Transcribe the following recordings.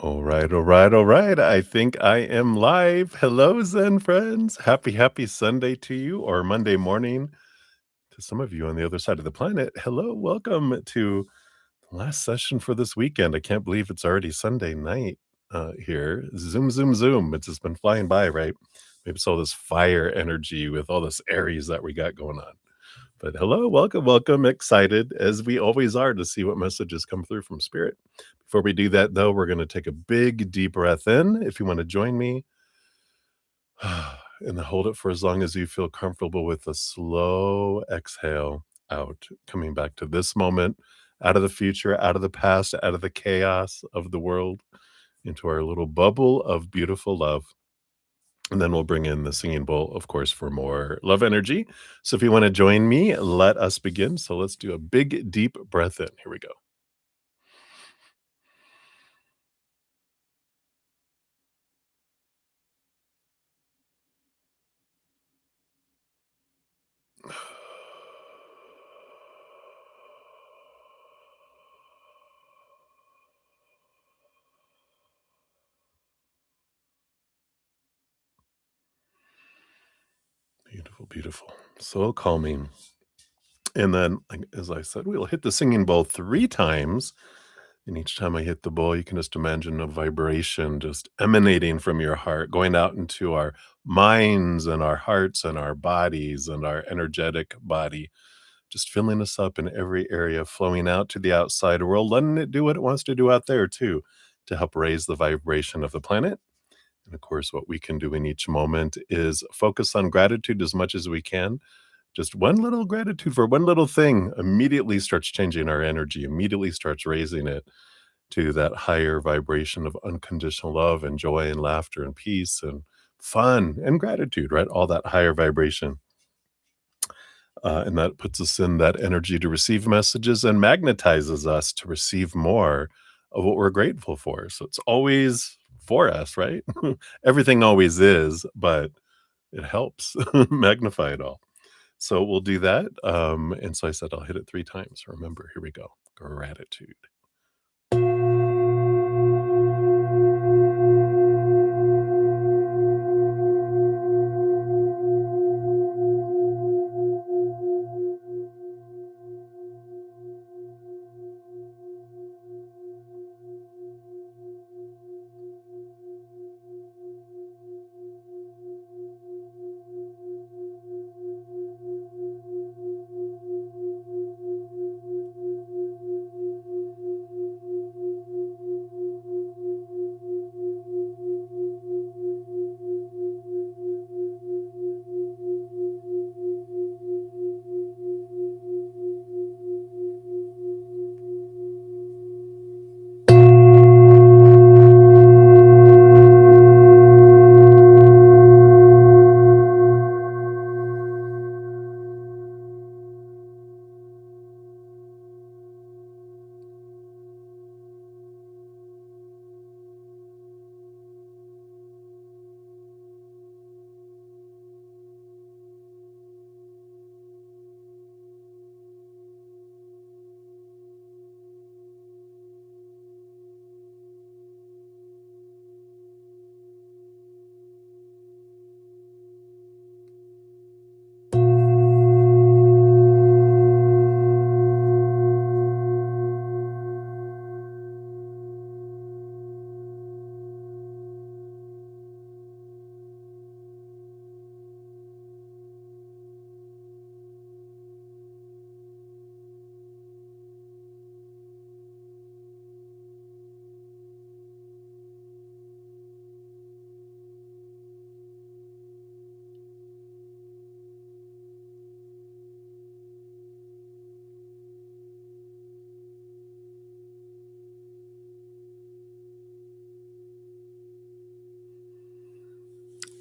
All right, all right, all right. I think I am live. Hello, Zen friends. Happy Sunday to you, or Monday morning to some of you on the other side of the planet. Hello, welcome to the last session for this weekend. I can't believe it's already Sunday night here. Zoom, zoom, zoom. It's just been flying by, right? Maybe it's all this fire energy with all this Aries that we got going on. But hello, welcome, welcome. Excited as we always are to see what messages come through from Spirit. Before we do that, though, we're going to take a big, deep breath in. If you want to join me, and hold it for as long as you feel comfortable with a slow exhale out, coming back to this moment, out of the future, out of the past, out of the chaos of the world, into our little bubble of beautiful love. And then we'll bring in the singing bowl, of course, for more love energy. So if you want to join me, let us begin. So let's do a big, deep breath in. Here we go. Beautiful, beautiful. So calming. And then, like, as I said, we'll hit the singing bowl 3 times. And each time I hit the bowl, you can just imagine a vibration just emanating from your heart, going out into our minds and our hearts and our bodies and our energetic body, just filling us up in every area, flowing out to the outside world, letting it do what it wants to do out there too, to help raise the vibration of the planet. And of course, what we can do in each moment is focus on gratitude as much as we can. Just one little gratitude for one little thing immediately starts changing our energy, immediately starts raising it to that higher vibration of unconditional love and joy and laughter and peace and fun and gratitude, right? All that higher vibration. And that puts us in that energy to receive messages and magnetizes us to receive more of what we're grateful for. So it's always for us, right? Everything always is, but it helps magnify it all. So we'll do that. And so I said I'll hit it 3 times. Remember, here we go. Gratitude.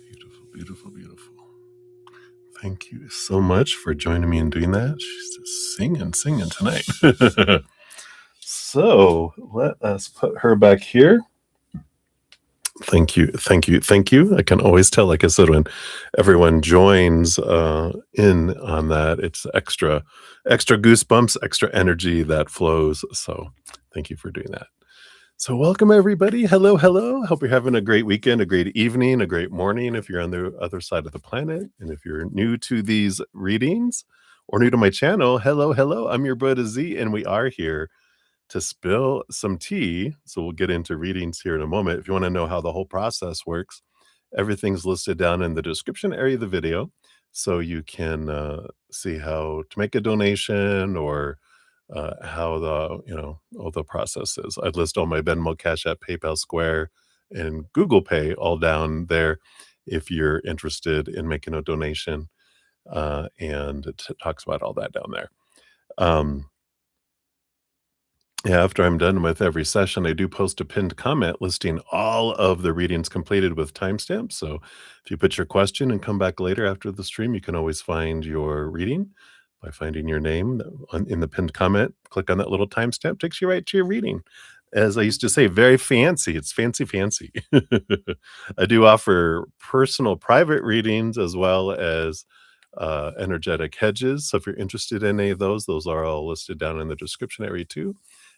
Beautiful, beautiful, beautiful. Thank you so much for joining me in doing that. She's just singing tonight. So let us put her back here. Thank you, thank you, thank you. I can always tell, like I said, when everyone joins in on that, it's extra goosebumps, extra energy that flows. So thank you for doing that. So, welcome everybody. Hello, hello. Hope you're having a great weekend, a great evening, a great morning if you're on the other side of the planet. And if you're new to these readings or new to my channel, hello, hello. I'm your brother Z, and we are here to spill some tea. So, we'll get into readings here in a moment. If you want to know how the whole process works, everything's listed down in the description area of the video. So, you can see how to make a donation or how all the process is. I list all my Venmo, Cash App, PayPal, Square, and Google Pay all down there if you're interested in making a donation. And it talks about all that down there. Um, yeah, after I'm done with every session, I do post a pinned comment listing all of the readings completed with timestamps. So if you put your question and come back later after the stream, you can always find your reading by finding your name in the pinned comment. Click on that little timestamp, takes you right to your reading. As I used to say, very fancy. It's fancy, fancy. I do offer personal private readings as well as energetic hedges. So if you're interested in any of those are all listed down in the description area too.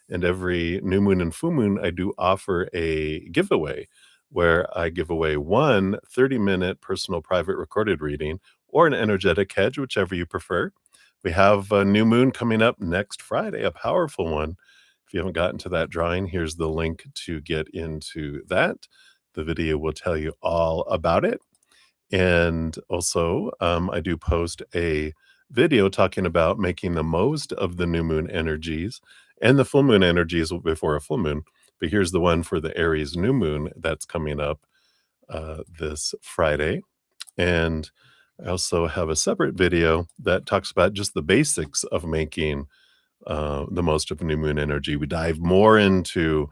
And every new moon and full moon, I do offer a giveaway where I give away one 30-minute personal private recorded reading or an energetic hedge, whichever you prefer. We have a new moon coming up next Friday, a powerful one. If you haven't gotten to that drawing, here's the link to get into that. The video will tell you all about it. And also, I do post a video talking about making the most of the new moon energies and the full moon energies before a full moon. But here's the one for the Aries new moon that's coming up this Friday. And I also have a separate video that talks about just the basics of making the most of new moon energy. We dive more into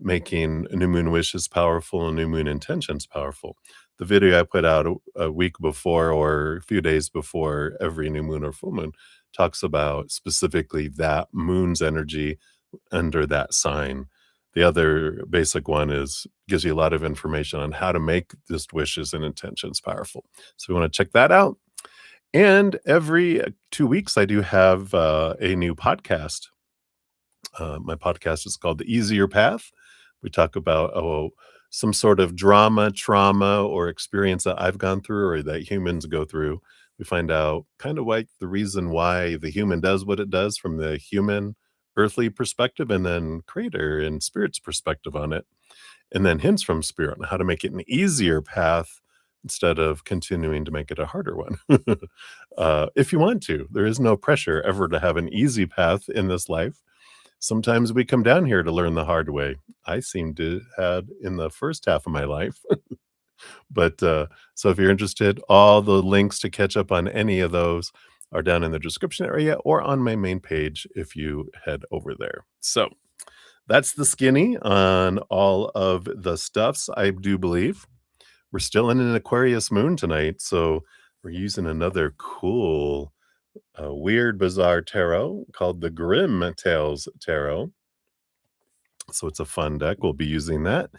making new moon wishes powerful and new moon intentions powerful. The video I put out a week before or a few days before every new moon or full moon talks about specifically that moon's energy under that sign. The other basic one is gives you a lot of information on how to make just wishes and intentions powerful. So we want to check that out. And every 2 weeks, I do have a new podcast. My podcast is called The Easier Path. We talk about some sort of drama, trauma, or experience that I've gone through or that humans go through. We find out kind of like the reason why the human does what it does from the human earthly perspective, and then creator and spirit's perspective on it. And then hints from spirit on how to make it an easier path instead of continuing to make it a harder one. If you want to, there is no pressure ever to have an easy path in this life. Sometimes we come down here to learn the hard way. I seem to had in the first half of my life. But so if you're interested, all the links to catch up on any of those are down in the description area or on my main page if you head over there. So that's the skinny on all of the stuffs, I do believe. We're still in an Aquarius moon tonight, so we're using another cool, weird, bizarre tarot called the Grim Tales Tarot. So it's a fun deck. We'll be using that.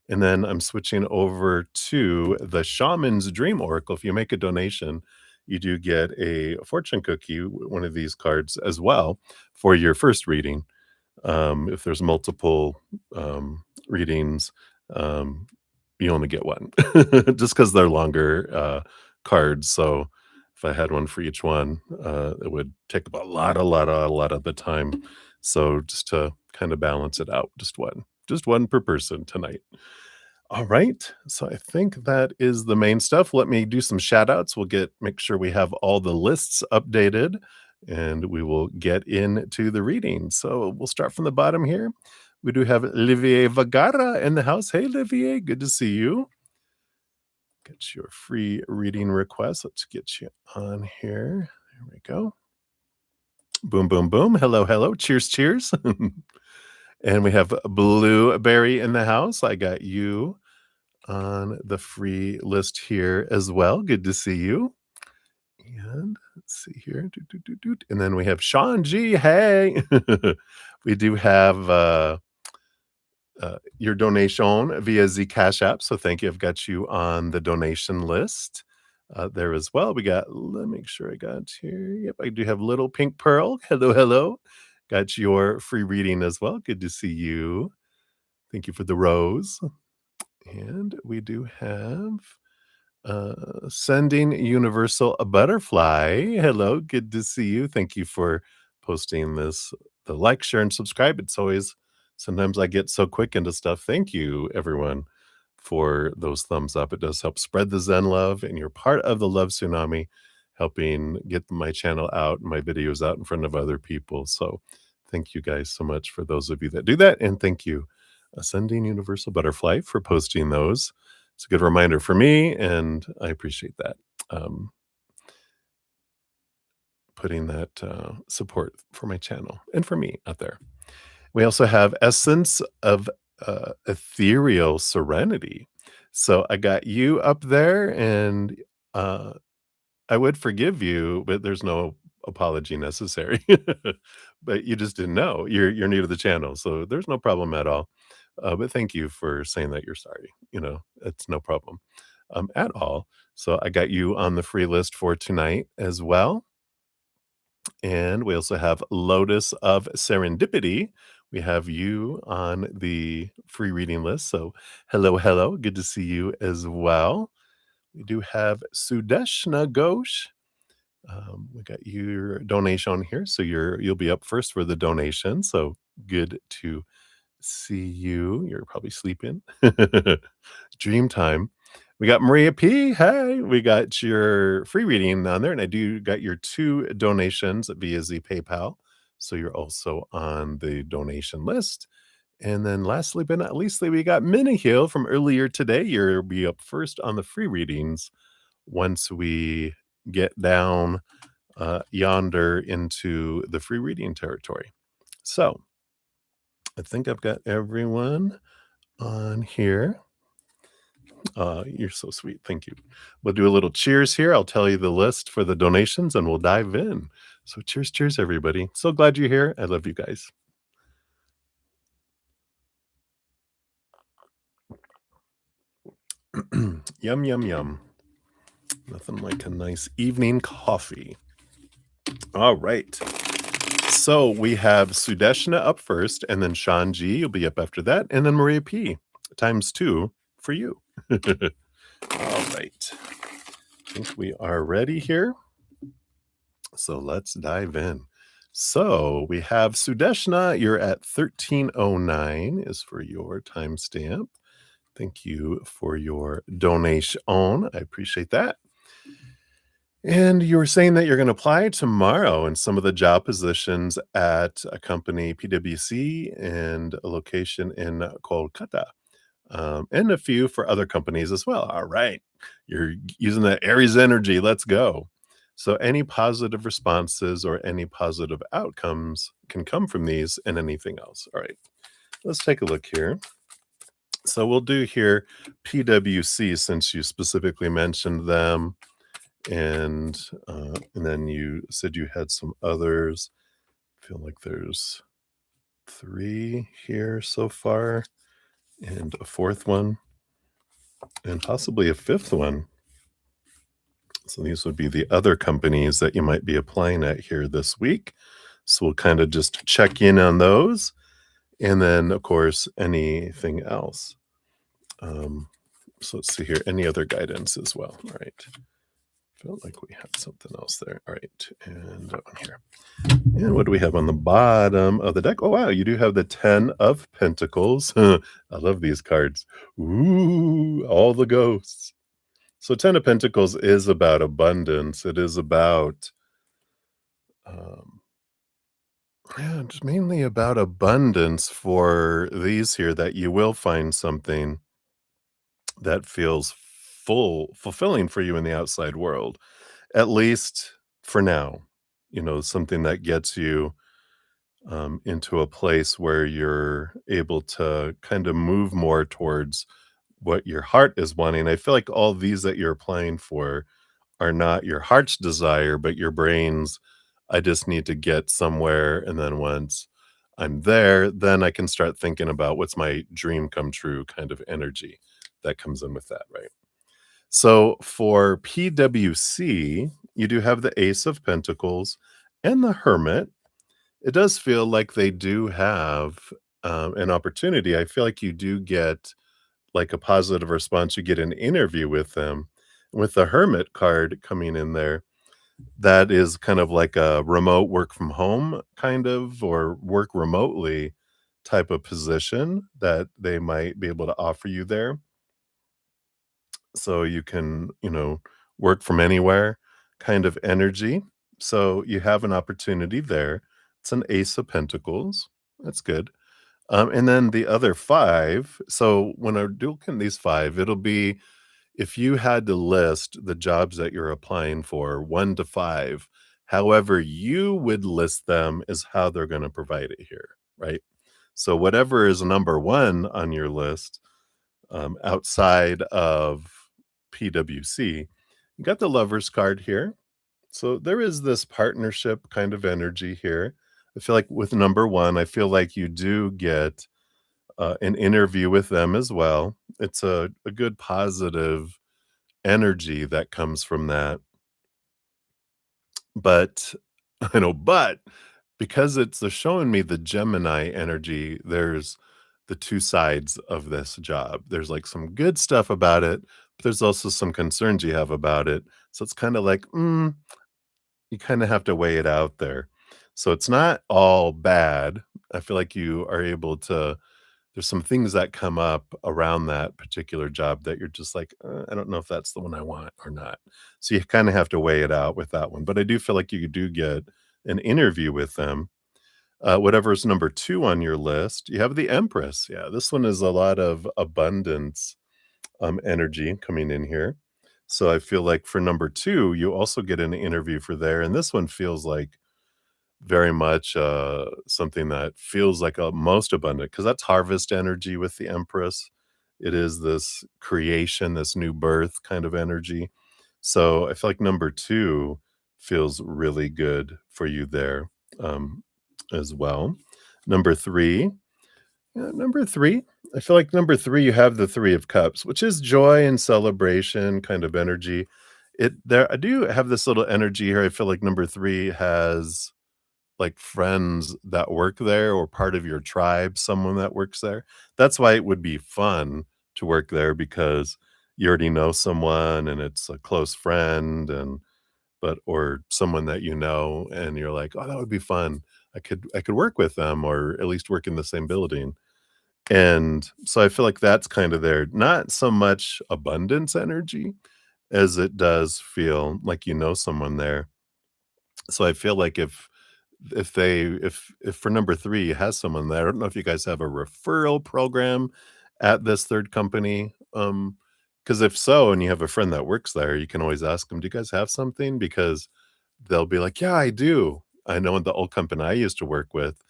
And then I'm switching over to the Shaman's Dream Oracle. If you make a donation, you do get a fortune cookie, one of these cards as well, for your first reading. If there's multiple readings, um, you only get one, just because they're longer cards. So if I had one for each one, it would take up a lot of the time. So just to kind of balance it out, just one per person tonight. All right. So I think that is the main stuff. Let me do some shout outs. Make sure we have all the lists updated and we will get into the reading. So we'll start from the bottom here. We do have Olivier Vagara in the house. Hey, Olivier, good to see you. Get your free reading request. Let's get you on here. There we go. Boom, boom, boom. Hello, hello. Cheers, cheers. And we have Blueberry in the house. I got you on the free list here as well. Good to see you. And let's see here. And then we have Sean G. Hey. We do have your donation via Z Cash App. So thank you. I've got you on the donation list there as well. Let me make sure I got here. Yep, I do have Little Pink Pearl. Hello, hello. Got your free reading as well. Good to see you. Thank you for the rose. And we do have sending universal a butterfly. Hello, good to see you. Thank you for posting this. The like, share, and subscribe. It's always sometimes I get so quick into stuff. Thank you, everyone, for those thumbs up. It does help spread the Zen love, and you're part of the love tsunami, helping get my channel out and my videos out in front of other people. So thank you guys so much for those of you that do that. And thank you, Ascending Universal Butterfly, for posting those. It's a good reminder for me, and I appreciate that. Um, Putting that support for my channel and for me out there. We also have Essence of Ethereal Serenity. So I got you up there, and uh, I would forgive you, but there's no apology necessary. But you just didn't know. You're new to the channel, so there's no problem at all. But thank you for saying that you're sorry. It's no problem at all. So I got you on the free list for tonight as well. And we also have Lotus of Serendipity. We have you on the free reading list. So hello, hello. Good to see you as well. We do have Sudeshna Ghosh. We got your donation here, so you'll be up first for the donation. So good to see you. You're probably sleeping. Dream time. We got Maria P. Hey, we got your free reading on there, and I do got your 2 donations via the PayPal. So you're also on the donation list. And then lastly but not leastly, we got Minihill from earlier today. You'll be up first on the free readings once we get down yonder into the free reading territory. So I think I've got everyone on here. You're so sweet. Thank you. We'll do a little cheers here. I'll tell you the list for the donations and we'll dive in. So cheers, cheers, everybody. So glad you're here. I love you guys. Yum, yum, yum. Nothing like a nice evening coffee. All right. So we have Sudeshna up first, and then Sean G. You'll be up after that, and then Maria P. Times 2 for you. All right. I think we are ready here. So let's dive in. So we have Sudeshna. You're at 1309 is for your timestamp. Thank you for your donation. I appreciate that. And you were saying that you're going to apply tomorrow in some of the job positions at a company, PwC, and a location in Kolkata, and a few for other companies as well. All right. You're using that Aries energy. Let's go. So any positive responses or any positive outcomes can come from these and anything else. All right. Let's take a look here. So we'll do here PwC, since you specifically mentioned them. And then you said you had some others. I feel like there's 3 here so far, and a 4th one, and possibly a 5th one. So these would be the other companies that you might be applying at here this week. So we'll kind of just check in on those. And then, of course, anything else. So let's see here. Any other guidance as well. All right. Felt like we had something else there. All right. And that one here. And what do we have on the bottom of the deck? Oh, wow. You do have the 10 of Pentacles. I love these cards. Ooh, all the ghosts. So 10 of Pentacles is about abundance. It is about, just mainly about abundance for these here, that you will find something that feels fulfilling for you in the outside world, at least for now. Something that gets you into a place where you're able to kind of move more towards what your heart is wanting. I feel like all these that you're applying for are not your heart's desire, but your brain's, I just need to get somewhere. And then once I'm there, then I can start thinking about what's my dream come true kind of energy that comes in with that, right? So for PwC, you do have the Ace of Pentacles and the Hermit. It does feel like they do have an opportunity, I feel like you do get, like, a positive response, you get an interview with them. With the hermit card coming in there, that is kind of like a remote work from home kind of or work remotely type of position that they might be able to offer you there. So you can, work from anywhere kind of energy. So you have an opportunity there. It's an ace of pentacles. That's good. And then the other five. So when I do look at these five, it'll be if you had to list the jobs that you're applying for 1 to 5, however you would list them is how they're going to provide it here, right? So whatever is number one on your list, outside of PWC, you got the lover's card here. So there is this partnership kind of energy here. I feel like with number one, I feel like you do get an interview with them as well. It's a good positive energy that comes from that. But but because it's they're showing me the Gemini energy, there's the 2 sides of this job. There's, like, some good stuff about it, but there's also some concerns you have about it. So it's kinda like, you kinda have to weigh it out there. So it's not all bad. I feel like you are able to there's some things that come up around that particular job that you're just like, I don't know if that's the one I want or not." So you kinda have to weigh it out with that one, but I do feel like you do get an interview with them. Whatever's number 2 on your list, you have the Empress. Yeah, this one is a lot of abundance, energy coming in here. So I feel like for number 2, you also get an interview for there, and this one feels like very much, something that feels like a most abundant because that's harvest energy with the Empress. It is this creation, this new birth kind of energy. So I feel like number 2 feels really good for you there, as well. Number 3 number 3, I feel like number 3, you have the 3 of cups, which is joy and celebration kind of energy. It there I do have this little energy here. I feel like number 3 has like friends that work there or part of your tribe, someone that works there. That's why it would be fun to work there because you already know someone and it's a close friend and but or someone that you know and you're like, "Oh, that would be fun. I could work with them or at least work in the same building." And so I feel like that's kind of there. Not so much abundance energy as it does feel like you know someone there. So I feel like if for number 3 has someone there, I don't know if you guys have a referral program at this 3rd company, because if so, and you have a friend that works there, you can always ask them, "Do you guys have something?" Because they'll be like, "Yeah, I do." I know in the old company I used to work with,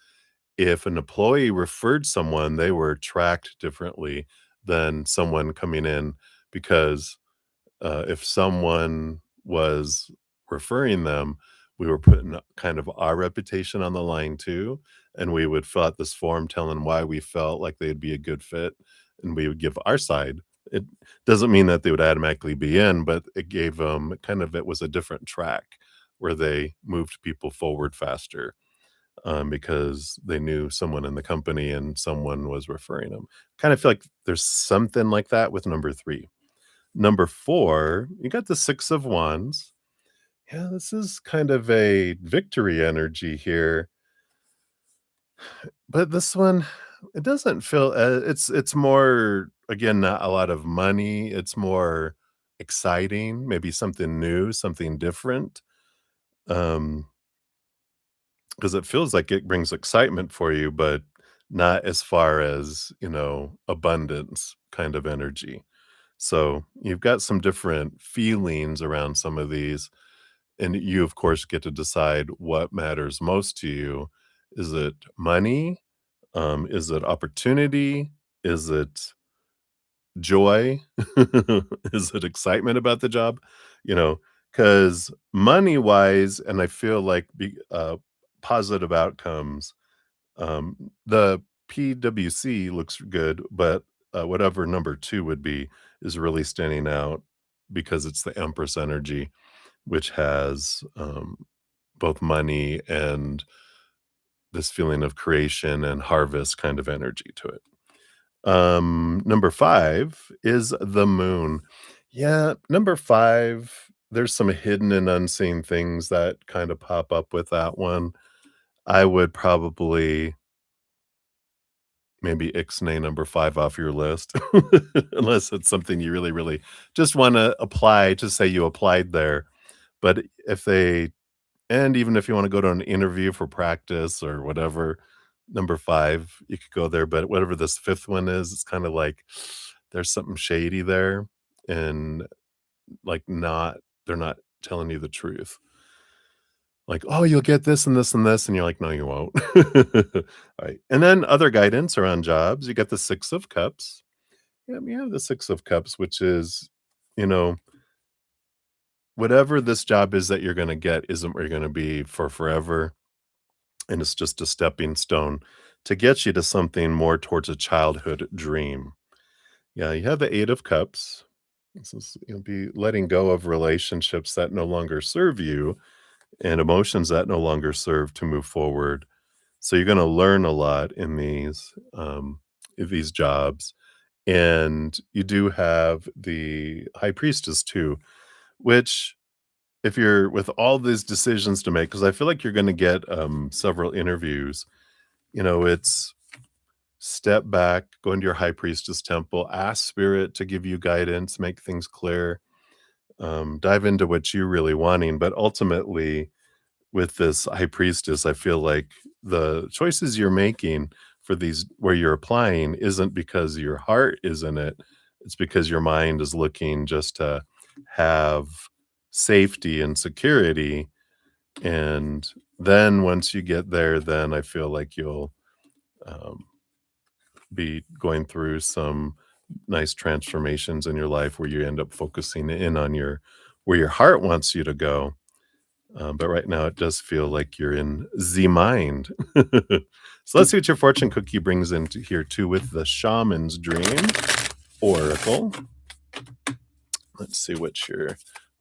if an employee referred someone, they were tracked differently than someone coming in because if someone was referring them, we were putting kind of our reputation on the line too, and we would fill out this form telling why we felt like they'd be a good fit, and we would give our side. It doesn't mean that they would automatically be in, but it gave them kind of it was a different track where they moved people forward faster, because they knew someone in the company and someone was referring them. Kind of feel like there's something like that with number 3. Number 4, you got the 6 of wands. Yeah, this is kind of a victory energy here, but this one, it doesn't feel, it's more, again, not a lot of money, it's more exciting, maybe something new, something different, um, because it feels like it brings excitement for you, but not as far as, abundance kind of energy. So, you've got some different feelings around some of these. And you, of course, get to decide what matters most to you. Is it money? Is it opportunity? Is it joy? Is it excitement about the job? Because money wise, and I feel like positive outcomes, the PWC looks good, but whatever number 2 would be is really standing out because it's the Empress energy, which has both money and this feeling of creation and harvest kind of energy to it. Number 5 is the moon. Yeah, number 5, there's some hidden and unseen things that kind of pop up with that one. I would probably maybe ixnay number 5 off your list, unless it's something you really, really just wanna apply, just say you applied there. But if they and even if you wanna go to an interview for practice or whatever, number 5, you could go there, but whatever this 5th one is, it's kinda like there's something shady there and, like, not they're not telling you the truth. Like, "Oh, you'll get this and this and this," and you're like, "No, you won't." Right, and then other guidance around jobs, you got the 6 of Cups. Yeah, we have the 6 of Cups, which is, you know, whatever this job is that you're gonna get isn't where you're gonna be for forever, and it's just a stepping stone to get you to something more towards a childhood dream. Yeah, you have the 8 of Cups. This is you'll be letting go of relationships that no longer serve you and emotions that no longer serve to move forward. So you're gonna learn a lot in these jobs, and you do have the High Priestess too, which if you're with all these decisions to make, because I feel like you're gonna get, several interviews, it's step back, go into your High Priestess temple, ask Spirit to give you guidance, make things clear, dive into what you're really wanting, but ultimately with this high priestess, I feel like the choices you're making for these where you're applying isn't because your heart is in it. It's because your mind is looking just to have safety and security. And then once you get there, then I feel like you'll um, be going through some nice transformations in your life where you end up focusing in on where your heart wants you to go, but right now, it does feel like you're in Z mind. So let's see what your fortune cookie brings into here too with the shaman's dream oracle. Let's see what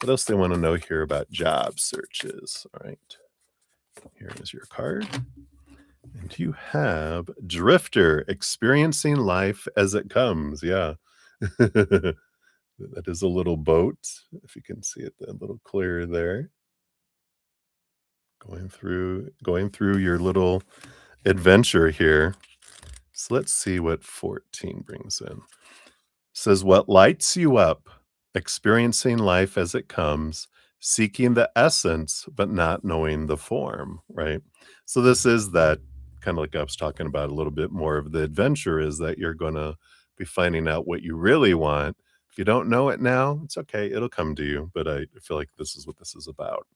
else they want to know here about job searches. All right, here is your card. And you have Drifter experiencing life as it comes. Yeah. That is a little boat. If you can see it a little clearer there. Going through your little adventure here. So let's see what 14 brings in. Says what lights you up, experiencing life as it comes, seeking the essence but not knowing the form, right? So this is that kind of like I was talking about a little bit more of the adventure is that you're going to be finding out what you really want. If you don't know it now, it's okay, it'll come to you, but I feel like this is what this is about.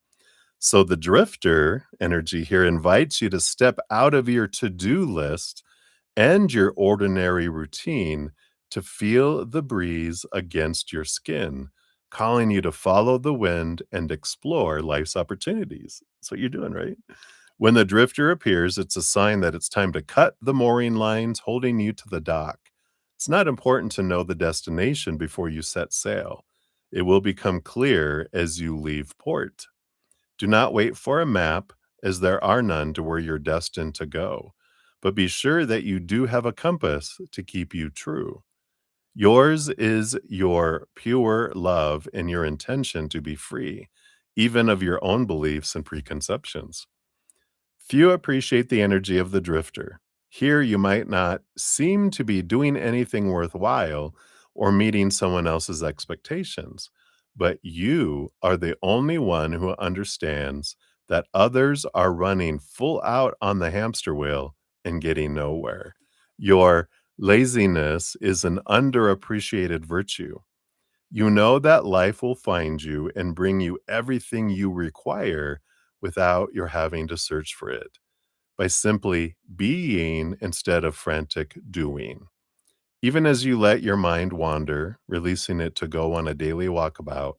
So the drifter energy here invites you to step out of your to-do list and your ordinary routine to feel the breeze against your skin, calling you to follow the wind and explore life's opportunities. That's what you're doing, right? When the drifter appears, it's a sign that it's time to cut the mooring lines holding you to the dock. It's not important to know the destination before you set sail. It will become clear as you leave port. Do not wait for a map, as there are none to where you're destined to go, but be sure that you do have a compass to keep you true. Yours is your pure love and your intention to be free, even of your own beliefs and preconceptions. Few appreciate the energy of the drifter. Here, you might not seem to be doing anything worthwhile or meeting someone else's expectations, but you are the only one who understands that others are running full out on the hamster wheel and getting nowhere. Your laziness is an underappreciated virtue. You know that life will find you and bring you everything you require without your having to search for it by simply being instead of frantic doing. Even as you let your mind wander, releasing it to go on a daily walkabout,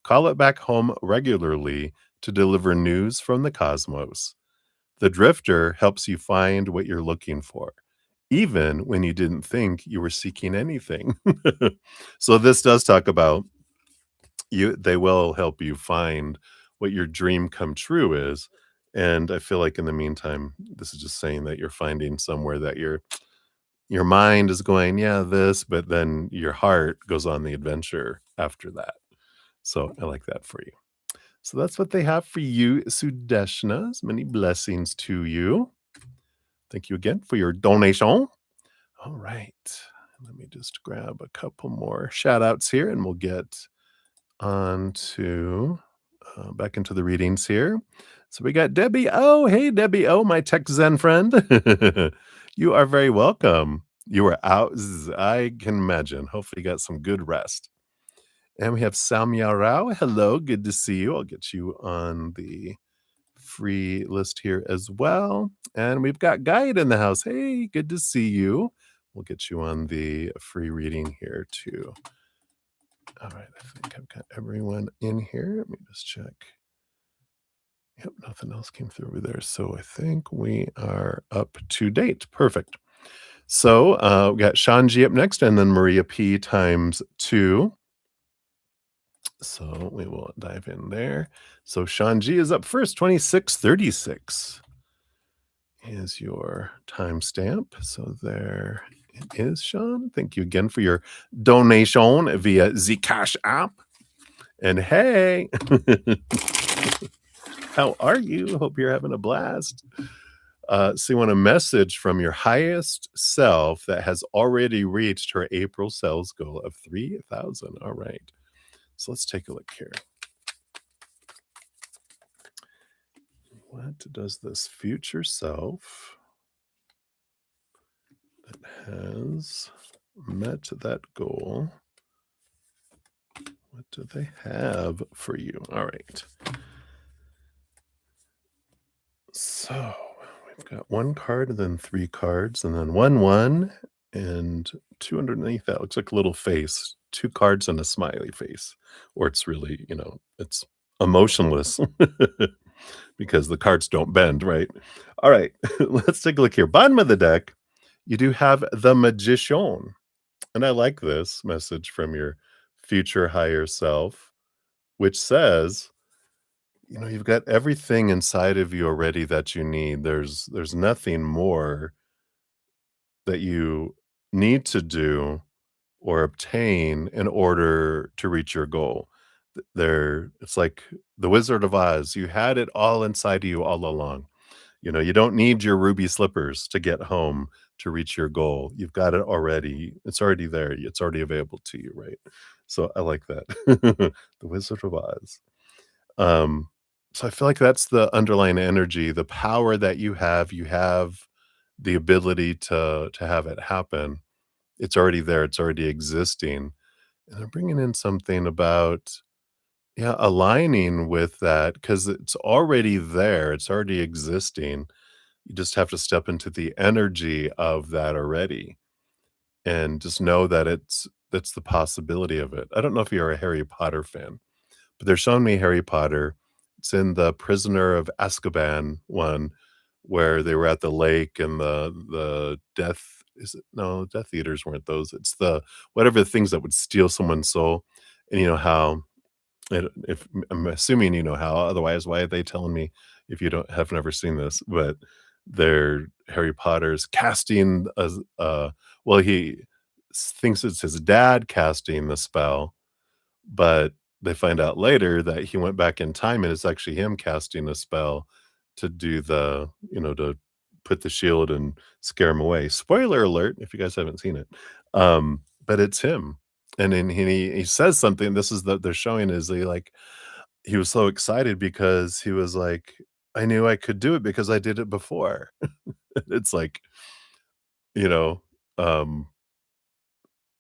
call it back home regularly to deliver news from the cosmos. The drifter helps you find what you're looking for, even when you didn't think you were seeking anything. So this does talk about they will help you find what your dream come true is, And I feel like in the meantime, this is just saying that you're finding somewhere that your mind is going, "Yeah, this," but then your heart goes on the adventure after that. So I like that for you. So that's what they have for you, Sudeshnas. Many blessings to you. Thank you again for your donation. All right. Let me just grab a couple more shout outs here and we'll get on to back into the readings here. So we got Debbie. Oh, hey, Debbie. Oh, my tech Zen friend. You are very welcome. You were out. I can imagine. Hopefully, you got some good rest. And we have Samya Rao. Hello. Good to see you. I'll get you on the free list here as well. And we've got Guide in the house. Hey, good to see you. We'll get you on the free reading here too. All right, I think I've got everyone in here. Let me just check. Yep, nothing else came through over there. So I think we are up to date. Perfect. So we got Shanji up next and then Maria P times two. So we will dive in there. So Shanji is up first, 2636 is your timestamp. So there it is, Sean. Thank you again for your donation via Zcash app. And hey, how are you? Hope you're having a blast. So you want a message from your highest self that has already reached her April sales goal of 3,000. All right. So let's take a look here. What does this future self that has met that goal, what do they have for you? All right. So we've got one card and then three cards and then one and two underneath that looks like a little face, two cards and a smiley face. Or it's really, it's emotionless because the cards don't bend, right? All right, let's take a look here. Bottom of the deck, you do have the Magician. And I like this message from your future higher self, which says, you've got everything inside of you already that you need. There's nothing more that you need to do or obtain in order to reach your goal. It's like the Wizard of Oz. You had it all inside of you all along. You don't need your ruby slippers to get home to reach your goal. You've got it already. It's already there. It's already available to you, right? So I like that. The Wizard of Oz. So I feel like that's the underlying energy, the power that you have the ability to have it happen. It's already there, it's already existing. And I'm bringing in something about, yeah, aligning with that because it's already there, it's already existing. You just have to step into the energy of that already and just know that that's the possibility of it. I don't know if you're a Harry Potter fan. But they're showing me Harry Potter. It's in the Prisoner of Azkaban one where they were at the lake and the death is it no, Death Eaters weren't those. It's the whatever the things that would steal someone's soul. And you know how if I'm assuming you know how, otherwise why are they telling me if you don't have never seen this? But they're Harry Potter's casting well, he thinks it's his dad casting the spell, but they find out later that he went back in time and it's actually him casting a spell to do to put the shield and scare him away. Spoiler alert if you guys haven't seen it. But it's him. And then he says something. This is that they're showing is he was so excited because he was like, I knew I could do it because I did it before. It's like, you know, um,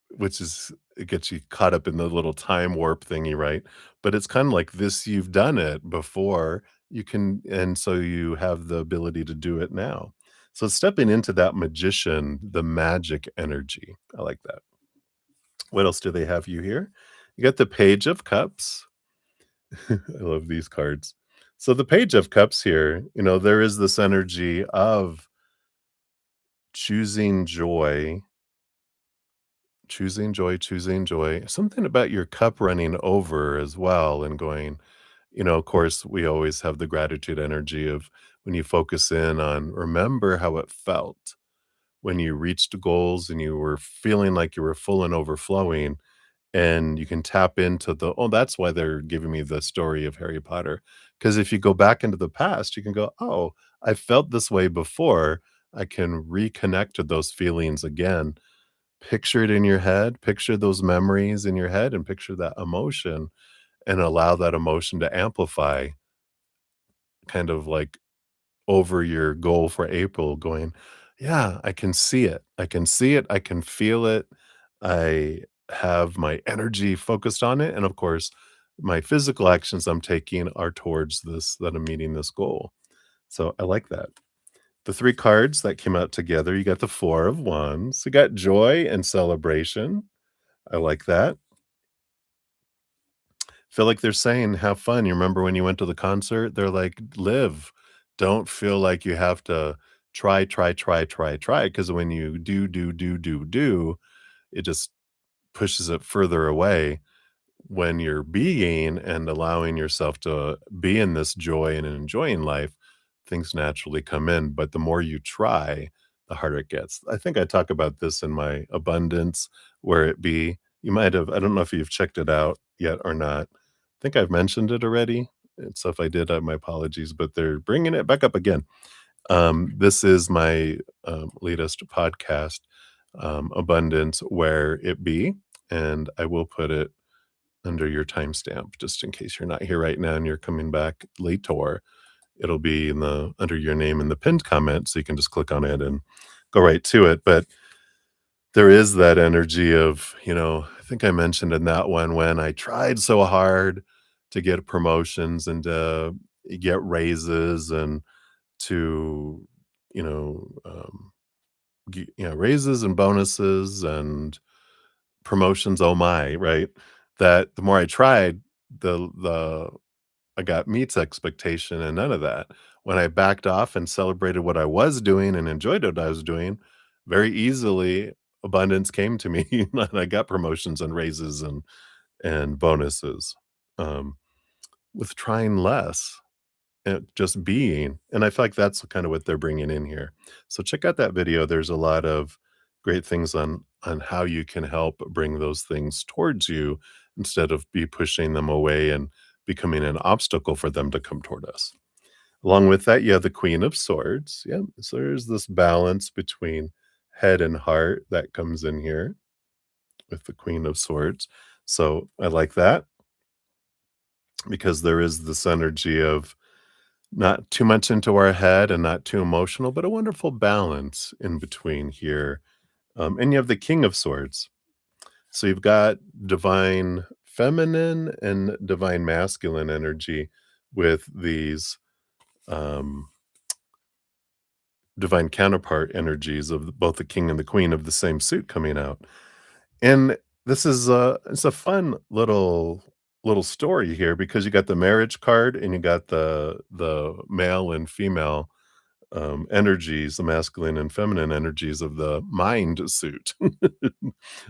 which is it gets you caught up in the little time warp thingy, right? But it's kinda like this, you've done it before, you can and so you have the ability to do it now. So stepping into that magician, the magic energy, I like that. What else do they have you here? You got the Page of Cups. I love these cards. So the Page of Cups here, there is this energy of choosing joy, choosing joy, choosing joy. Something about your cup running over as well and going, Of course, we always have the gratitude energy of when you focus in on remember how it felt when you reached goals and you were feeling like you were full and overflowing, and you can tap into that's why they're giving me the story of Harry Potter. Because if you go back into the past, you can go, "Oh, I felt this way before." I can reconnect to those feelings again. Picture it in your head, picture those memories in your head, and picture that emotion, and allow that emotion to amplify, kind of like over your goal for April, going, "Yeah, I can see it. I can see it. I can feel it. I have my energy focused on it." And of course, my physical actions I'm taking are towards this, that I'm meeting this goal. So I like that. The three cards that came out together, you got the Four of Wands, you got joy and celebration. I like that. Feel like they're saying, "Have fun." You remember when you went to the concert? They're like, "Live. Don't feel like you have to try, try, try, try, try. Because when you do, it just pushes it further away. When you're being and allowing yourself to be in this joy and enjoying life, things naturally come in, but the more you try, the harder it gets. I think I talk about this in my abundance, where it be. You might have, I don't know if you've checked it out yet or not. I think I've mentioned it already. And so if I did, I have my apologies, but they're bringing it back up again. This is my latest podcast, Abundance, where it be, and I will put it under your timestamp just in case you're not here right now and you're coming back later. It'll be in the under your name in the pinned comment, so you can just click on it and go right to it. But there is that energy of, I think I mentioned in that one when I tried so hard to get promotions and to get raises and to, raises and bonuses and promotions. Oh my, right? That the more I tried, the I got meets expectation and none of that. When I backed off and celebrated what I was doing and enjoyed what I was doing, very easily abundance came to me and I got promotions and raises and bonuses. Um, with trying less and just being, and I feel like that's kind of what they're bringing in here. So check out that video. There's a lot of great things on how you can help bring those things towards you instead of be pushing them away and becoming an obstacle for them to come toward us. Along with that, you have the Queen of Swords. Yeah, so there's this balance between head and heart that comes in here with the Queen of Swords. So I like that because there is this energy of not too much into our head and not too emotional, but a wonderful balance in between here. And you have the King of Swords. So you've got divine feminine and divine masculine energy with these um, divine counterpart energies of both the king and the queen of the same suit coming out. And this is it's a fun little story here because you got the marriage card and you got the male and female energies, the masculine and feminine energies of the mind suit.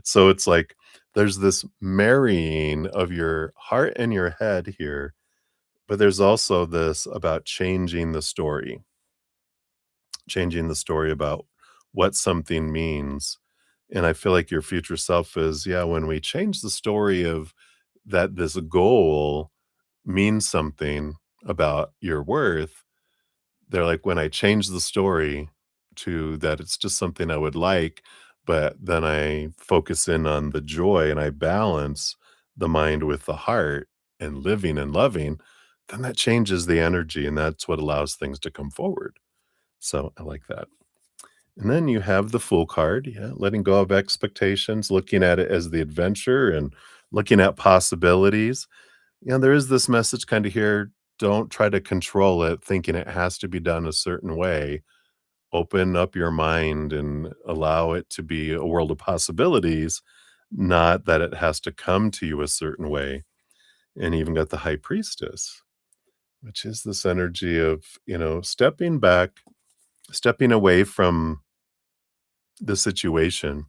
So it's like there's this marrying of your heart and your head here, but there's also this about changing the story about what something means. And I feel like your future self is, yeah, when we change the story of that this goal means something about your worth, they're like, when I change the story to that it's just something I would like, but then I focus in on the joy and I balance the mind with the heart and living and loving, then that changes the energy and that's what allows things to come forward. So I like that. And then you have the Fool card, yeah, letting go of expectations, looking at it as the adventure and looking at possibilities. There is this message kind of here, don't try to control it, thinking it has to be done a certain way. Open up your mind and allow it to be a world of possibilities, not that it has to come to you a certain way. And even got the High Priestess, which is this energy of, stepping back, stepping away from the situation.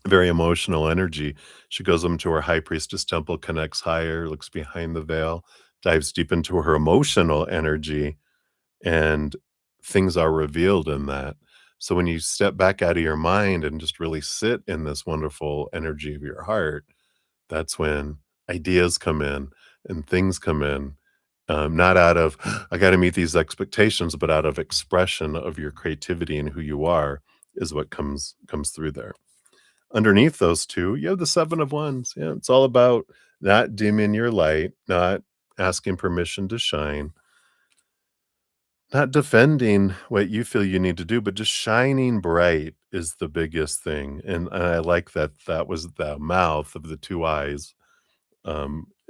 Very emotional energy. She goes into her high priestess temple, connects higher, looks behind the veil, dives deep into her emotional energy, and things are revealed in that. So when you step back out of your mind and just really sit in this wonderful energy of your heart, that's when ideas come in and things come in, not out of, I got to meet these expectations, but out of expression of your creativity and who you are is what comes through there. Underneath those two, you have the Seven of Wands. Yeah, it's all about not dimming your light, not asking permission to shine, not defending what you feel you need to do, but just shining bright is the biggest thing. And I like that that was the mouth of the two eyes.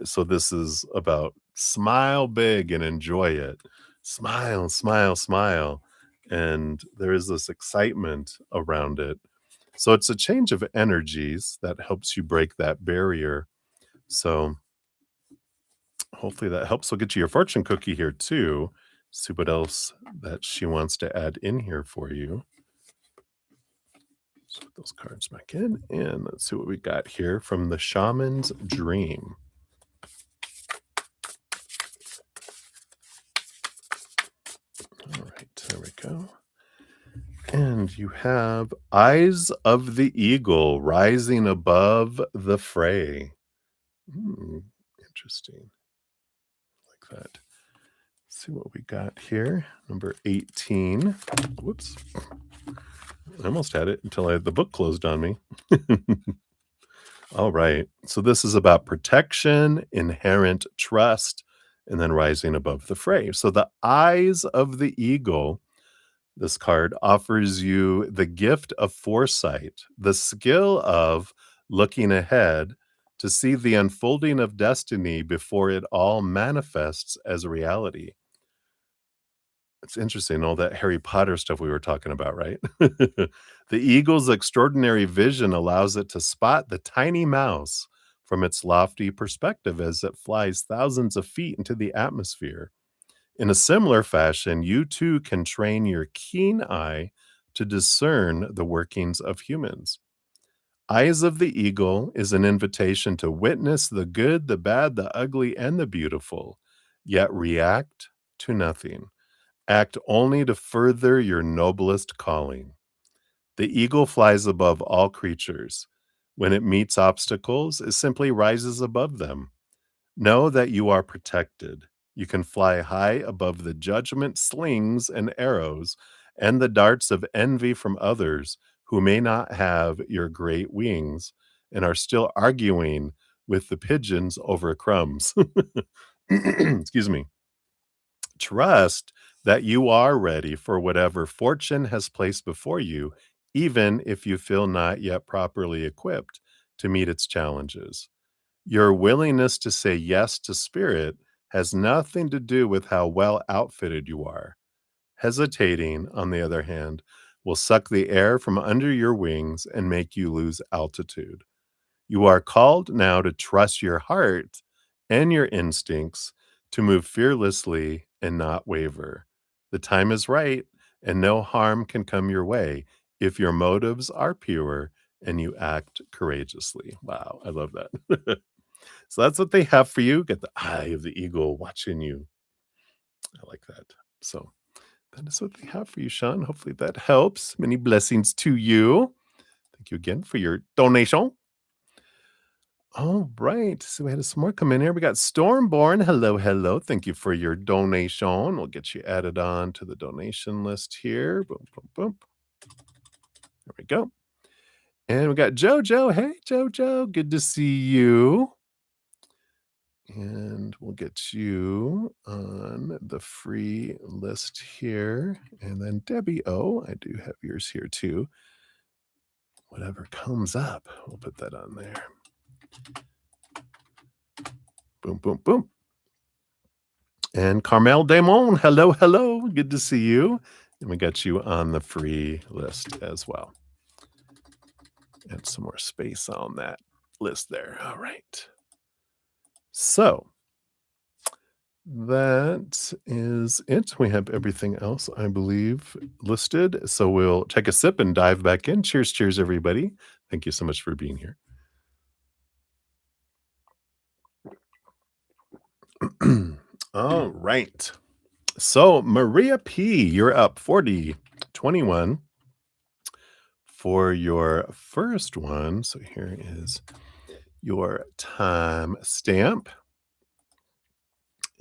So this is about smile big and enjoy it. Smile, smile, smile. And there is this excitement around it. So it's a change of energies that helps you break that barrier. So hopefully that helps. We'll get you your fortune cookie here too. See what else that she wants to add in here for you. Let's put those cards back in and let's see what we got here from the Shaman's Dream. All right, there we go. And you have Eyes of the Eagle rising above the fray. Interesting. Like that. See what we got here. Number 18. Whoops. I almost had it until the book closed on me. All right. So this is about protection, inherent trust, and then rising above the fray. So the Eyes of the Eagle, this card offers you the gift of foresight, the skill of looking ahead to see the unfolding of destiny before it all manifests as a reality. It's interesting, all that Harry Potter stuff we were talking about, right? The eagle's extraordinary vision allows it to spot the tiny mouse from its lofty perspective as it flies thousands of feet into the atmosphere. In a similar fashion, you too can train your keen eye to discern the workings of humans. Eyes of the Eagle is an invitation to witness the good, the bad, the ugly, and the beautiful, yet react to nothing. Act only to further your noblest calling. The eagle flies above all creatures. When it meets obstacles, it simply rises above them. Know that you are protected. You can fly high above the judgment slings and arrows and the darts of envy from others who may not have your great wings and are still arguing with the pigeons over crumbs. Excuse me. Trust that you are ready for whatever fortune has placed before you, even if you feel not yet properly equipped to meet its challenges. Your willingness to say yes to spirit has nothing to do with how well outfitted you are. Hesitating, on the other hand, will suck the air from under your wings and make you lose altitude. You are called now to trust your heart and your instincts to move fearlessly and not waver. The time is right, and no harm can come your way if your motives are pure and you act courageously. Wow, I love that. So that's what they have for you. Get the eye of the eagle watching you. I like that. So that is what they have for you, Sean. Hopefully that helps. Many blessings to you. Thank you again for your donation. All right. So we had some more come in here. We got Stormborn. Hello, hello. Thank you for your donation. We'll get you added on to the donation list here. Boom, boom, boom. There we go. And we got Jojo. Hey, Jojo. Good to see you. And we'll get you on the free list here. And then Debbie O, I do have yours here too. Whatever comes up, we'll put that on there. Boom, boom, boom. And Carmel Damon, hello, hello. Good to see you. And we got you on the free list as well. And some more space on that list there. All right. So that is it. We have everything else, I believe, listed. So we'll take a sip and dive back in. Cheers, cheers, everybody. Thank you so much for being here. All right. So, Maria P, you're up 40-21 for your first one. So, here is your time stamp.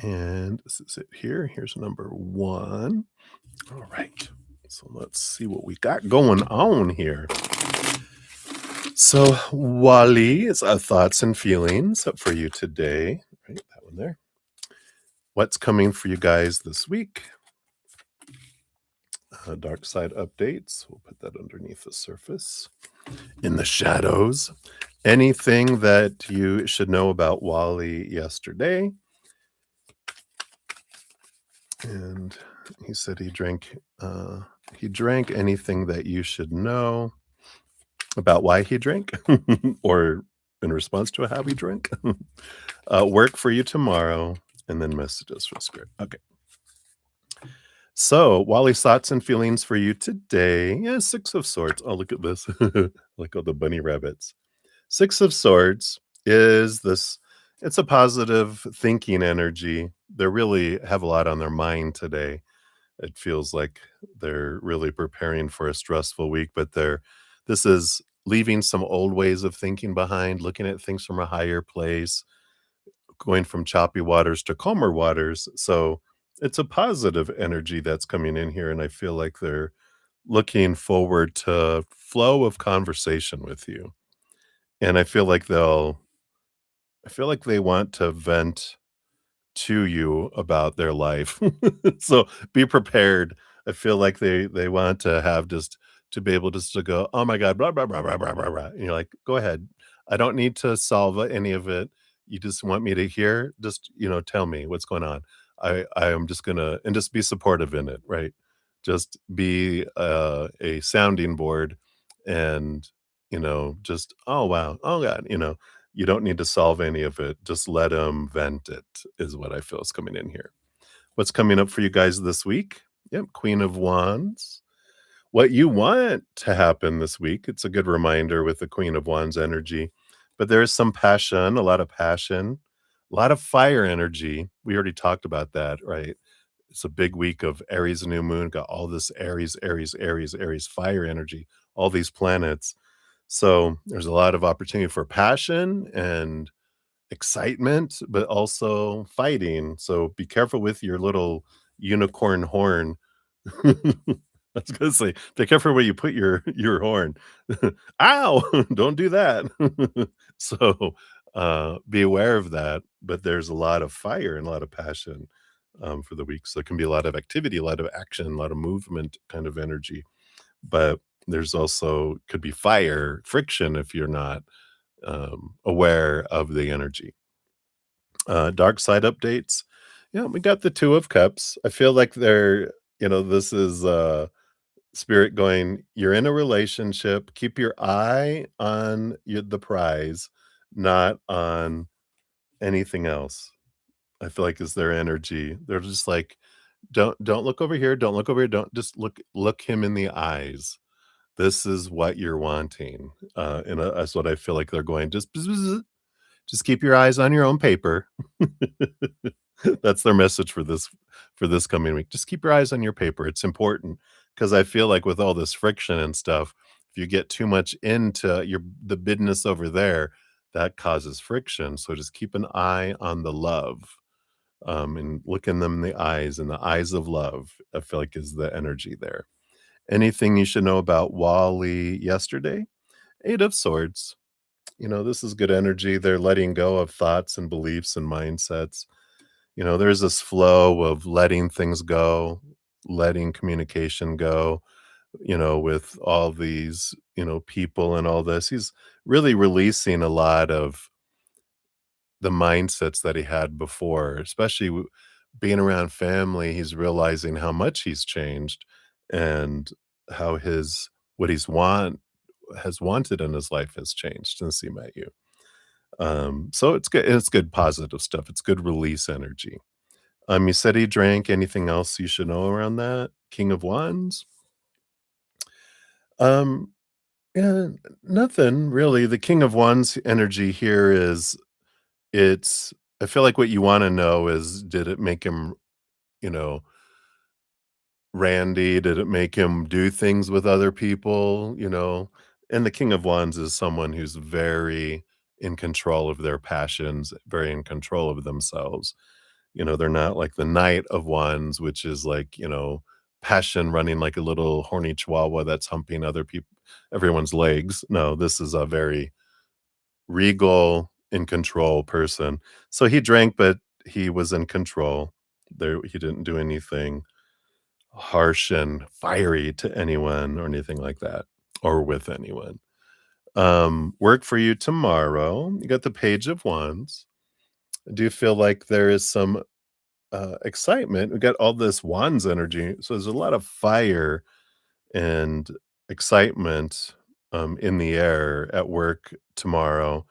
And this is it here. Here's number one. All right. So, let's see what we got going on here. So, Wally, it's thoughts and feelings for you today. Right, that one there. What's coming for you guys this week? Dark side updates. We'll put that underneath the surface. In the shadows. Anything that you should know about Wally yesterday? And he said he drank anything that you should know about why he drank or in response to how he drank. Work for you tomorrow, and then messages from spirit. Okay. So, Wally's thoughts and feelings for you today. Yeah, Six of Swords. Oh, look at this. Look at the bunny rabbits. Six of Swords is this, it's a positive thinking energy. They really have a lot on their mind today. It feels like they're really preparing for a stressful week, but this is leaving some old ways of thinking behind, looking at things from a higher place, going from choppy waters to calmer waters. So it's a positive energy that's coming in here. And I feel like they're looking forward to flow of conversation with you. And I feel like they want to vent to you about their life. So be prepared. I feel like they want to have just to be able just to go, "Oh my god, blah, blah, blah, blah, blah, blah, blah." And you're like, "Go ahead. I don't need to solve any of it. You just want me to hear? Just, tell me what's going on. I am just gonna and just be supportive in it, right? Just be a sounding board and just, oh wow, oh god, you don't need to solve any of it. Just let them vent it, is what I feel is coming in here. What's coming up for you guys this week? Yep, Queen of Wands. What you want to happen this week, it's a good reminder with the Queen of Wands energy, but there is some passion, a lot of passion, a lot of fire energy. We already talked about that, right? It's a big week of Aries new moon, got all this Aries, Aries, Aries, Aries fire energy, all these planets. So there's a lot of opportunity for passion and excitement, but also fighting. So be careful with your little unicorn horn. I was gonna say, be careful where you put your horn. Ow! Don't do that. So be aware of that. But there's a lot of fire and a lot of passion for the week. So it can be a lot of activity, a lot of action, a lot of movement kind of energy. But there's also could be fire, friction if you're not aware of the energy. Dark side updates. Yeah, we got the Two of Cups. I feel like this is spirit going, you're in a relationship. Keep your eye on the prize, not on anything else. I feel like is their energy. They're just like, don't look over here, don't look over here, don't just look him in the eyes. This is what you're wanting. And that's what I feel like they're going. Just keep your eyes on your own paper. That's their message for this coming week. Just keep your eyes on your paper. It's important because I feel like with all this friction and stuff, if you get too much into the business over there, that causes friction. So just keep an eye on the love, and look in them in the eyes, and the eyes of love, I feel like is the energy there. Anything you should know about Wally yesterday? Eight of Swords. This is good energy. They're letting go of thoughts and beliefs and mindsets. There's this flow of letting things go, letting communication go, with all these, people and all this. He's really releasing a lot of the mindsets that he had before, especially being around family. He's realizing how much he's changed and how what has wanted in his life has changed since he met you. So it's good. It's good positive stuff. It's good release energy. You said he drank. Anything else you should know around that? King of Wands? Um, yeah, nothing really. The King of Wands energy here is it's I feel like what you wanna know is, did it make him, you know, randy? Did it make him do things with other people, you know? And the King of Wands is someone who's very in control of their passions, very in control of themselves. You know, they're not like the Knight of Wands, which is like, passion running like a little horny chihuahua that's humping everyone's legs. No, this is a very regal, in control person. So he drank, but he was in control. He didn't do anything harsh and fiery to anyone or anything like that, or with anyone. Work for you tomorrow. You got the Page of Wands. Do you feel like there is some excitement? We got all this Wands energy, so there's a lot of fire and excitement in the air at work tomorrow.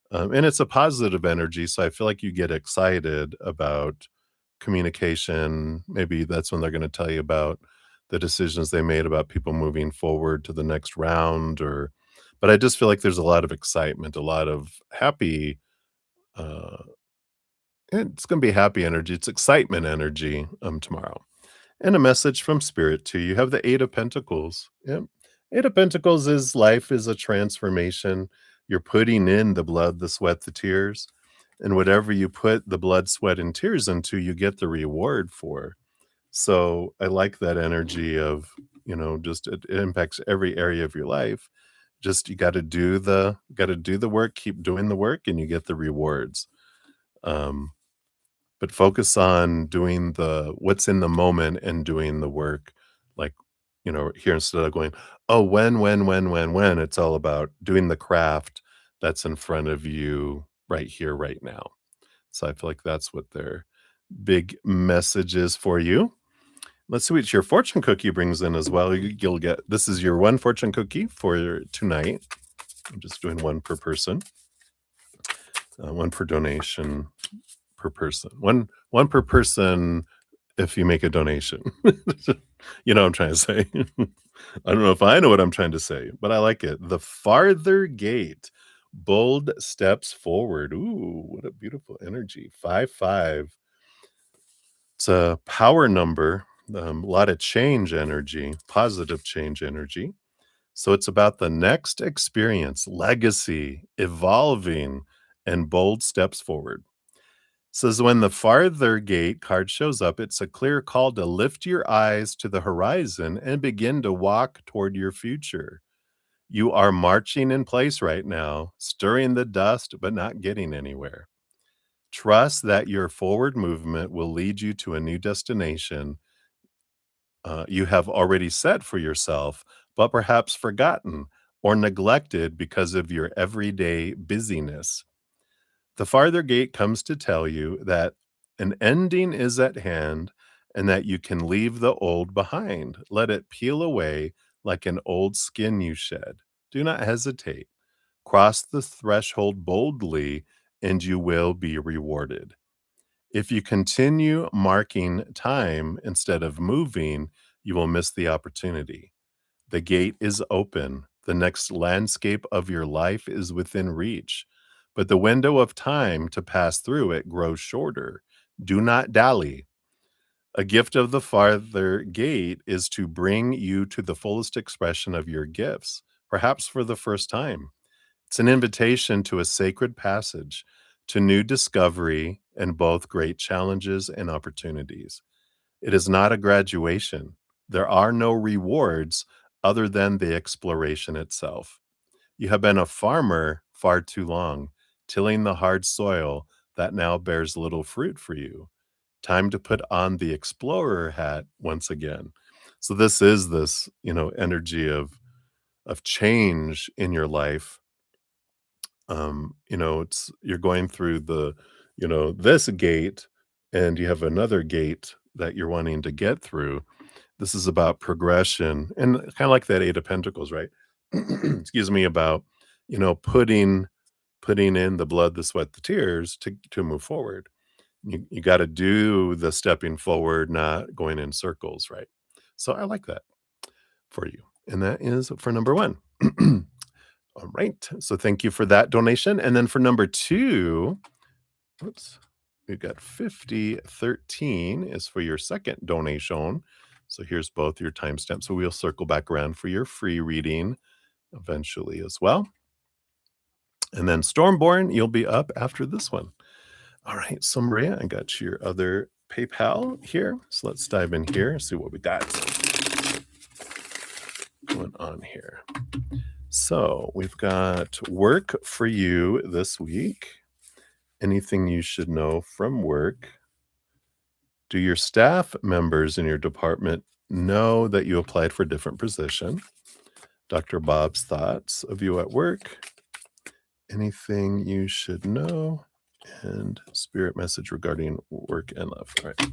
And it's a positive energy, so I feel like you get excited about communication. Maybe that's when they're gonna tell you about the decisions they made about people moving forward to the next round, but I just feel like there's a lot of excitement, a lot of happy, uh it's gonna be happy energy, it's excitement energy, tomorrow. And a message from spirit too. You have the 8 of Pentacles. Yep. 8 of Pentacles is life is a transformation. You're putting in the blood, the sweat, the tears, and whatever you put the blood, sweat, and tears into, you get the reward for. So I like that energy of, just it impacts every area of your life. Just you gotta do the work, keep doing the work, and you get the rewards. Um, but focus on doing the what's in the moment and doing the work, like, here instead of going, "Oh, when," it's all about doing the craft that's in front of you right here, right now. So I feel like that's what their big message is for you. Let's see what your fortune cookie brings in as well. You'll get this is your one fortune cookie for tonight. I'm just doing one per person, one per donation per person. One per person if you make a donation. You know what I'm trying to say? I don't know if I know what I'm trying to say, but I like it. The farther gate, bold steps forward. Ooh, what a beautiful energy. 5, 5. It's a power number, a lot of change energy, positive change energy. So it's about the next experience, legacy, evolving, and bold steps forward. Says when the farther gate card shows up, it's a clear call to lift your eyes to the horizon and begin to walk toward your future. You are marching in place right now, stirring the dust, but not getting anywhere. Trust that your forward movement will lead you to a new destination you have already set for yourself, but perhaps forgotten or neglected because of your everyday busyness. The farther gate comes to tell you that an ending is at hand and that you can leave the old behind. Let it peel away like an old skin you shed. Do not hesitate. Cross the threshold boldly, and you will be rewarded. If you continue marking time instead of moving, you will miss the opportunity. The gate is open. The next landscape of your life is within reach, but the window of time to pass through it grows shorter. Do not dally. A gift of the farther gate is to bring you to the fullest expression of your gifts, perhaps for the first time. It's an invitation to a sacred passage, to new discovery, and both great challenges and opportunities. It is not a graduation. There are no rewards other than the exploration itself. You have been a farmer far too long, tilling the hard soil that now bears little fruit for you. Time to put on the explorer hat once again. So this energy of change in your life. It's you're going through this gate and you have another gate that you're wanting to get through. This is about progression and kind of like that 8 of Pentacles, right? Excuse me, about, putting in the blood, the sweat, the tears to move forward. You got to do the stepping forward, not going in circles, right? So I like that for you. And that is for number 1. All right. So thank you for that donation. And then for number 2, oops. We've got 5013 is for your second donation. So here's both your timestamps. So we'll circle back around for your free reading eventually as well. And then Stormborn, you'll be up after this one. All right. So Maria, I got your other PayPal here. So let's dive in here and see what we got going on here. So we've got work for you this week. Anything you should know from work. Do your staff members in your department know that you applied for a different position? Dr. Bob's thoughts of you at work. Anything you should know. And spirit message regarding work and love. All right.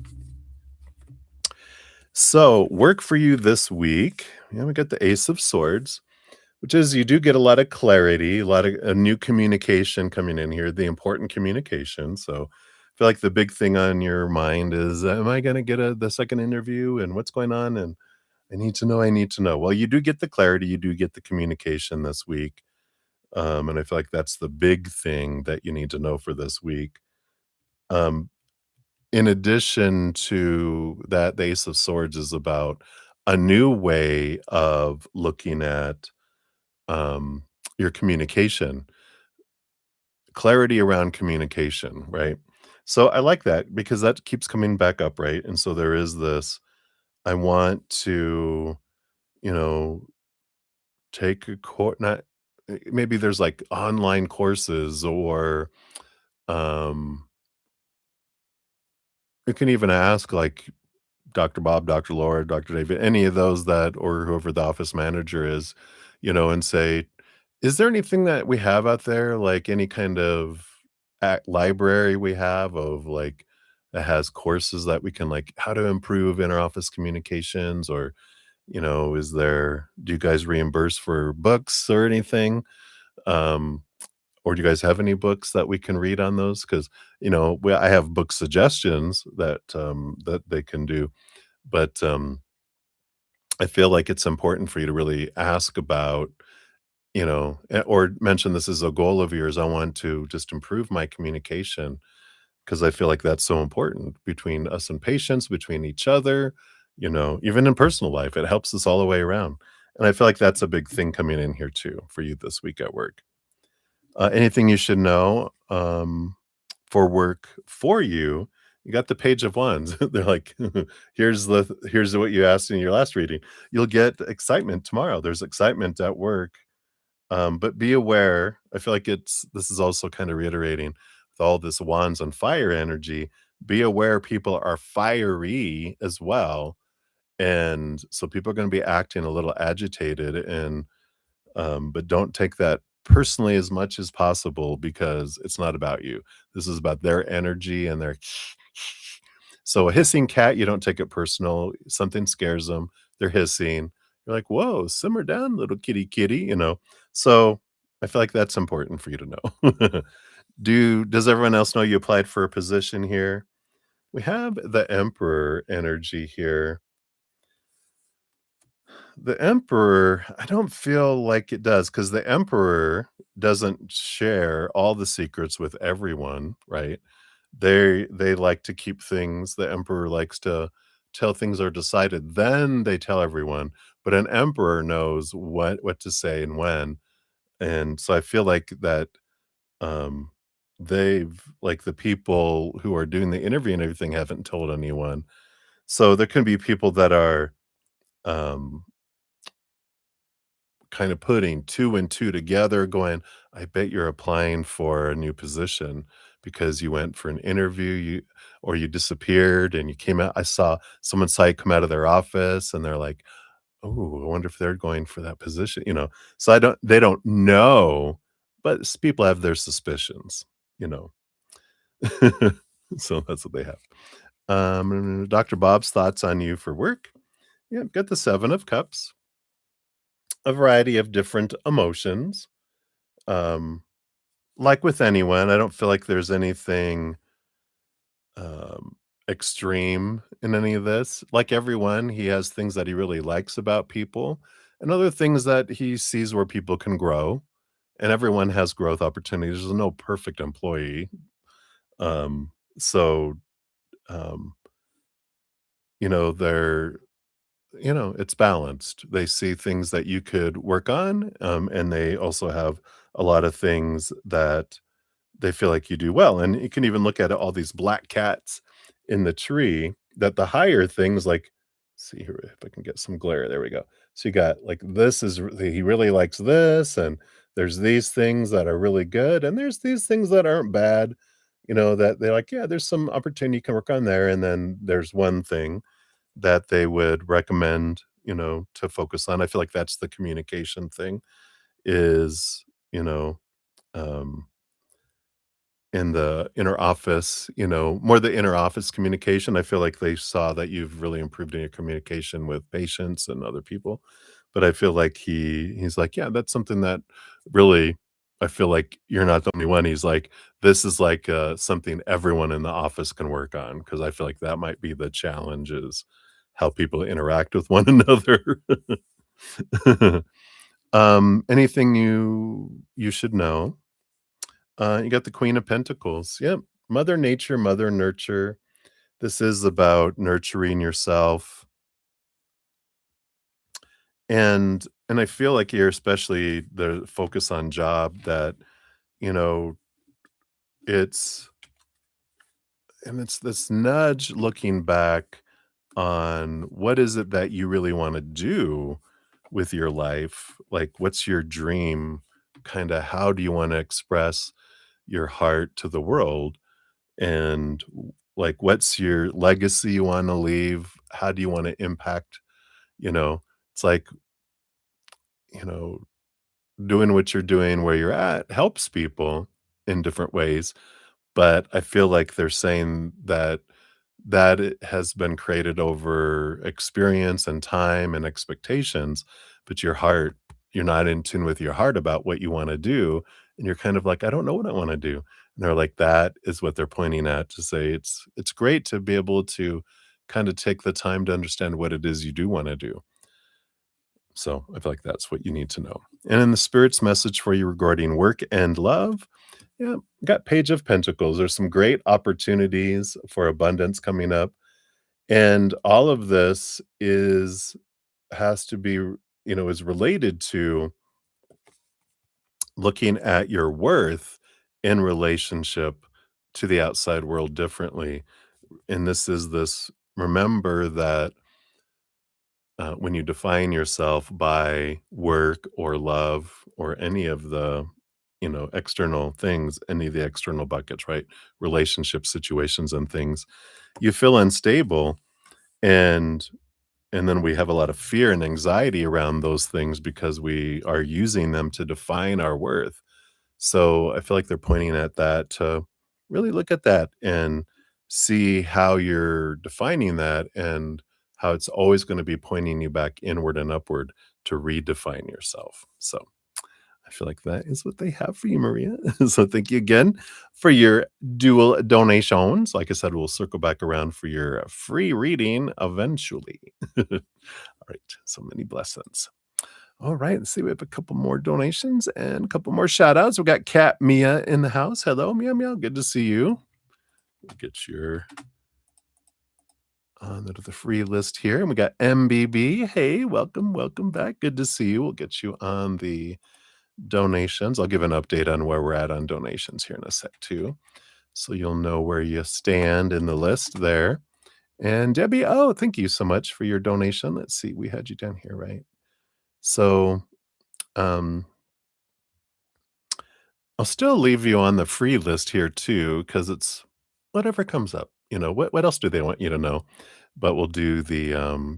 So work for you this week. Yeah, we got the Ace of Swords, which is you do get a lot of clarity, a lot of a new communication coming in here, the important communication. So I feel like the big thing on your mind is, am I going to get the second interview and what's going on? And I need to know, I need to know. Well, you do get the clarity, you do get the communication this week. And I feel like that's the big thing that you need to know for this week. Um, in addition to that, the Ace of Swords is about a new way of looking at um, your communication, clarity around communication, right? So I like that because that keeps coming back up, right? And so there is this, I want to, you know, take a course, not maybe there's like online courses or um you can even ask like Dr. Bob, Dr. Laura, Dr. David, any of those that or whoever the office manager is, and say, "Is there anything that we have out there, like any kind of library we have of like that has courses that we can like how to improve interoffice communications or, is there do you guys reimburse for books or anything? Um, or do you guys have any books that we can read on those? Because I have book suggestions that they can do, but I feel like it's important for you to really ask about, or mention this as a goal of yours. I want to just improve my communication because I feel like that's so important between us and patients, between each other, even in personal life. It helps us all the way around. And I feel like that's a big thing coming in here too for you this week at work. Anything you should know for work for you. You got the Page of Wands. They're like, here's what you asked in your last reading. You'll get excitement tomorrow. There's excitement at work, but be aware. I feel like this is also kind of reiterating with all this Wands on fire energy. Be aware people are fiery as well, and so people are going to be acting a little agitated and but don't take that personally as much as possible because it's not about you. This is about their energy and their so a hissing cat, you don't take it personal. Something scares them. They're hissing. You're like, whoa, simmer down, little kitty kitty, So I feel like that's important for you to know. Does everyone else know you applied for a position here? We have the Emperor energy here. The Emperor, I don't feel like it does because the Emperor doesn't share all the secrets with everyone, right? They like to keep things the Emperor likes to till things are decided, then they tell everyone, but an Emperor knows what to say and when, and so I feel like that, um, they've like, the people who are doing the interview and everything haven't told anyone. So there can be people that are, um kind of putting 2 and 2 together going, "I bet you're applying for a new position because you went for an interview, you disappeared and you came out." I saw you come out of their office and they're like, "Oh, I wonder if they're going for that position." So they don't know, but people have their suspicions, you know? So that's what they have. Dr. Bob's thoughts on you for work. Yeah, got the 7 of Cups, a variety of different emotions. Um, like with anyone, I don't feel like there's anything, um, extreme in any of this. Like everyone, he has things that he really likes about people and other things that he sees where people can grow, and everyone has growth opportunities. There's no perfect employee. So, um, they're it's balanced. They see things that you could work on, and they also have a lot of things that they feel like you do well, and you can even look at all these black cats in the tree that the higher things like see here if I can get some glare, there we go. So you got like this is he really likes this, and there's these things that are really good, and there's these things that aren't bad, that they're like, yeah, there's some opportunity you can work on there, and then there's one thing that they would recommend, to focus on. I feel like that's the communication thing is, you know, um in the inner office, more the inner office communication. I feel like they saw that you've really improved in your communication with patients and other people. But I feel like he's like, yeah, that's something that really I feel like you're not the only one. He's like, this is like something everyone in the office can work on because I feel like that might be the challenge is how people interact with one another. Anything you should know? You got the Queen of Pentacles. Yep. Mother Nature, Mother Nurture. This is about nurturing yourself. And I feel like here, especially the focus on job that, you know, it's it's this nudge looking back on what is it that you really want to do with your life? Like what's your dream? Kind of how do you want to express your heart to the world? And like what's your legacy you want to leave, how do you want to impact, you know it's like, you know doing what you're doing where you're at helps people in different ways, but I feel like they're saying that it has been created over experience and time and expectations, but your heart, you're not in tune with your heart about what you wanna do, and you're kind of like, "I don't know what I wanna do." And they're like, that is what they're pointing at to say it's great to be able to kinda take the time to understand what it is you do wanna do. So, I feel like that's what you need to know. And in the spirit's message for you regarding work and love, yeah, got Page of Pentacles. There's some great opportunities for abundance coming up. And all of this is has to be, is related to looking at your worth in relationship to the outside world differently. And this remember that when you define yourself by work or love or any of the external things, any of the external buckets, right? Relationship situations and things, you feel unstable, and then we have a lot of fear and anxiety around those things because we are using them to define our worth. So I feel like they're pointing at that to really look at that and see how you're defining that and how it's always going to be pointing you back inward and upward to redefine yourself. So I feel like that is what they have for you, Maria. So thank you again for your dual donations. Like I said, we'll circle back around for your free reading eventually. All right. So many blessings. All right. Let's see. We have a couple more donations and a couple more shout outs. We got Cat Mia in the house. Hello, Mia Mia. Good to see you. We'll get your on the free list here. And we got MBB. Hey, welcome. Welcome back. Good to see you. We'll get you on the donations. I'll give an update on where we're at on donations here in a sec too. So you'll know where you stand in the list there. And Debbie, oh, thank you so much for your donation. Let's see, we had you down here, right? So um I'll still leave you on the free list here too, because it's whatever comes up. What else do they want you to know? But we'll do the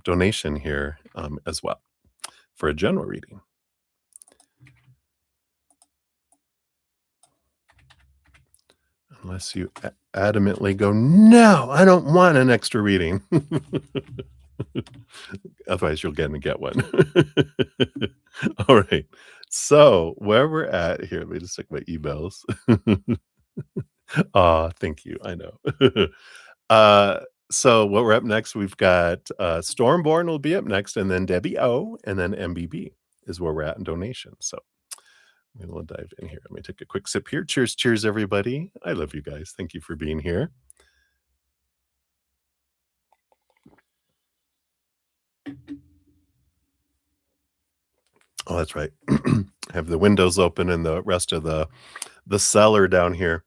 donation here as well for a general reading. Unless you adamantly go, "No, I don't want an extra reading." Otherwise, you're gonna get one. All right. So, where we're at here, let me just check my emails. Aw, thank you, I know. Uh, so what we're up next, we've got, Stormborn will be up next, and then Debbie O, and then MBB is where we're at in donations, so we will dive in here. Let me take a quick sip here. Cheers, cheers, everybody. I love you guys. Thank you for being here. Oh, that's right. Have the windows open and the rest of the cellar down here.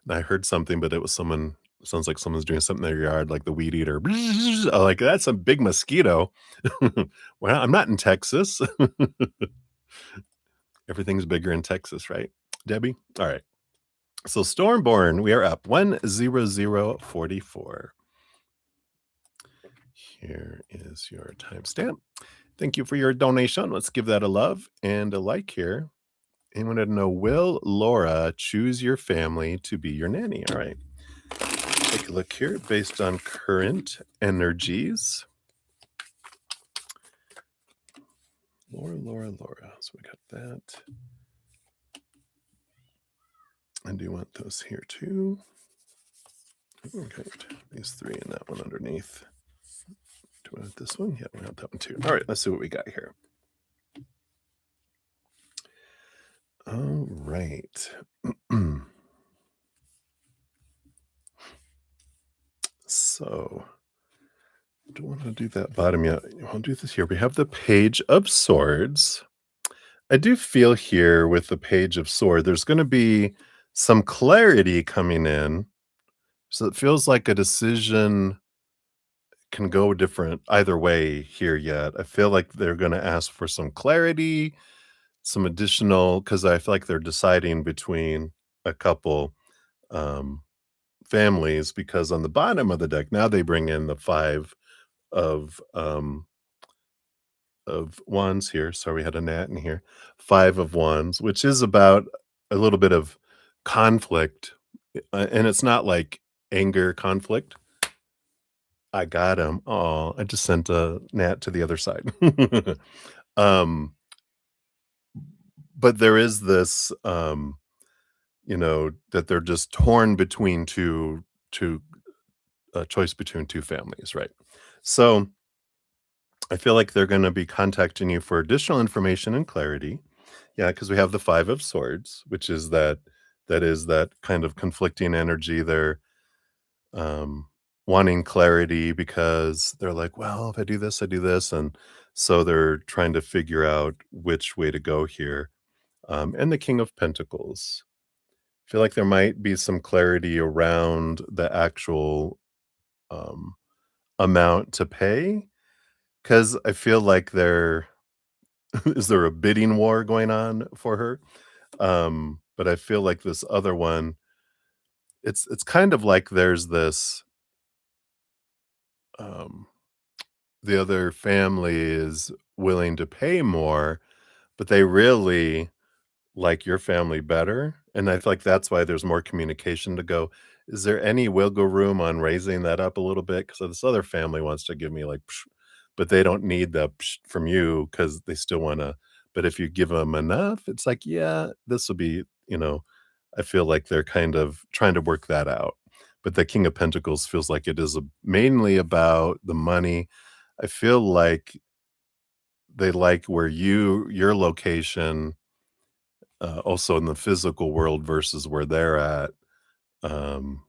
And I heard something, but it was someone sounds like someone's doing something in their yard, like the weed eater. I'm like, "That's a big mosquito." Well, I'm not in Texas. Everything's bigger in Texas, right, Debbie? Alright. So Stormborn, we are up 10044. Here is your timestamp. Thank you for your donation. Let's give that a love and a like here. And wanted to know, will Laura choose your family to be your nanny? All right. Take a look here based on current energies. Laura. So we got that. And do you want those here too? Okay. These three and that one underneath. Do we want this one? Yeah, we want that one too. All right. Let's see what we got here. All right. So, don't want to do that bottom yet. I'll do this here. We have the Page of Swords. I do feel here with the Page of Sword, there's going to be some clarity coming in. So it feels like a decision can go different either way here yet. I feel like they're going to ask for some clarity, some additional, because I feel like they're deciding between a couple um, families, because on the bottom of the deck, now they bring in the five of wands here. Sorry, we had a gnat in here. Five of wands, which is about a little bit of conflict, and it's not like anger conflict. I got him. Oh, I just sent a gnat to the other side. um, but there is this, that they're just torn between two a choice between two families, right? So I feel like they're going to be contacting you for additional information and clarity. Yeah, because we have the 5 of swords, which is that kind of conflicting energy. They're, um, wanting clarity because they're like, "Well, if I do this, I do this," and so they're trying to figure out which way to go here. And the King of Pentacles. I feel like there might be some clarity around the actual, um, amount to pay, because I feel like there is there a bidding war going on for her? But I feel like this other one, it's kind of like there's this, um, the other family is willing to pay more, but they really like your family better, and I feel like that's why there's more communication to go, "Is there any wiggle room on raising that up a little bit? Because this other family wants to give me, like, psh, but they don't need the psh from you because they still wanna, but if you give them enough, it's like, yeah, this will be," I feel like they're kind of trying to work that out. But the King of Pentacles feels like it is mainly about the money. I feel like they like where your location, also in the physical world versus where they're at. Um,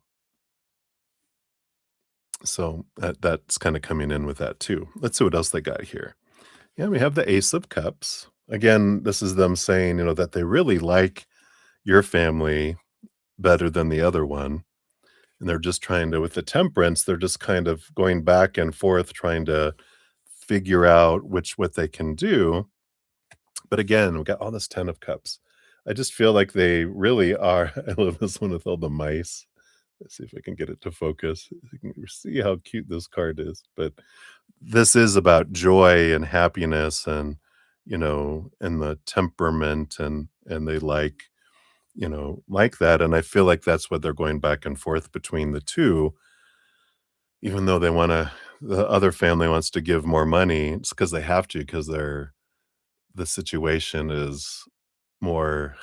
so that's kind of coming in with that too. Let's see what else they got here. Yeah, we have the Ace of Cups. Again, this is them saying, that they really like your family better than the other one. And they're just trying to, with the Temperance, they're just kind of going back and forth trying to figure out what they can do. But again, we got all this 10 of Cups. I just feel like they really are. I love this one with all the mice. Let's see if I can get it to focus. You can see how cute this card is. But this is about joy and happiness, and the temperament, and they like that. And I feel like that's what they're going back and forth between the two, even though the other family wants to give more money. It's because they have to, because the situation is more,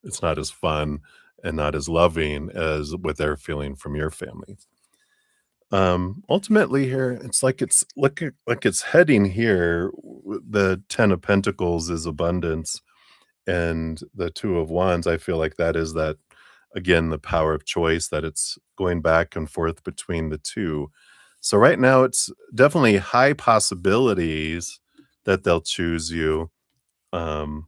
it's not as fun and not as loving as what they're feeling from your family. Ultimately here, it's like it's heading here. The 10 of Pentacles is abundance, and the 2 of Wands, I feel like that is that, again, the power of choice, that it's going back and forth between the two. So right now, it's definitely high possibilities that they'll choose you. um,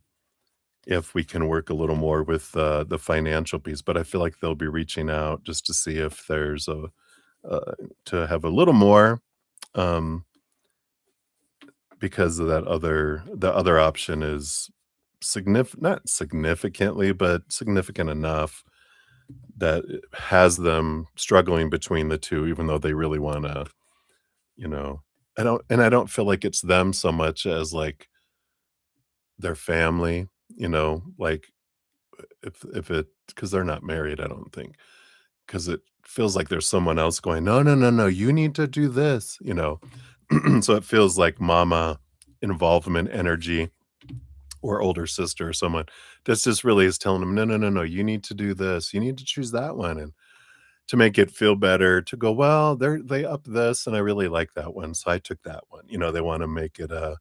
if we can work a little more with the financial piece, but I feel like they'll be reaching out just to see if there's to have a little more, um, because of the other option is not significantly, but significant enough that it has them struggling between the 2, even though they really wanna, you know I don't feel like it's them so much as, like, their family, like, if it because 'cause they're not married, I don't think, because it feels like there's someone else going, "No, no, no, no, you need to do this," you know? So it feels like mama involvement energy or older sister or someone that's just really is telling them, "No, no, no, no, you need to do this, you need to choose that one," and to make it feel better to go, "Well, they up this, and I really like that one, so I took that one." They wanna make it a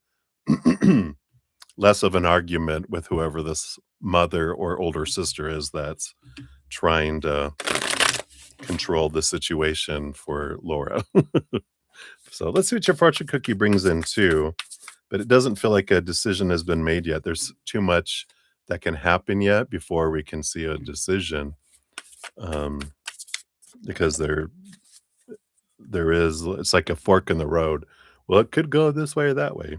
less of an argument with whoever this mother or older sister is that's trying to control the situation for Laura. So let's see what your fortune cookie brings in too. But it doesn't feel like a decision has been made yet. There's too much that can happen yet before we can see a decision. Um, because there is it's like a fork in the road. Well, it could go this way or that way.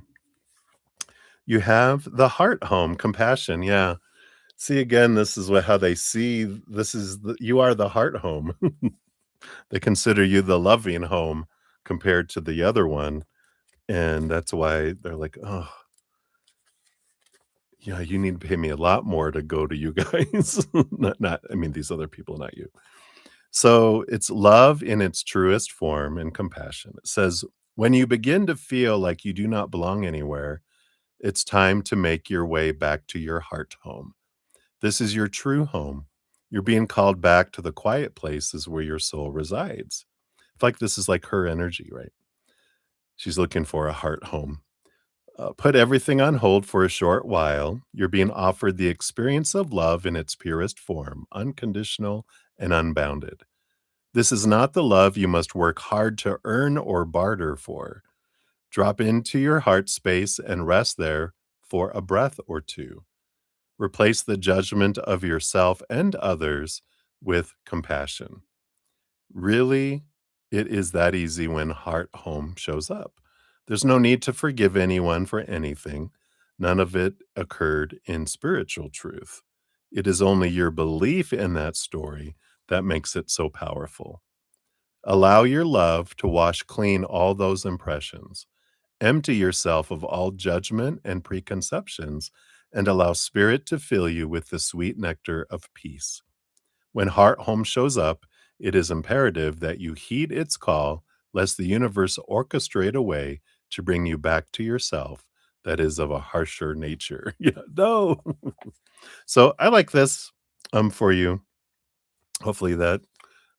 You have the heart home, compassion. Yeah. See again, this is how they see this is you are the heart home. They consider you the loving home compared to the other one. And that's why they're like, "Oh, yeah, you need to pay me a lot more to go to you guys." Not I mean, these other people, not you. So, it's love in its truest form and compassion. It says, "When you begin to feel like you do not belong anywhere, it's time to make your way back to your heart home. This is your true home. You're being called back to the quiet places where your soul resides." It's like this is like her energy, right? She's looking for a heart home. Put everything on hold for a short while. You're being offered the experience of love in its purest form, unconditional and unbounded. This is not the love you must work hard to earn or barter for. Drop into your heart space and rest there for a breath or two. Replace the judgment of yourself and others with compassion. Really, it is that easy when heart home shows up. There's no need to forgive anyone for anything. None of it occurred in spiritual truth. It is only your belief in that story that makes it so powerful. Allow your love to wash clean all those impressions. Empty yourself of all judgment and preconceptions and allow spirit to fill you with the sweet nectar of peace. When heart home shows up, it is imperative that you heed its call, lest the universe orchestrate a way to bring you back to yourself that is of a harsher nature. Yeah, no. So I like this for you. Hopefully that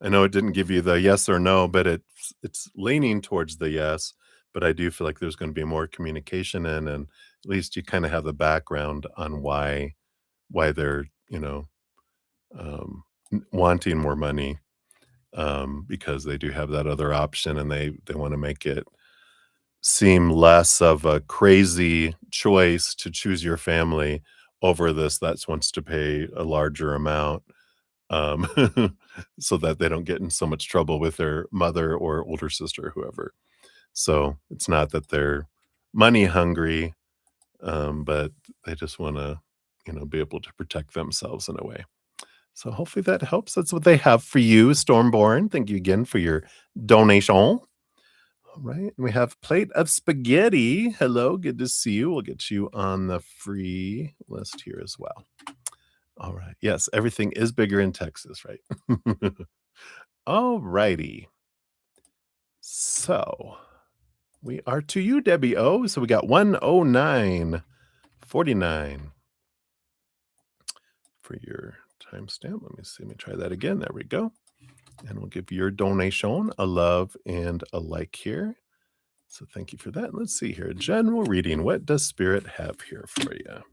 I know it didn't give you the yes or no, but it's leaning towards the yes. But I do feel like there's going to be more communication and at least you kind of have the background on why they're um, wanting more money, because they do have that other option and they want to make it seem less of a crazy choice to choose your family over this that wants to pay a larger amount, um, so that they don't get in so much trouble with their mother or older sister or whoever. So it's not that they're money hungry, but they just want to, be able to protect themselves in a way. So hopefully that helps. That's what they have for you, Stormborn. Thank you again for your donation. All right. We have plate of spaghetti. Hello, good to see you. We'll get you on the free list here as well. All right. Yes, everything is bigger in Texas, right? All righty. So we are to you, Debbie O. So we got 109.49 for your timestamp. Let me see. Let me try that again. There we go. And we'll give your donation a love and a like here. So thank you for that. Let's see here. General reading. What does Spirit have here for you?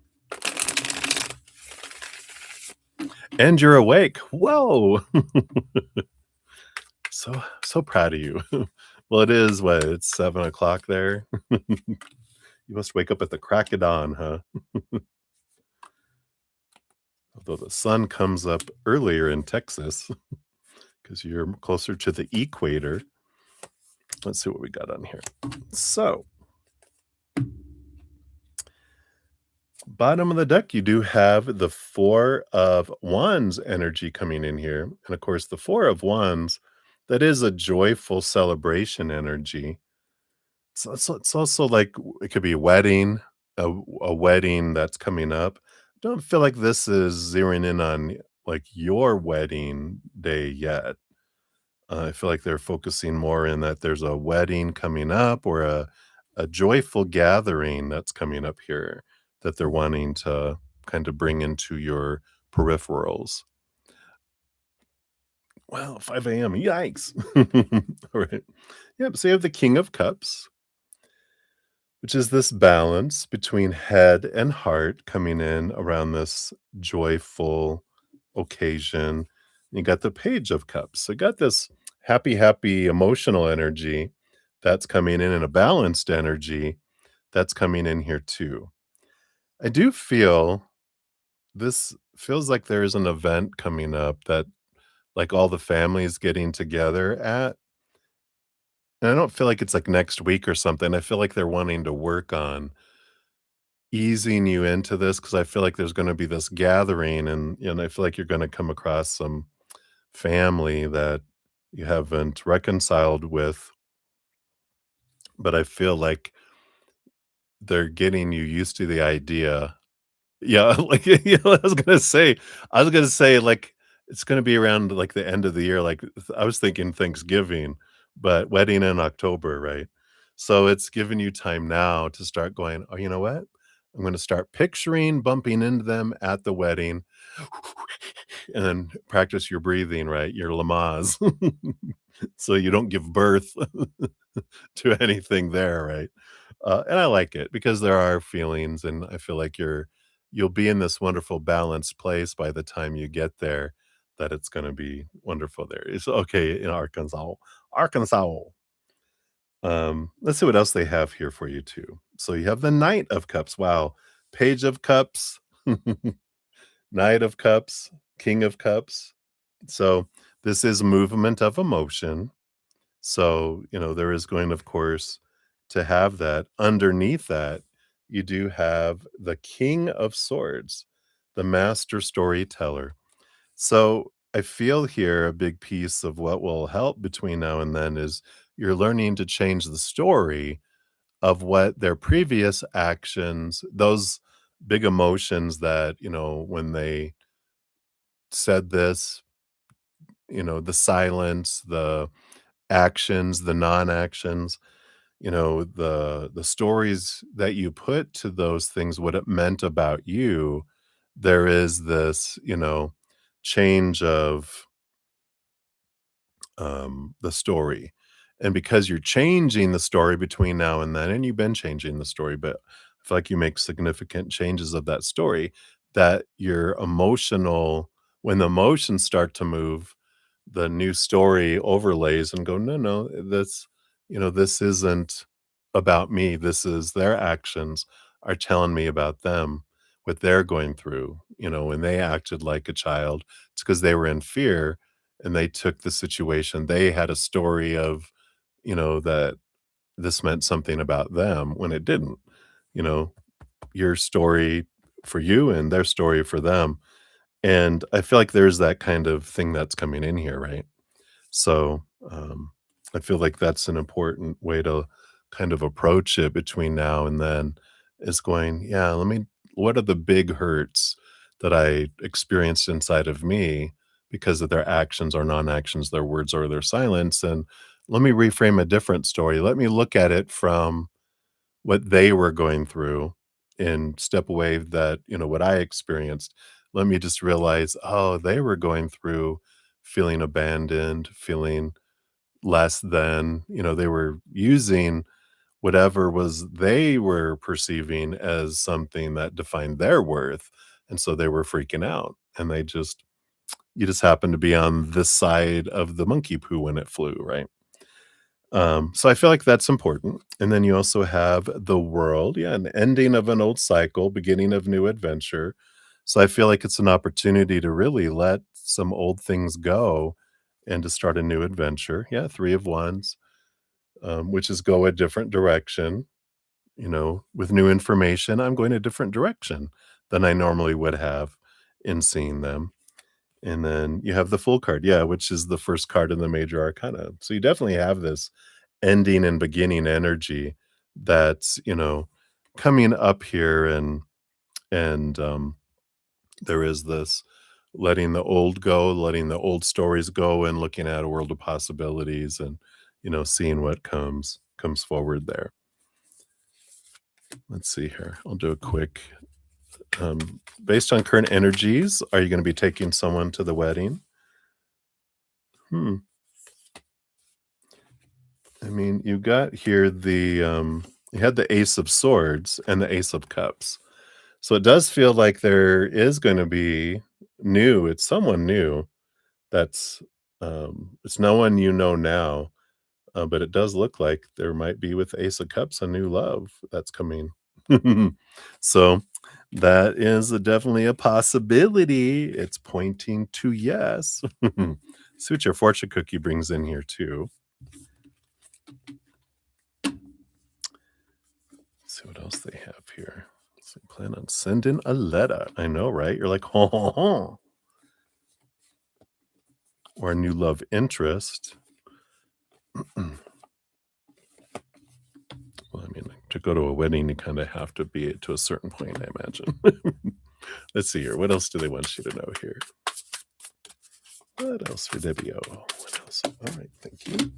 And you're awake. Whoa. So proud of you. Well, it is what? It's 7 o'clock there. You must wake up at the crack of dawn, huh? Although the sun comes up earlier in Texas because you're closer to the equator. Let's see what we got on here. So, bottom of the deck, you do have the Four of Wands energy coming in here. And of course, the Four of Wands, that is a joyful celebration energy. It's also like it could be a wedding, a wedding that's coming up. Don't feel like this is zeroing in on like your wedding day yet. I feel like they're focusing more in that there's a wedding coming up or a joyful gathering that's coming up here that they're wanting to kind of bring into your peripherals. Wow, 5 a.m. Yikes. All right. Yep. So you have the King of Cups, which is this balance between head and heart coming in around this joyful occasion. You got the Page of Cups. So you got this happy, happy emotional energy that's coming in and a balanced energy that's coming in here too. I do feel this feels like there is an event coming up that like all the families getting together at. And I don't feel like it's like next week or something. I feel like they're wanting to work on easing you into this because I feel like there's gonna be this gathering and I feel like you're gonna come across some family that you haven't reconciled with, but I feel like they're getting you used to the idea. Yeah, like, I was gonna say, like, it's gonna be around, like, the end of the year, like, I was thinking Thanksgiving, but wedding in October, right? So, it's giving you time now to start going, "Oh, you know what? I'm gonna start picturing bumping into them at the wedding," and then practice your breathing, right? Your Lamaze. So you don't give birth to anything there, right? And I like it because there are feelings, and I feel like you'll be in this wonderful balanced place by the time you get there. That it's going to be wonderful there. It's okay in Arkansas. Arkansas. Let's see what else they have here for you too. So you have the Knight of Cups. Wow, Page of Cups, Knight of Cups, King of Cups. So this is movement of emotion. So, there is going, of course, to have that. Underneath that, you do have the King of Swords, the master storyteller. So, I feel here a big piece of what will help between now and then is you're learning to change the story of what their previous actions, those big emotions that, when they said this, the silence, the actions, the non-actions, the stories that you put to those things, what it meant about you, there is this, change of the story. And because you're changing the story between now and then, and you've been changing the story, but I feel like you make significant changes of that story, that your emotional, when the emotions start to move, the new story overlays and go, no, no, this isn't about me. This is their actions are telling me about them, what they're going through. When they acted like a child, it's because they were in fear and they took the situation. They had a story of, that this meant something about them when it didn't. You know, your story for you and their story for them. And I feel like there's that kind of thing that's coming in here, right? So, I feel like that's an important way to kind of approach it between now and then is going, yeah, what are the big hurts that I experienced inside of me because of their actions or non-actions, their words or their silence? And let me reframe a different story. Let me look at it from what they were going through and step away that, what I experienced. Let me just realize, oh, they were going through feeling abandoned, feeling less than, they were using whatever was they were perceiving as something that defined their worth. And so they were freaking out and you just happen to be on this side of the monkey poo when it flew, right? So I feel like that's important. And then you also have the world, yeah, an ending of an old cycle, beginning of new adventure. So I feel like it's an opportunity to really let some old things go and to start a new adventure. Yeah, 3 of Wands, which is go a different direction. With new information, I'm going a different direction than I normally would have in seeing them. And then you have the Fool card, yeah, which is the first card in the major arcana. So you definitely have this ending and beginning energy that's, coming up here, and there is this letting the old go, letting the old stories go, and looking at a world of possibilities, and, seeing what comes forward there. Let's see here. I'll do a quick based on current energies, are you going to be taking someone to the wedding? Hmm. I mean, you got here you had the Ace of Swords and the Ace of Cups. So it does feel like there is going to be it's someone new that's it's no one you know now, but it does look like there might be with Ace of Cups a new love that's coming. So that is definitely a possibility. It's pointing to yes. See what your fortune cookie brings in here too. See what else they have here. So plan on sending a letter. I know, right? You're like, ho, ho, ho. Or a new love interest. Well, I mean, to go to a wedding, you kind of have to be to a certain point, I imagine. Let's see here. What else do they want you to know here? What else for Debbie? Oh, what else? All right, thank you.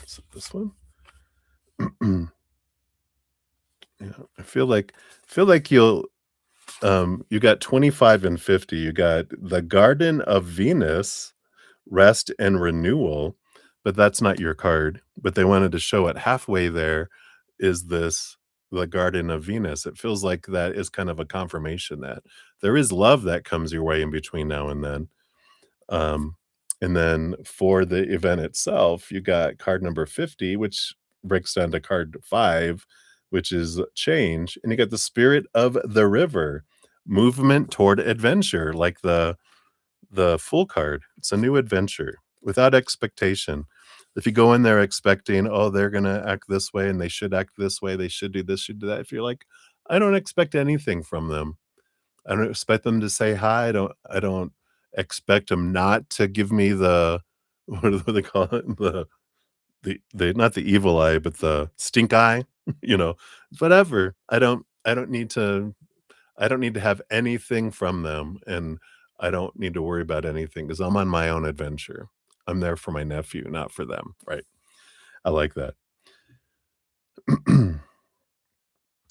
So this one. Yeah, I feel like you got 25 and 50. You got the Garden of Venus, rest and renewal, but that's not your card. But they wanted to show it halfway there is this the Garden of Venus. It feels like that is kind of a confirmation that there is love that comes your way in between now and then. Um, and then for the event itself, you got card number 50, which breaks down to card 5, which is change. And you got the spirit of the river, movement toward adventure, like the full card. It's a new adventure without expectation. If you go in there expecting, oh, they're gonna act this way and they should act this way, they should do this, should do that. If you're like, I don't expect anything from them. I don't expect them to say hi. I don't expect them not to give me the what do they call it? The not the evil eye, but the stink eye, you know, whatever. I don't need to have anything from them, and I don't need to worry about anything because 'cause I'm on my own adventure. I'm there for my nephew, not for them, right? I like that.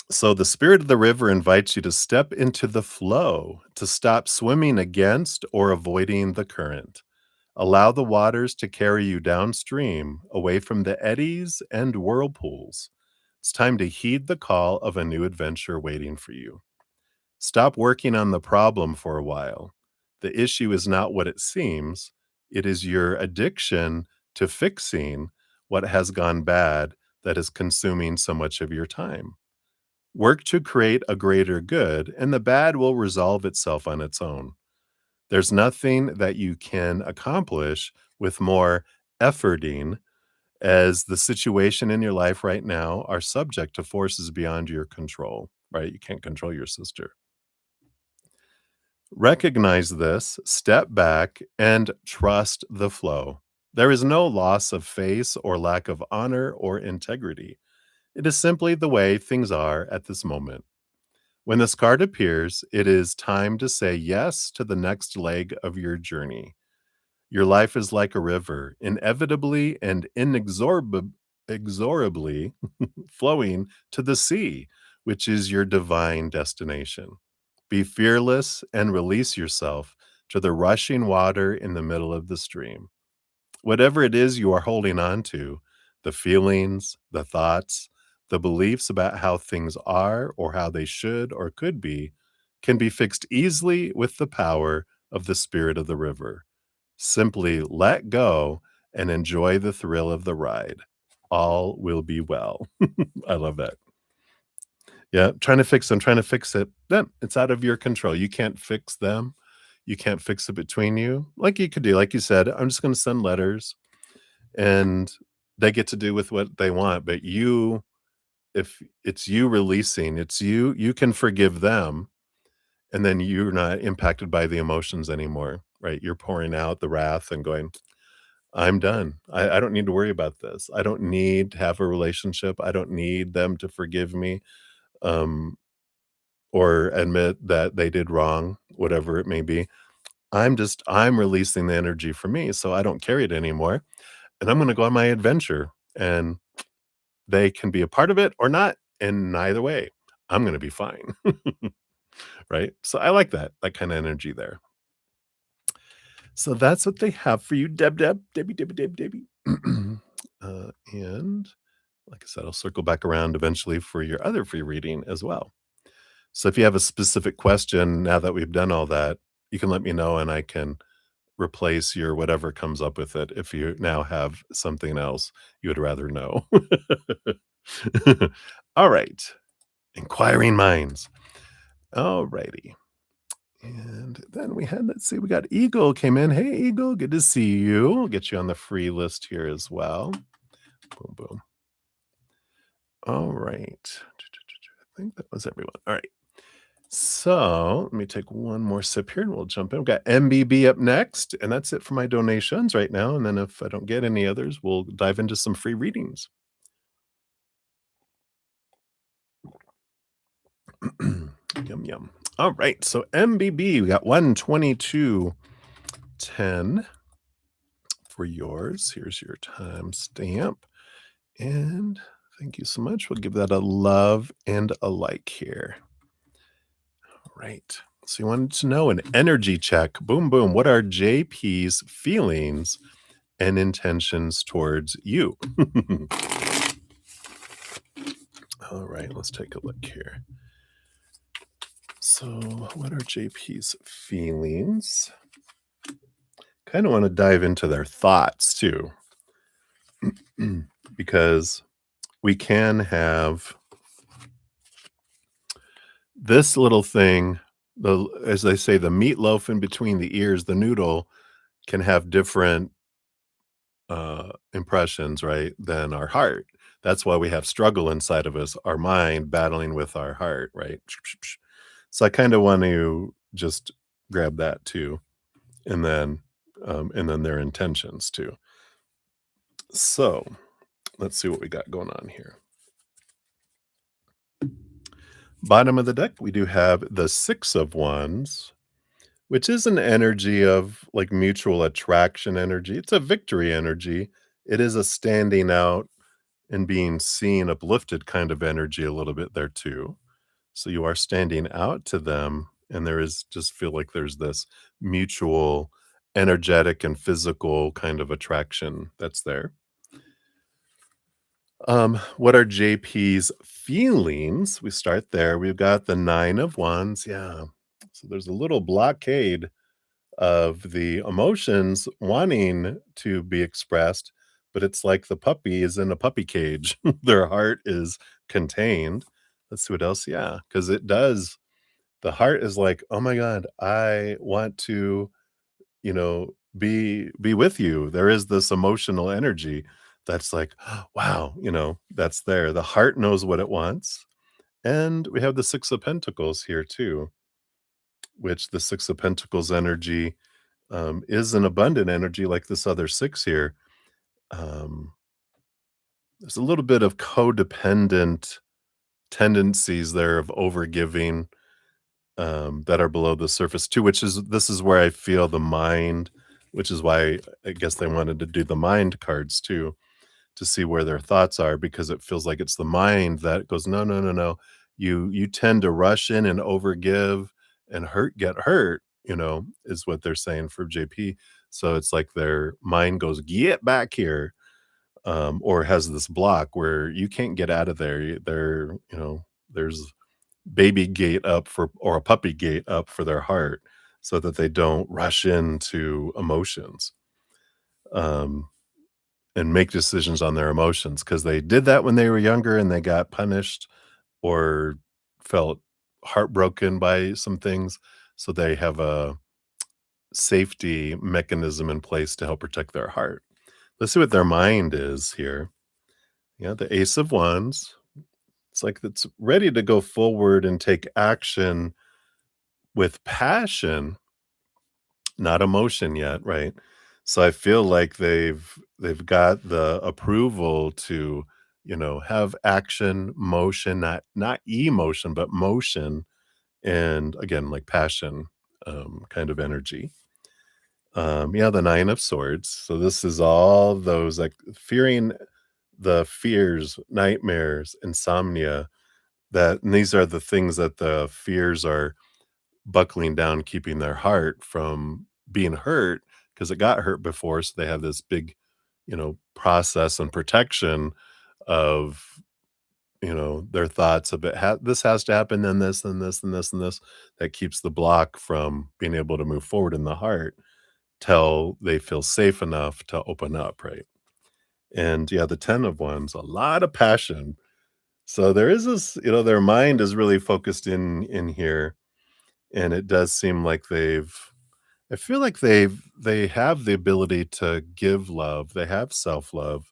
So the spirit of the river invites you to step into the flow, to stop swimming against or avoiding the current. Allow the waters to carry you downstream, away from the eddies and whirlpools. It's time to heed the call of a new adventure waiting for you. Stop working on the problem for a while. The issue is not what it seems, it is your addiction to fixing what has gone bad that is consuming so much of your time. Work to create a greater good, and the bad will resolve itself on its own. There's nothing that you can accomplish with more efforting, as the situation in your life right now are subject to forces beyond your control, right? You can't control your sister. Recognize this, step back, and trust the flow. There is no loss of face or lack of honor or integrity. It is simply the way things are at this moment. When this card appears, it is time to say yes to the next leg of your journey. Your life is like a river, inevitably and inexorably flowing to the sea, which is your divine destination. Be fearless and release yourself to the rushing water in the middle of the stream. Whatever it is you are holding on to, the feelings, the thoughts, the beliefs about how things are or how they should or could be, can be fixed easily with the power of the spirit of the river. Simply let go and enjoy the thrill of the ride. All will be well. I love that. Yeah, trying to fix it. Then it's out of your control. You can't fix them. You can't fix it between you. Like you could do, like you said, I'm just gonna send letters and they get to do with what they want. But you, if it's you releasing, it's you can forgive them and then you're not impacted by the emotions anymore, right? You're pouring out the wrath and going, I'm done. I don't need to worry about this. I don't need to have a relationship. I don't need them to forgive me. Um, or admit that they did wrong, whatever it may be. I'm releasing the energy from me, so I don't carry it anymore, and I'm gonna go on my adventure, and they can be a part of it or not, and neither way, I'm gonna be fine, right? So I like that kinda energy there. So that's what they have for you, Debbie. And like I said, I'll circle back around eventually for your other free reading as well. So if you have a specific question now that we've done all that, you can let me know and I can replace your whatever comes up with it if you now have something else you would rather know. All right. Inquiring minds. All righty. And then we had, let's see, we got Eagle came in. Hey, Eagle, good to see you. I'll get you on the free list here as well. Boom, boom. All right. I think that was everyone. All right. So let me take one more sip here and we'll jump in. We've got MBB up next, and that's it for my donations right now. And then if I don't get any others, we'll dive into some free readings. Yum, yum. All right. So MBB, we got 12210 for yours. Here's your timestamp. And thank you so much. We'll give that a love and a like here. All right. So you wanted to know an energy check. Boom, boom. What are JP's feelings and intentions towards you? All right, let's take a look here. So, what are JP's feelings? Kind of want to dive into their thoughts too, because we can have this little thing, as they say, the meatloaf in between the ears, the noodle can have different impressions, right, than our heart. That's why we have struggle inside of us, our mind battling with our heart, right? So I kind of want to just grab that too, and then their intentions too. So let's see what we got going on here. Bottom of the deck, we do have the Six of Wands, which is an energy of like mutual attraction energy. It's a victory energy. It is a standing out and being seen, uplifted kind of energy a little bit there too. So you are standing out to them, and there is just feel like there's this mutual energetic and physical kind of attraction that's there. What are JP's feelings? We start there. We've got the Nine of Wands. Yeah. So there's a little blockade of the emotions wanting to be expressed, but it's like the puppy is in a puppy cage. Their heart is contained. Let's see what else. Yeah, because it does. The heart is like, oh my God, I want to, be with you. There is this emotional energy that's like, wow, that's there. The heart knows what it wants. And we have the Six of Pentacles here too, which the Six of Pentacles energy is an abundant energy like this other six here. Um, there's a little bit of codependent tendencies there of overgiving that are below the surface too, this is where I feel the mind, which is why I guess they wanted to do the mind cards too, to see where their thoughts are, because it feels like it's the mind that goes, no, no, no, no. You tend to rush in and overgive and get hurt, is what they're saying for JP. So it's like their mind goes, get back here, or has this block where you can't get out of there. There's baby gate up for or a puppy gate up for their heart so that they don't rush into emotions. Um, and make decisions on their emotions because they did that when they were younger and they got punished or felt heartbroken by some things. So they have a safety mechanism in place to help protect their heart. Let's see what their mind is here. Yeah, the Ace of Wands. It's like it's ready to go forward and take action with passion, not emotion yet, right? So I feel like they've got the approval to, have action, motion, not emotion, but motion, and again, like passion, kind of energy. Yeah, the Nine of Swords. So this is all those like fearing the fears, nightmares, insomnia. That and these are the things that the fears are buckling down, keeping their heart from being hurt because it got hurt before. So they have this big, process and protection of, their thoughts of this has to happen, then this, and this, and this, and this, that keeps the block from being able to move forward in the heart till they feel safe enough to open up, right? And yeah, the 10 of Wands, a lot of passion. So there is this, their mind is really focused in here, and it does seem like I feel like they have the ability to give love. They have self-love.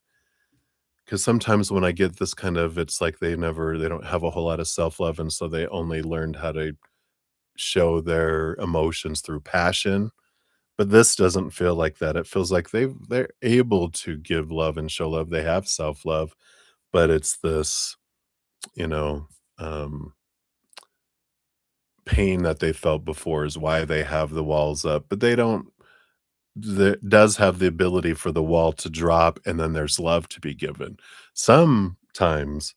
Because sometimes when I get this kind of it's like they don't have a whole lot of self-love, and so they only learned how to show their emotions through passion. But this doesn't feel like that. It feels like they're able to give love and show love. They have self-love, but it's this, you know, um, pain that they felt before is why they have the walls up, but they don't that does have the ability for the wall to drop, and then there's love to be given. Sometimes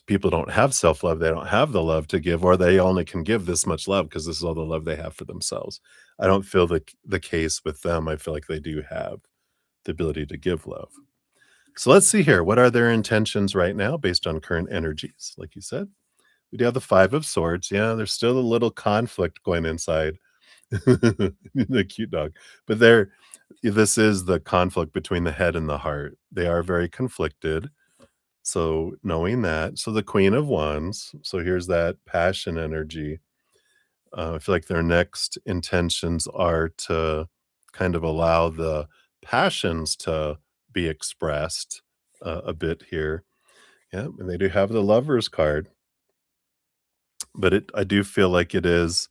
people don't have self-love, they don't have the love to give, or they only can give this much love because this is all the love they have for themselves. I don't feel the case with them. I feel like they do have the ability to give love. So let's see here. What are their intentions right now based on current energies? Like you said, we do have the 5 of Swords. Yeah, there's still a little conflict going inside. The cute dog. But this is the conflict between the head and the heart. They are very conflicted. So knowing that. So the Queen of Wands. So here's that passion energy. I feel like their next intentions are to kind of allow the passions to be expressed a bit here. Yeah, and they do have the Lovers card, but I do feel like it is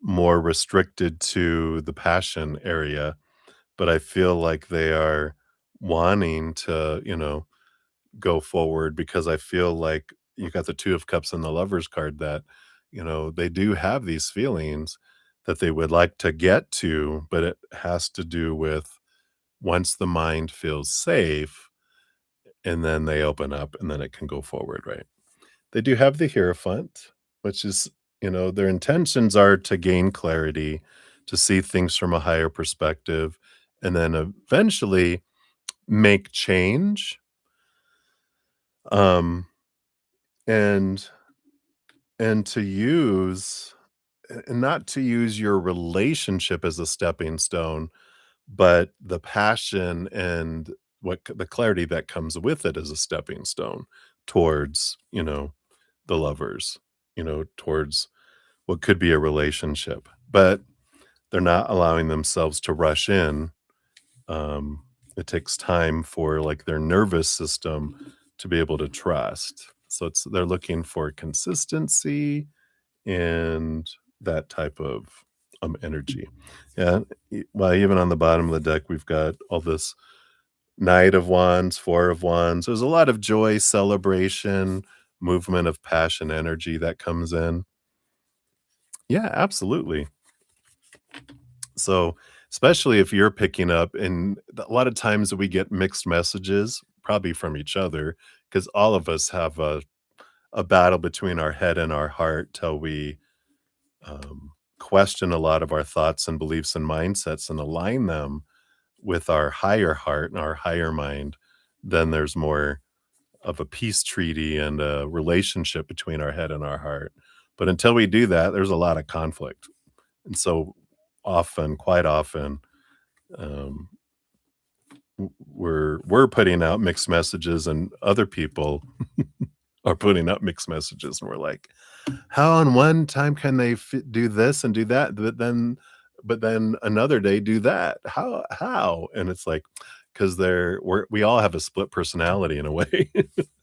more restricted to the passion area. But I feel like they are wanting to, go forward because I feel like you got the 2 of Cups and the Lovers card that, they do have these feelings that they would like to get to, but it has to do with once the mind feels safe and then they open up and then it can go forward, right? They do have the Hierophant, which is, their intentions are to gain clarity, to see things from a higher perspective, and then eventually make change. Um, and and to use and not to use your relationship as a stepping stone, but the passion and the clarity that comes with it as a stepping stone towards, the lovers, towards what could be a relationship. But they're not allowing themselves to rush in. It takes time for like their nervous system to be able to trust. So they're looking for consistency and that type of energy. Yeah. Well, even on the bottom of the deck, we've got all this Knight of Wands, Four of Wands. There's a lot of joy, celebration, movement of passion, energy that comes in. Yeah, absolutely. So, especially if you're picking up, and a lot of times we get mixed messages, probably from each other, because all of us have a battle between our head and our heart till we question a lot of our thoughts and beliefs and mindsets and align them with our higher heart and our higher mind. Then there's more of a peace treaty and a relationship between our head and our heart. But until we do that, there's a lot of conflict. And so often, quite often, um, we're putting out mixed messages, and other people are putting out mixed messages, and we're like, how on one time can they do this and do that, but then another day do that? How? And it's like, because we all have a split personality in a way.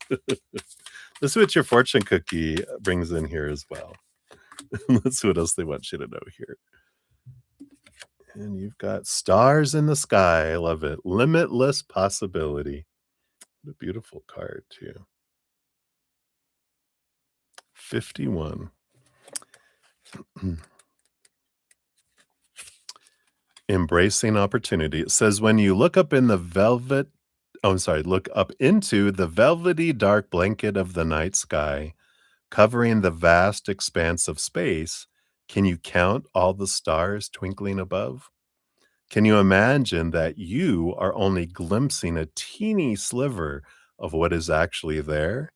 This is what your fortune cookie brings in here as well. Let's see what else they want you to know here. And you've got stars in the sky. I love it. Limitless possibility. What a beautiful card, too. 51. Embracing opportunity. It says, when you look up in the velvet, oh, I'm sorry, look up into the velvety dark blanket of the night sky, covering the vast expanse of space, can you count all the stars twinkling above? Can you imagine that you are only glimpsing a teeny sliver of what is actually there?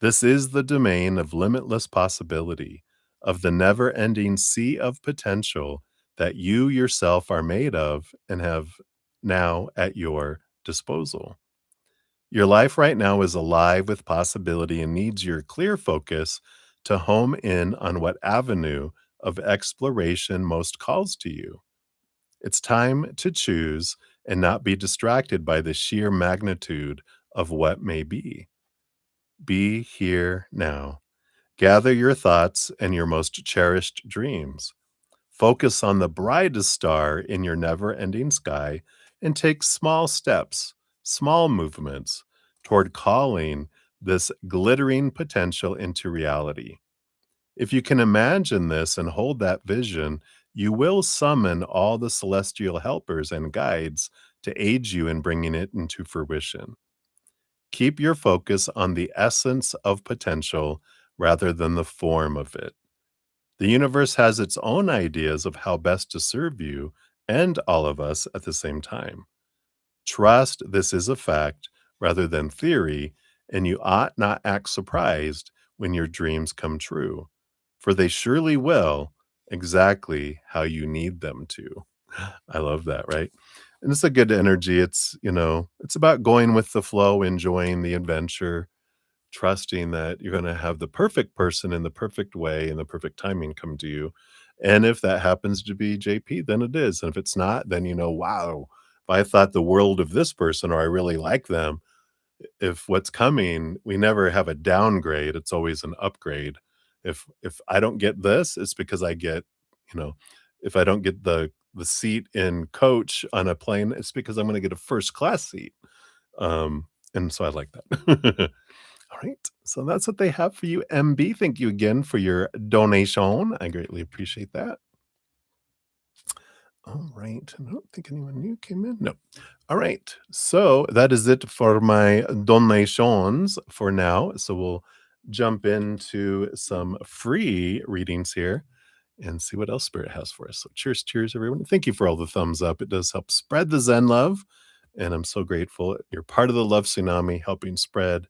This is the domain of limitless possibility, of the never ending sea of potential that you yourself are made of and have now at your disposal. Your life right now is alive with possibility and needs your clear focus to home in on what avenue of exploration most calls to you. It's time to choose and not be distracted by the sheer magnitude of what may be. Be here now. Gather your thoughts and your most cherished dreams. Focus on the brightest star in your never ending sky and take small steps, small movements toward calling this glittering potential into reality. If you can imagine this and hold that vision, you will summon all the celestial helpers and guides to aid you in bringing it into fruition. Keep your focus on the essence of potential rather than the form of it. The universe has its own ideas of how best to serve you and all of us at the same time. Trust this is a fact rather than theory, and you ought not act surprised when your dreams come true, for they surely will, exactly how you need them to. I love that, right? And it's a good energy. It's about going with the flow, enjoying the adventure, trusting that you're going to have the perfect person in the perfect way and the perfect timing come to you. And if that happens to be JP, then it is. And if it's not, then wow, if I thought the world of this person or I really like them, if what's coming, we never have a downgrade, it's always an upgrade. If I don't get this, it's because I get, you know, if I don't get the seat in coach on a plane, it's because I'm going to get a first class seat. And so I like that. All right. So that's what they have for you, MB. Thank you again for your donation. I greatly appreciate that. All right. I don't think anyone new came in. No. All right. So that is it for my donations for now. So we'll jump into some free readings here and see what else Spirit has for us. So cheers, everyone. Thank you for all the thumbs up. It does help spread the Zen love. And I'm so grateful. You're part of the love tsunami, helping spread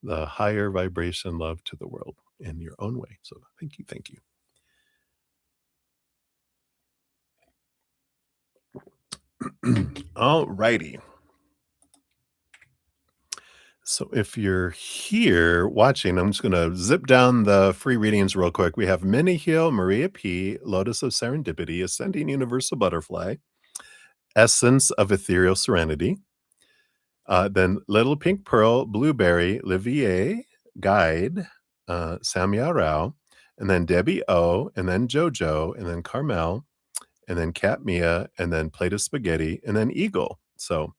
the higher vibration love to the world in your own way. So thank you. Thank you. All righty. So if you're here watching, I'm just going to zip down the free readings real quick. We have Minnie Hill, Maria P., Lotus of Serendipity, Ascending Universal Butterfly, Essence of Ethereal Serenity, then Little Pink Pearl, Blueberry, Livier, Guide, Samya Rao, and then Debbie O, and then Jojo, and then Carmel, and then Cat Mia, and then Plate of Spaghetti, and then Eagle. So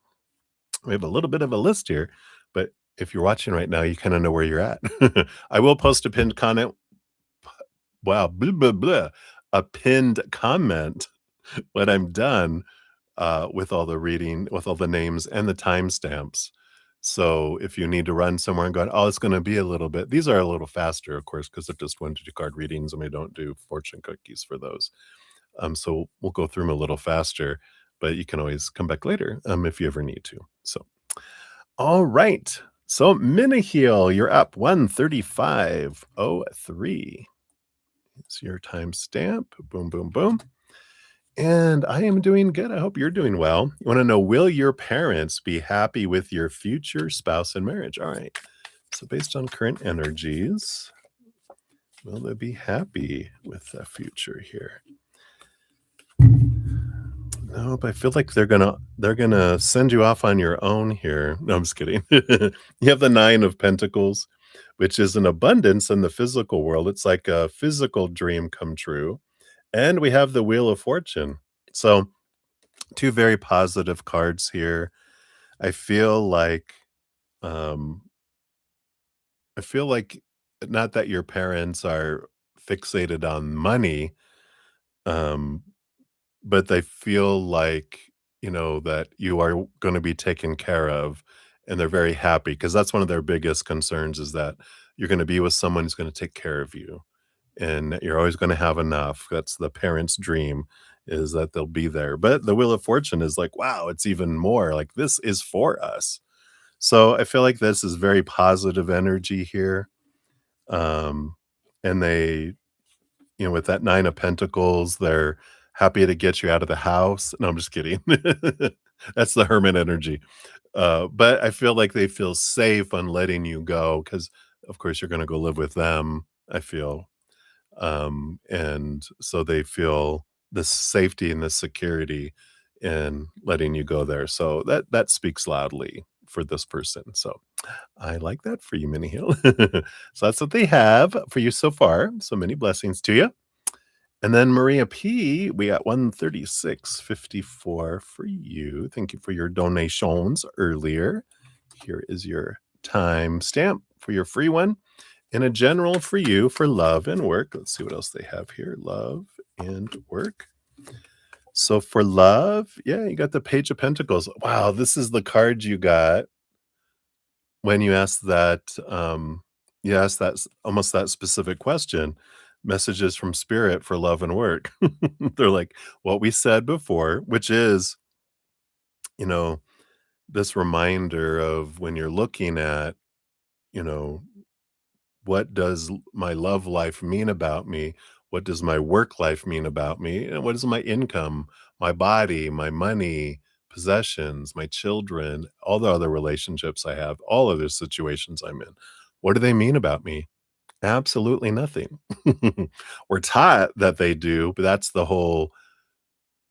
we have a little bit of a list here, but if you're watching right now, you kind of know where you're at. I will post a pinned comment. Wow, blah, blah, blah. A pinned comment when I'm done with all the reading, with all the names and the timestamps. So if you need to run somewhere and go, oh, it's going to be a little bit. These are a little faster, of course, because they're just 1 to 2 card readings, and we don't do fortune cookies for those. So we'll go through them a little faster, but you can always come back later if you ever need to. So, all right. So Miniheel, you're up 135.03. It's your timestamp. Boom, boom, boom. And I am doing good. I hope you're doing well. You want to know, will your parents be happy with your future spouse in marriage? All right. So, based on current energies, will they be happy with the future here? Nope, I feel like they're gonna send you off on your own here. No, I'm just kidding. You have the 9 of Pentacles, which is an abundance in the physical world. It's like a physical dream come true. And we have the Wheel of Fortune. So, 2 very positive cards here. I feel like, um, I feel like not that your parents are fixated on money, um, but they feel like, that you are gonna be taken care of, and they're very happy because that's one of their biggest concerns is that you're gonna be with someone who's gonna take care of you, and that you're always gonna have enough. That's the parent's dream, is that they'll be there. But the Wheel of Fortune is like, wow, it's even more like, this is for us. So, I feel like this is very positive energy here, um, and with that 9 of Pentacles, they're happy to get you out of the house. No, I'm just kidding. That's the hermit energy. But I feel like they feel safe on letting you go because, of course, you're gonna go live with them, I feel. And so they feel this safety and this security in letting you go there. So that speaks loudly for this person. So I like that for you, Minnie Hill. So that's what they have for you so far. So many blessings to you. And then Maria P, we got 136.54 for you. Thank you for your donations earlier. Here is your time stamp for your free one. And a general for you for love and work. Let's see what else they have here. Love and work. So for love, yeah, you got the Page of Pentacles. Wow, this is the card you got when you asked that almost that specific question. Messages from spirit for love and work. They're like what we said before, which is, you know, this reminder of when you're looking at, you know, what does my love life mean about me? What does my work life mean about me? And what is my income, my body, my money, possessions, my children, all the other relationships I have, all other situations I'm in? What do they mean about me? Absolutely nothing. We're taught that they do, but that's the whole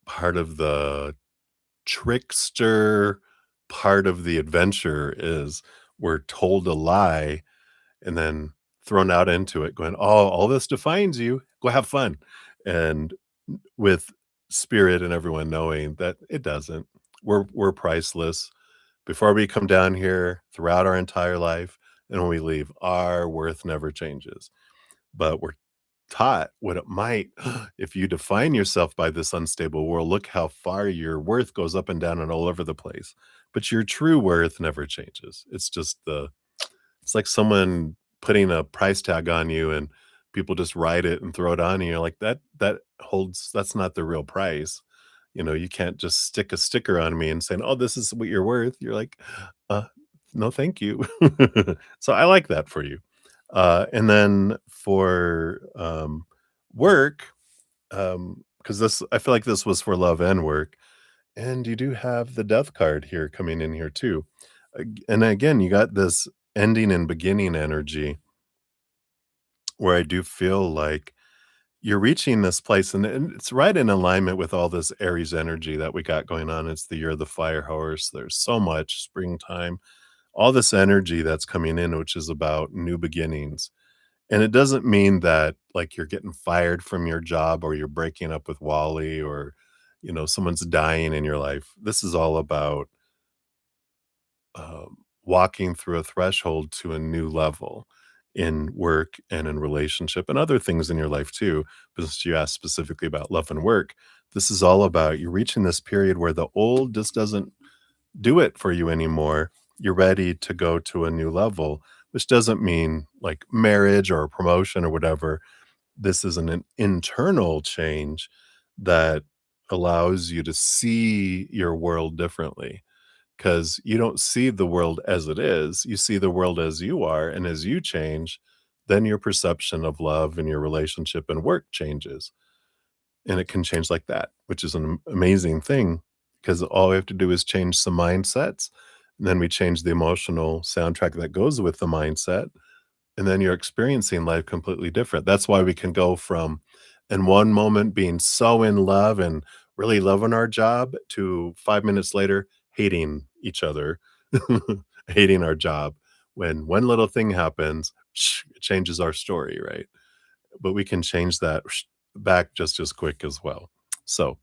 part of the trickster part of the adventure is we're told a lie and then thrown out into it going, "Oh, all this defines you. Go have fun." And with spirit and everyone knowing that it doesn't. We're priceless. Before we come down here, throughout our entire life, and when we leave, our worth never changes. But we're taught what it might if you define yourself by this unstable world, look how far your worth goes up and down and all over the place. But your true worth never changes. It's like someone putting a price tag on you and people just write it and throw it on you. You're like, that's not the real price. You can't just stick a sticker on me and saying, "Oh, this is what you're worth." You're like, uh, no, thank you. So I like that for you. And then for work, because I feel like this was for love and work. And you do have the death card here coming in here too. And again, you got this ending and beginning energy where I do feel like you're reaching this place and it's right in alignment with all this Aries energy that we got going on. It's the year of the fire horse. There's so much springtime, all this energy that's coming in, which is about new beginnings. And it doesn't mean that like you're getting fired from your job or you're breaking up with Wally or, someone's dying in your life. This is all about walking through a threshold to a new level in work and in relationship and other things in your life too. But since you asked specifically about love and work, this is all about you reaching this period where the old just doesn't do it for you anymore. You're ready to go to a new level, which doesn't mean like marriage or a promotion or whatever. This is an internal change that allows you to see your world differently because you don't see the world as it is. You see the world as you are. And as you change, then your perception of love and your relationship and work changes. and it can change like that, which is an amazing thing because all we have to do is change some mindsets, and then we change the emotional soundtrack that goes with the mindset, and then you're experiencing life completely different. That's why we can go from in one moment being so in love and really loving our job to 5 minutes later hating each other, hating our job. When one little thing happens, it changes our story, right? But we can change that back just as quick as well. So,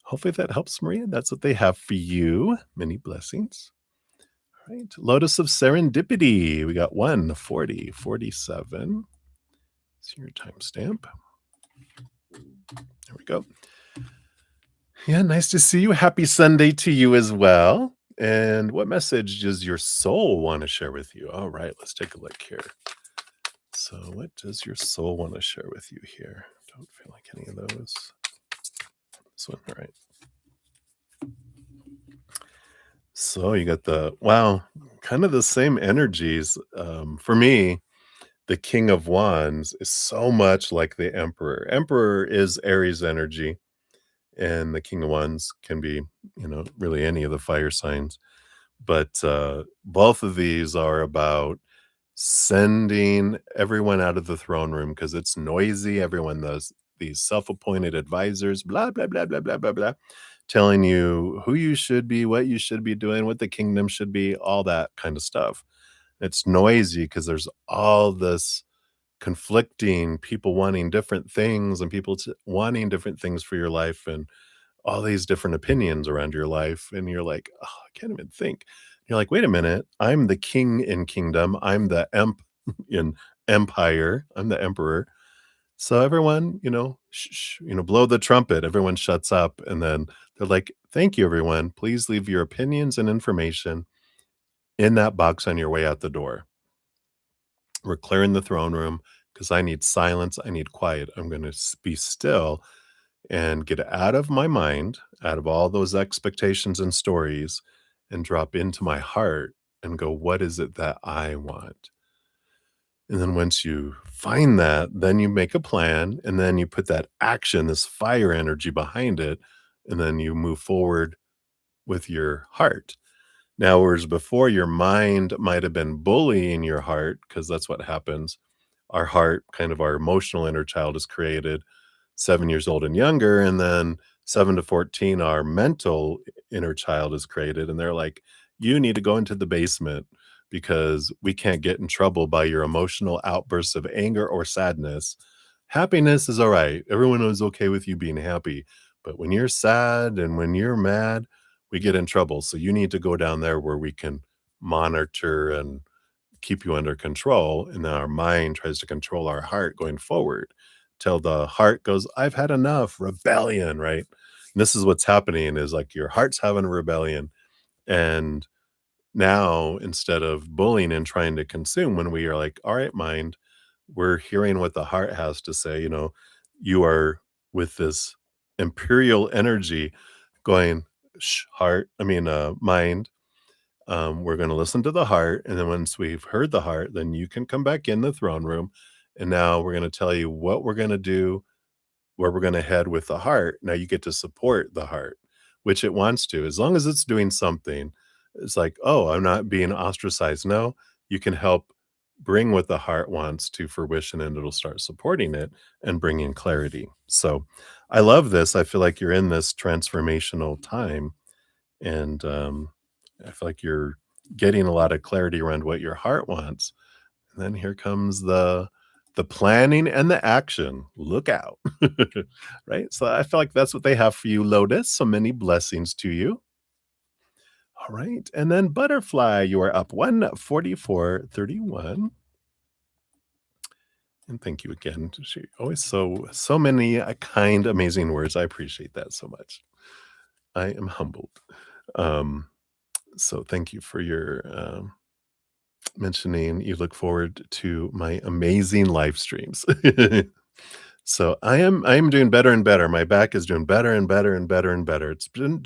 hopefully that helps, Maria. That's what they have for you. Many blessings. All right. Lotus of Serendipity. We got 140, 47. It's your timestamp. There we go. Yeah, nice to see you. Happy Sunday to you as well. And what message does your soul want to share with you? All right, let's take a look here. So, what does your soul want to share with you here? Don't feel like any of those. This one, all right. So, you got wow, kind of the same energies. For me, the King of Wands is so much like the Emperor. Emperor is Aries energy, and the King of Wands can be, really any of the fire signs. But both of these are about sending everyone out of the throne room because it's noisy. Everyone does these self-appointed advisors, blah, blah, blah, blah, blah, blah, blah, telling you who you should be, what you should be doing, what the kingdom should be, all that kind of stuff. It's noisy because there's all this conflicting people wanting different things and people wanting different things for your life and all these different opinions around your life. And you're like, oh, I can't even think. You're like, wait a minute. I'm the king in kingdom. I'm the emp in empire. I'm the emperor. So everyone, blow the trumpet. Everyone shuts up. And then they're like, thank you, everyone. Please leave your opinions and information in that box on your way out the door. We're clearing the throne room because I need silence. I need quiet. I'm going to be still and get out of my mind, out of all those expectations and stories, and drop into my heart and go, what is it that I want? And then once you find that, then you make a plan and then you put that action, this fire energy behind it, and then you move forward with your heart. Now, whereas before your mind might have been bullying your heart, because that's what happens. Our heart, kind of our emotional inner child, is created 7 years old and younger. And then 7 to 14, our mental inner child is created. And they're like, you need to go into the basement because we can't get in trouble by your emotional outbursts of anger or sadness. Happiness is all right. Everyone is okay with you being happy. But when you're sad and when you're mad, we get in trouble. So you need to go down there where we can monitor and keep you under control. And then our mind tries to control our heart going forward till the heart goes, I've had enough rebellion, right? And this is what's happening is like your heart's having a rebellion. And now instead of bullying and trying to consume, when we are like, all right, mind, we're hearing what the heart has to say, you are with this imperial energy going, shh, mind, we're going to listen to the heart. And then once we've heard the heart, then you can come back in the throne room. And now we're going to tell you what we're going to do, where we're going to head with the heart. Now you get to support the heart, which it wants to, as long as it's doing something. It's like, oh, I'm not being ostracized. No, you can help bring what the heart wants to fruition and it'll start supporting it and bringing clarity. So I love this. I feel like you're in this transformational time and I feel like you're getting a lot of clarity around what your heart wants. And then here comes the planning and the action. Look out. Right? So I feel like that's what they have for you, Lotus. So many blessings to you. All right. And then Butterfly, you are up 144.31. And thank you again. She always so many kind, amazing words. I appreciate that so much. I am humbled. So thank you for your mentioning you look forward to my amazing live streams. So I am doing better and better. My back is doing better and better and better and better. It's been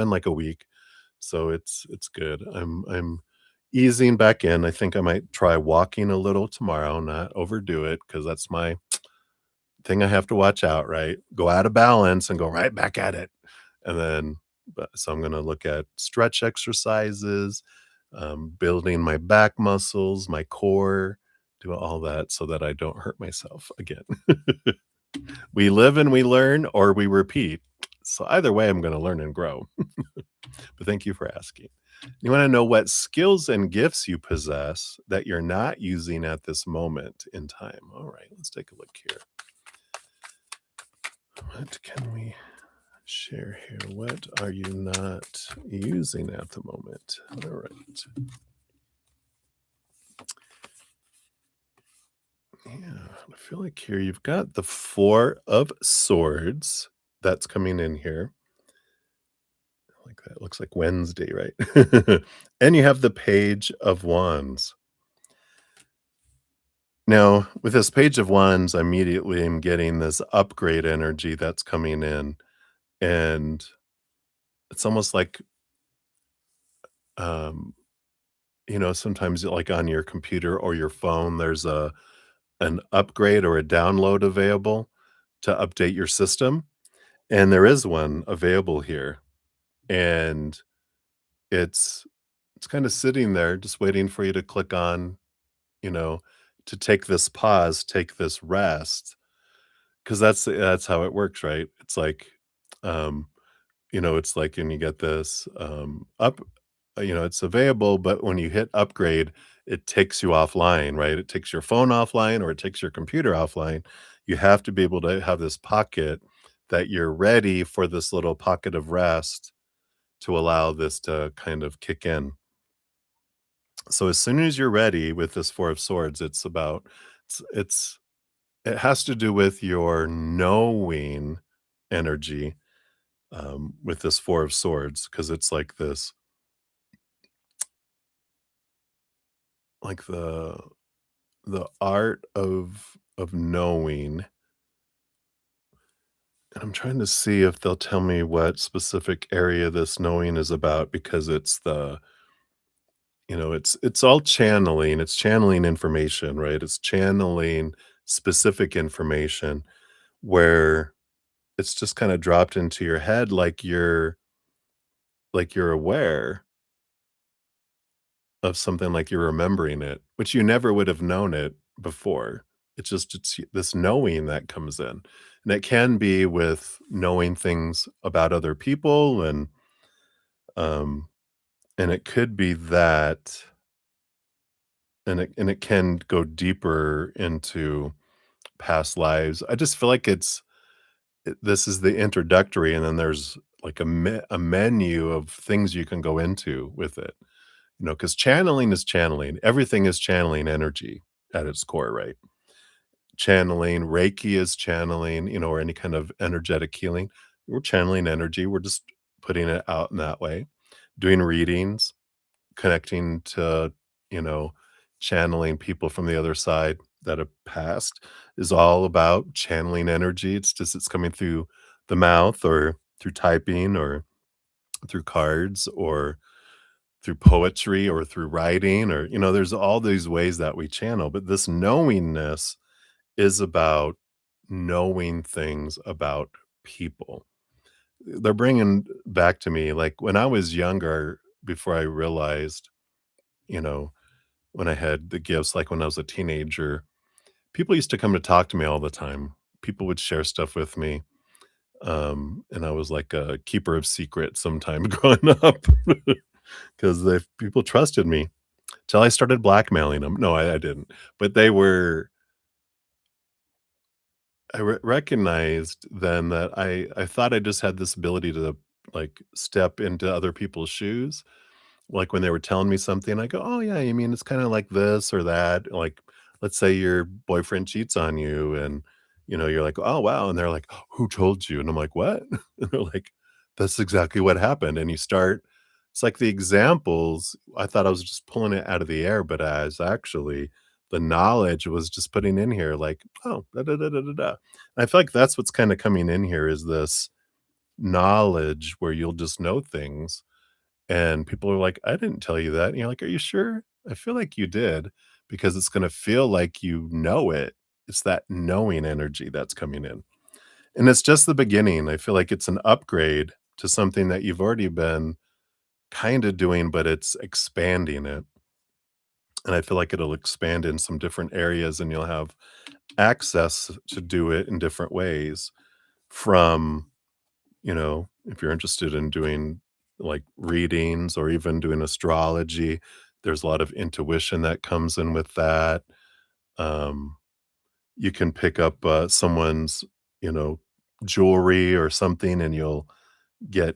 like a week. So it's good. I'm easing back in. I think I might try walking a little tomorrow, not overdo it because that's my thing I have to watch out, right? Go out of balance and go right back at it. And then, but so I'm going to look at stretch exercises, building my back muscles, my core, do all that so that I don't hurt myself again. We live and we learn or we repeat. So either way, I'm going to learn and grow. But thank you for asking. You want to know what skills and gifts you possess that you're not using at this moment in time. All right, let's take a look here. What can we share here? What are you not using at the moment? All right. Yeah, I feel like here you've got the Four of Swords that's coming in here. Like that looks like Wednesday, right? And you have the Page of Wands. Now, with this Page of Wands, I immediately am getting this upgrade energy that's coming in, and it's almost like, um, sometimes like on your computer or your phone, there's an upgrade or a download available to update your system, and there is one available here, and it's it's kinda sitting there just waiting for you to click on, you know, to take this pause, take this rest. 'Cause that's how it works, right? It's like, um, it's like and you get this, it's available, but when you hit upgrade, it takes you offline, right? It takes your phone offline or it takes your computer offline. You have to be able to have this pocket that you're ready for this little pocket of rest to allow this to kind of kick in. So as soon as you're ready with this Four of Swords, it's it has to do with your knowing energy, with this Four of Swords, because it's like this like the art of knowing, and I'm trying to see if they'll tell me what specific area this knowing is about because it's all channeling, it's channeling information, right? It's channeling specific information where it's just kinda dropped into your head like you're aware of something, like you're remembering it, which you never would have known it before. It's this knowing that comes in, and it can be with knowing things about other people um, and it could be that and it can go deeper into past lives. I just feel like this is the introductory, and then there's like a menu of things you can go into with it. Because channeling is channeling. Everything is channeling energy at its core, right? Channeling, Reiki is channeling, or any kind of energetic healing. We're channeling energy. We're just putting it out in that way. Doing readings, connecting to, you know, channeling people from the other side that have passed is all about channeling energy. It's coming through the mouth or through typing or through cards or through poetry or through writing or there's all these ways that we channel, but this knowingness is about knowing things about people. They're bringing back to me like when I was younger, before I realized, you know when I had the gifts, like when I was a teenager, people used to come to talk to me all the time. People would share stuff with me, and I was like a keeper of secrets sometime growing up because the people trusted me. Till I started blackmailing them. No, I didn't. But I recognized then that I thought I just had this ability to, like, step into other people's shoes. Like, when they were telling me something, I go, "Oh, yeah, you mean it's kinda like this or that." Like, let's say your boyfriend cheats on you and, you're like, "Oh, wow," and they're like, "Who told you?" And I'm like, "What?" And they're like, "That's exactly what happened," and it's like the examples, I thought I was just pulling it out of the air, but as actually the knowledge was just putting in here like, "Oh, da da da da da da." I feel like that's what's kinda coming in here is this knowledge where you'll just know things and people are like, "I didn't tell you that." And you're like, "Are you sure? I feel like you did because it's gonna feel like you know it." it's that knowing energy that's coming in. And it's just the beginning. I feel like it's an upgrade to something that you've already been kinda doing, but it's expanding it. And I feel like it'll expand in some different areas, and you'll have access to do it in different ways from, if you're interested in doing, like, readings or even doing astrology, there's a lot of intuition that comes in with that. Um, you can pick up, someone's, you know, jewelry or something, and you'll get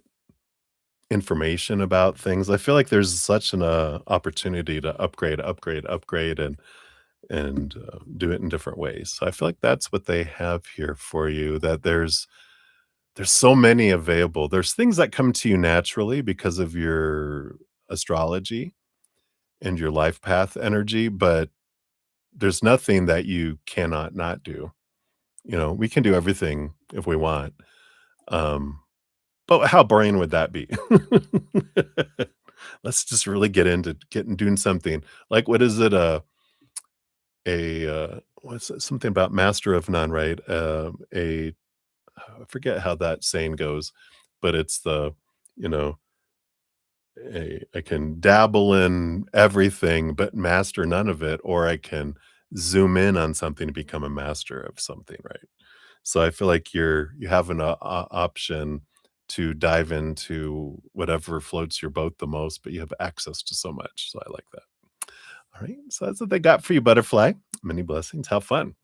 information about things. I feel like there's such an, opportunity to upgrade, and do it in different ways. So I feel like that's what they have here for you, that there's so many available. There's things that come to you naturally because of your astrology and your life path energy, but there's nothing that you cannot not do. We can do everything if we want. Um, but how boring would that be? Let's just really get into getting doing something. Like, what is it? What's it, something about master of none, right? I forget how that saying goes, but it's you know, I can dabble in everything but master none of it, or I can zoom in on something to become a master of something, right? So I feel like you have an option to dive into whatever floats your boat the most, but you have access to so much. So I like that. All right. So that's what they got for you, butterfly. Many blessings. Have fun.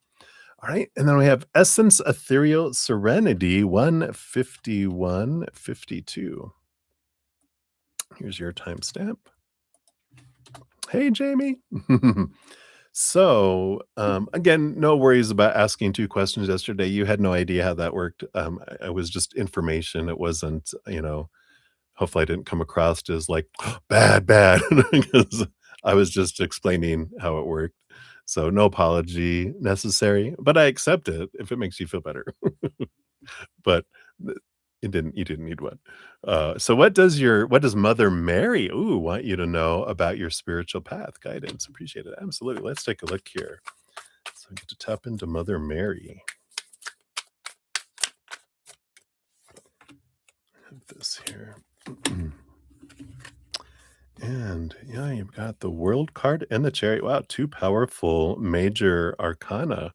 All right. And then we have Essence Ethereal Serenity 15152. Here's your timestamp. Hey, Jamie. So, again, no worries about asking 2 questions yesterday. You had no idea how that worked. It was just information. It wasn't, hopefully I didn't come across as like, "Bad, bad," because I was just explaining how it worked. So, no apology necessary, but I accept it if it makes you feel better. But th you didn't need one. So what does Mother Mary, want you to know about your spiritual path guidance? Appreciate it. Absolutely. Let's take a look here. So I get to tap into Mother Mary. Have this here. And yeah, you've got the World card and the Chariot. Wow, 2 powerful major arcana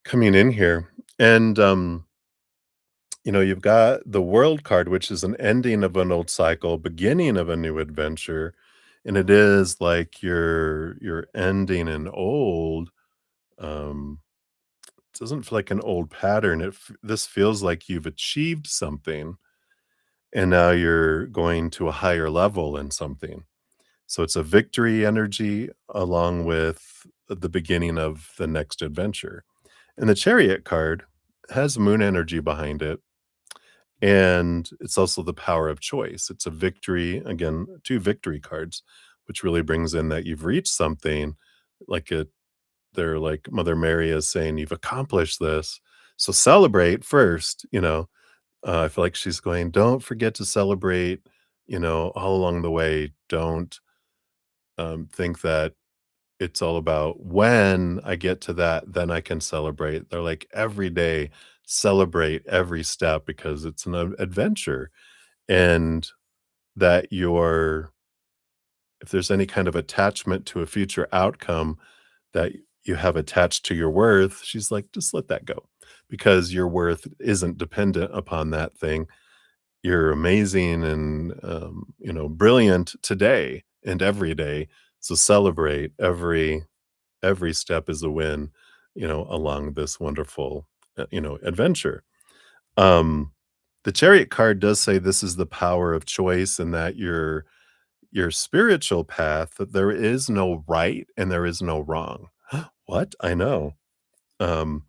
coming in here. And you've got the World card, which is an ending of an old cycle, beginning of a new adventure, and it is like you're ending an old, um it doesn't feel like an old pattern. This feels like you've achieved something, and now you're going to a higher level in something. So it's a victory energy along with the beginning of the next adventure. And the Chariot card has moon energy behind it. And it's also the power of choice. It's a victory, again, 2 victory cards, which really brings in that you've reached something, like they're like Mother Mary is saying, "You've accomplished this, so celebrate first." I feel like she's going, "Don't forget to celebrate, all along the way. Don't, think that it's all about when I get to that, then I can celebrate." They're like, "Every day, celebrate every step because it's an adventure." And that if there's any kind of attachment to a future outcome that you have attached to your worth, she's like, just let that go because your worth isn't dependent upon that thing. You're amazing and, brilliant today and every day. So celebrate every step is a win, along this wonderful, adventure. Um, the Chariot card does say this is the power of choice and that your spiritual path, that there is no right and there is no wrong. What? I know. Um,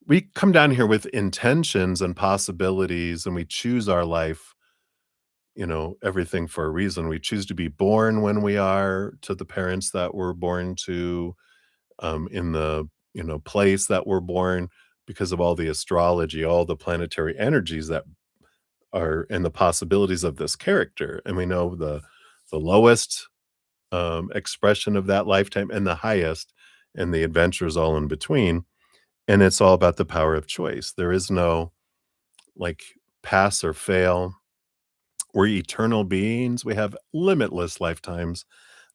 we come down here with intentions and possibilities, and we choose our life, everything for a reason. We choose to be born when we are to the parents that we're born to, in the, place that we're born because of all the astrology, all the planetary energies that are and the possibilities of this character. And we know the lowest expression of that lifetime and the highest. and the adventures all in between, and it's all about the power of choice. There is no, like, pass or fail. We're eternal beings, we have limitless lifetimes.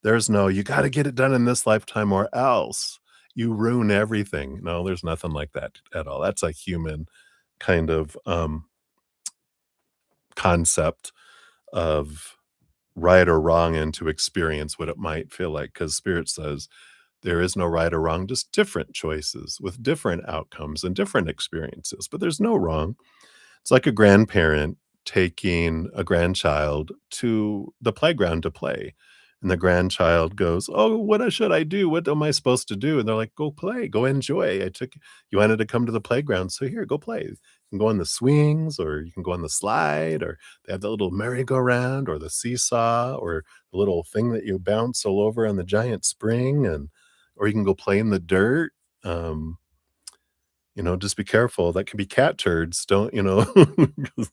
There's no, "You gotta get it done in this lifetime or else you ruin everything." No, there's nothing like that at all. That's a human kind of, concept of right or wrong and to experience what it might feel like. Because Spirit says there is no right or wrong, just different choices with different outcomes and different experiences, but there's no wrong. It's like a grandparent taking a grandchild to the playground to play. And the grandchild goes, "Oh, should I do? What am I supposed to do?" And they're like, "Go play, go enjoy. You wanted to come to the playground, so here, go play. You can go on the swings, or you can go on the slide, or they have the little merry-go-round, or the seesaw, or the little thing that you bounce all over on the giant spring, and or you can go play in the dirt." Um, just be careful. That could be cat turds. Don't, 'cause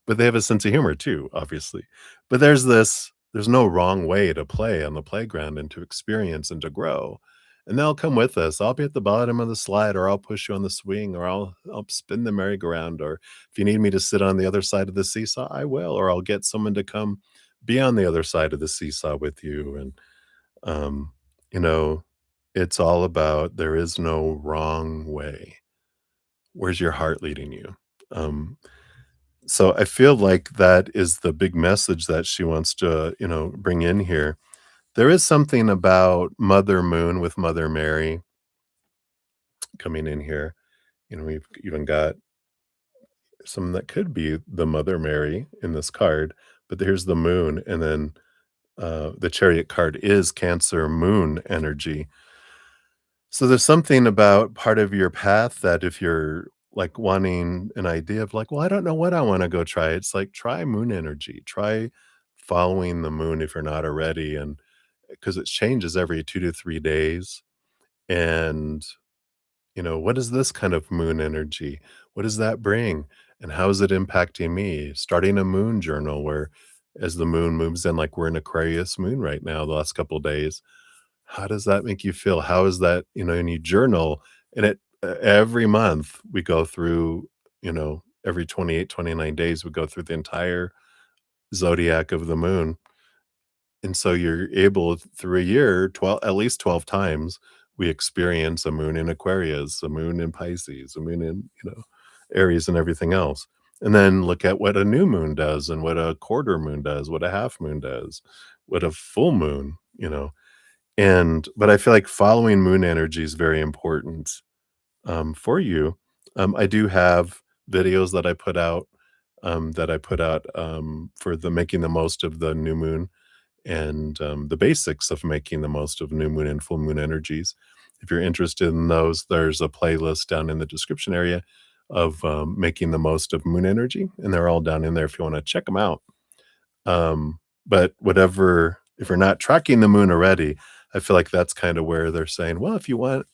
but they have a sense of humor too, obviously. But there's no wrong way to play on the playground and to experience and to grow. And they'll come with us. I'll be at the bottom of the slide, or I'll push you on the swing, or I'll spin the merry-go-round, or if you need me to sit on the other side of the seesaw, I will, or I'll get someone to come be on the other side of the seesaw with you. And um, you know, it's all about there is no wrong way. Where's your heart leading you? Um, so I feel like that is the big message that she wants to, bring in here. There is something about Mother Moon with Mother Mary coming in here. We've even got some that could be the Mother Mary in this card, but here's the moon, and then the Chariot card is Cancer moon energy. So there's something about part of your path that if you're like wanting an idea of like, well, I don't know what I want to go try. It's like try moon energy. Try following the moon if you're not already. And because it changes every 2 to 3 days. And what is this kind of moon energy? What does that bring? And how is it impacting me? Starting a moon journal where as the moon moves in, like we're in Aquarius moon right now, the last couple days, how does that make you feel? How is that, and you journal and every month we go through, every 28, 29 days, we go through the entire zodiac of the moon. And so you're able through a year, 12, at least 12 times, we experience a moon in Aquarius, a moon in Pisces, a moon in, Aries and everything else. And then look at what a new moon does and what a quarter moon does, what a half moon does, what a full moon, but I feel like following moon energy is very important, for you. I do have videos that I put out, for the making the most of the new moon and, the basics of making the most of new moon and full moon energies. If you're interested in those, there's a playlist down in the description area of, making the most of moon energy, and they're all down in there if you wanna check them out. But whatever if you're not tracking the moon already, I feel like that's kinda where they're saying, "Well, if you want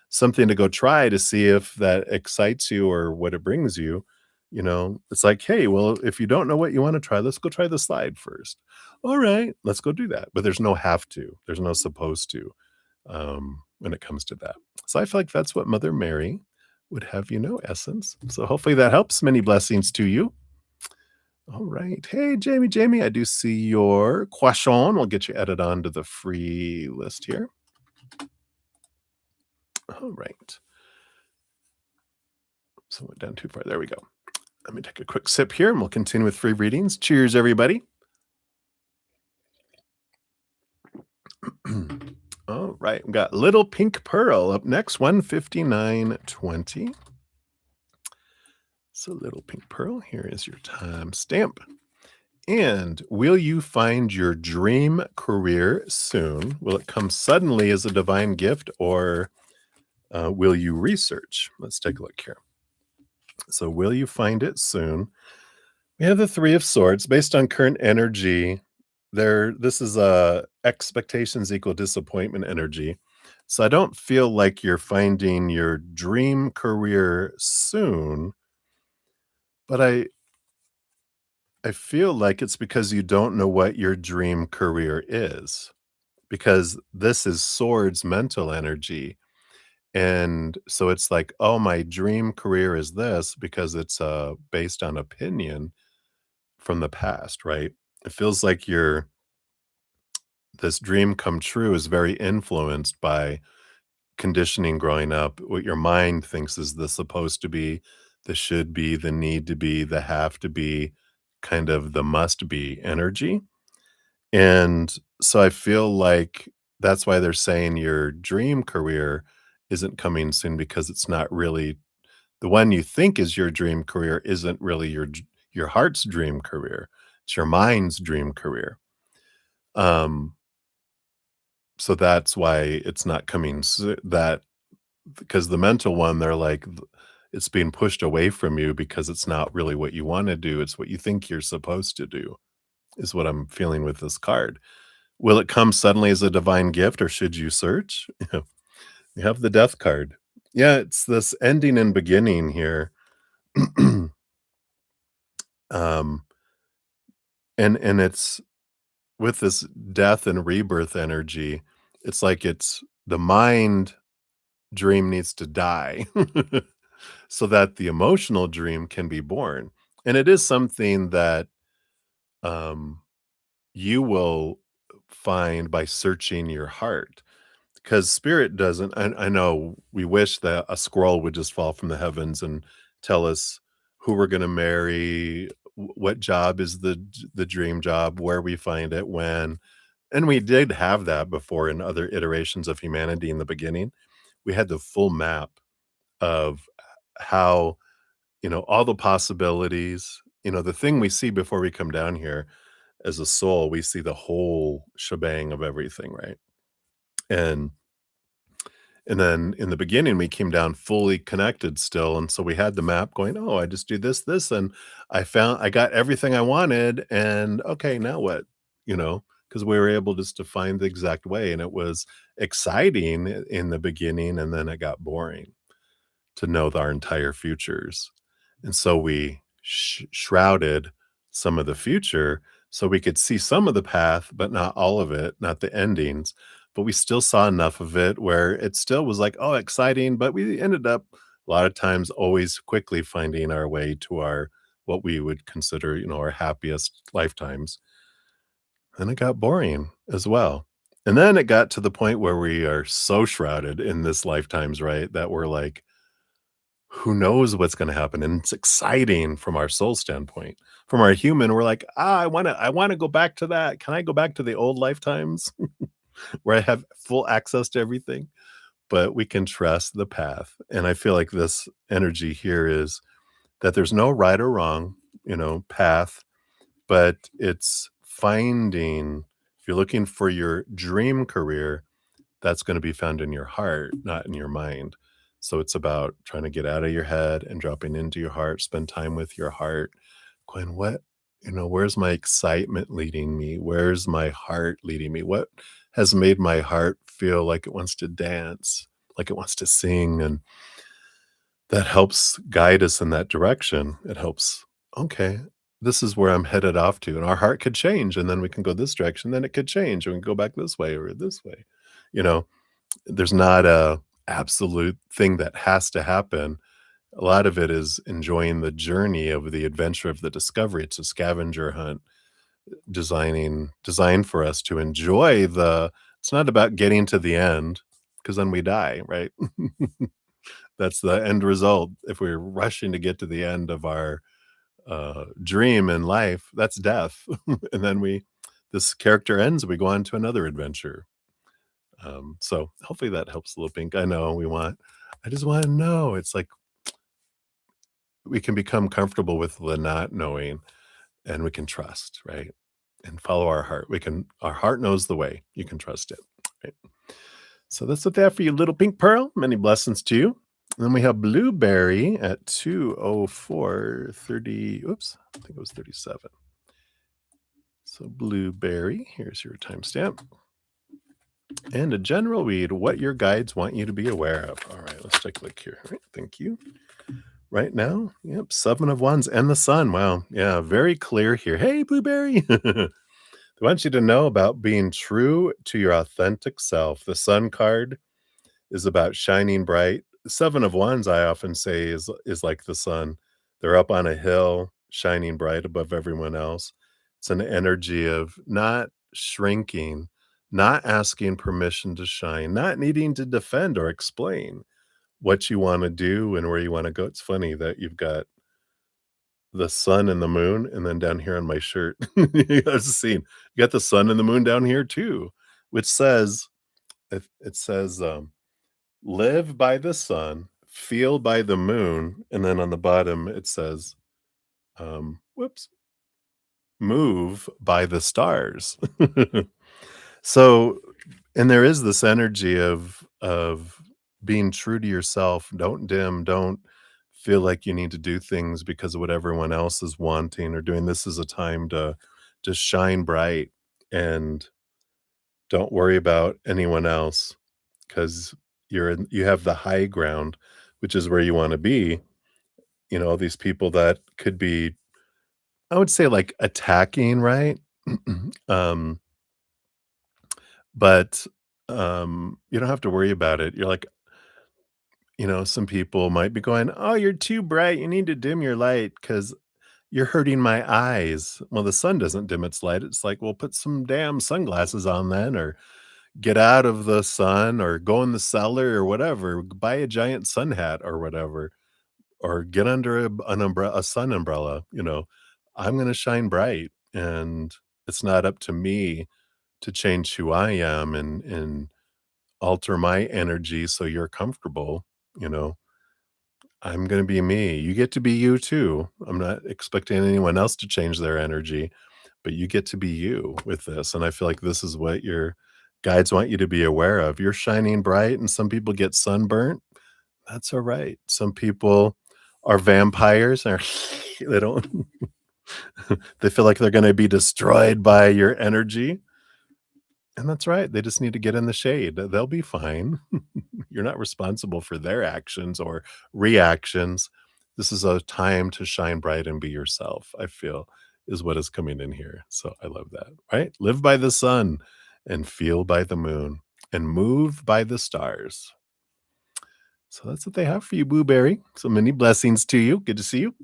something to go try to see if that excites you or what it brings you," it's like, "Hey, well, if you don't know what you wanna try, let's go try the slide first." "Alright, let's go do that." But there's no have to, there's no supposed to, when it comes to that. So I feel like that's what Mother Mary would have you know, Essence. So hopefully that helps. Many blessings to you. All right. Hey, Jamie, I do see your question. We'll get you added on to the free list here. All right. So went down too far. There we go. Let me take a quick sip here and we'll continue with free readings. Cheers, everybody. All right. We got Little Pink Pearl up next, 159.20. So, Little Pink Pearl, here is your time stamp. And will you find your dream career soon? Will it come suddenly as a divine gift, or will you research? Let's take a look here. So, will you find it soon? We have the Three of Swords. Based on current energy, this is a expectations equal disappointment energy. So, I don't feel like you're finding your dream career soon, but I feel like it's because you don't know what your dream career is. because this is swords mental energy. And so it's like, oh, my dream career is this because it's based on opinion from the past, right? It feels like your this dream come true is very influenced by conditioning growing up, what your mind thinks is the supposed to be, the should be, the need to be, the have to be, kind of the must be energy. And so I feel like that's why they're saying your dream career isn't coming soon because it's not really the one you think is your dream career isn't really your heart's dream career. It's your mind's dream career. Um, so that's why it's not coming that because the mental one, they're like, it's being pushed away from you because it's not really what you wanna do, it's what you think you're supposed to do, is what I'm feeling with this card. Will it come suddenly as a divine gift, or should you search? You have the death card. Yeah, it's this ending and beginning here. Um, and it's with this death and rebirth energy, it's like it's the mind dream needs to die so that the emotional dream can be born. And it is something that um, you will find by searching your heart because spirit doesn't. I know we wish that a scroll would just fall from the heavens and tell us who we're going to marry, what job is the dream job, where we find it, when. And we did have that before in other iterations of humanity in the beginning. We had the full map of how, all the possibilities, the thing we see before we come down here as a soul, we see the whole shebang of everything, right? And and then in the beginning, we came down fully connected still, and so we had the map going, "Oh, I just do this, this, and I got everything I wanted, and okay, now what?" Because we were able just to find the exact way, and it was exciting in the beginning, and then it got boring to know our entire futures. And so we shrouded some of the future so we could see some of the path, but not all of it, not the endings. But we still saw enough of it where it still was like, oh, exciting. But we ended up a lot of times always quickly finding our way to our what we would consider, our happiest lifetimes. And it got boring as well. And then it got to the point where we are so shrouded in this lifetimes, right? That we're like, who knows what's gonna happen, and it's exciting from our soul standpoint. From our human, we're like, "Ah, I wanna go back to that. Can I go back to the old lifetimes where I have full access to everything?" But we can trust the path, and I feel like this energy here is that there's no right or wrong, path, but it's finding if you're looking for your dream career, that's gonna be found in your heart, not in your mind. So it's about trying to get out of your head and dropping into your heart, spend time with your heart, going, where's my excitement leading me? Where's my heart leading me? What has made my heart feel like it wants to dance, like it wants to sing? And that helps guide us in that direction. It helps, okay, this is where I'm headed off to. And our heart could change, and then we can go this direction, then it could change, and we can go back this way or this way. You know, there's not a absolute thing that has to happen. A lot of it is enjoying the journey of the adventure of the discovery. It's a scavenger hunt designed for us to enjoy it's not about getting to the end because then we die, right? That's the end result. If we're rushing to get to the end of our dream in life, that's death. And then this character ends, we go on to another adventure. So hopefully that helps, Little Pink. I just want to know. It's like we can become comfortable with the not knowing and we can trust, right? And follow our heart. Our heart knows the way. You can trust it. Right. So that's what they have for you, Little Pink Pearl. Many blessings to you. And then we have Blueberry at 2:04:30. Oops, I think it was 37. So Blueberry, here's your timestamp. And a general read, what your guides want you to be aware of. All right, let's take a look here. All right, thank you. Right now, yep, 7 of Wands and the Sun. Wow, yeah, very clear here. Hey, Blueberry. They want you to know about being true to your authentic self. The Sun card is about shining bright. The 7 of Wands, I often say, is like the sun. They're up on a hill, shining bright above everyone else. It's an energy of not shrinking, not asking permission to shine, not needing to defend or explain what you wanna do and where you wanna go. It's funny that you've got the sun and the moon, and then down here on my shirt, that's the scene. You got the sun and the moon down here too, which says it says, "Live by the sun, feel by the moon," and then on the bottom it says, whoops, "Move by the stars." So and there is this energy of being true to yourself. Don't dim, don't feel like you need to do things because of what everyone else is wanting or doing. This is a time to just shine bright and don't worry about anyone else because you have the high ground, which is where you want to be. You know, these people that could be, I would say, like attacking, right? um, but you don't have to worry about it. You're like, some people might be going, "Oh, you're too bright. You need to dim your light because you're hurting my eyes." Well, the sun doesn't dim its light. It's like, well, put some damn sunglasses on then, or get out of the sun, or go in the cellar, or whatever. Buy a giant sun hat, or whatever, or get under an umbrella, a sun umbrella. I'm going to shine bright, and it's not up to me to change who I am and alter my energy so you're comfortable. You know, I'm gonna be me. You get to be you too. I'm not expecting anyone else to change their energy, but you get to be you with this, and I feel like this is what your guides want you to be aware of. You're shining bright, and some people get sunburnt. That's alright. Some people are vampires, or they don't they feel like they're gonna be destroyed by your energy, and that's right. They just need to get in the shade. They'll be fine. You're not responsible for their actions or reactions. This is a time to shine bright and be yourself, I feel, is what is coming in here. So I love that, right? Live by the sun and feel by the moon and move by the stars. So that's what they have for you, Blueberry. So many blessings to you. Good to see you.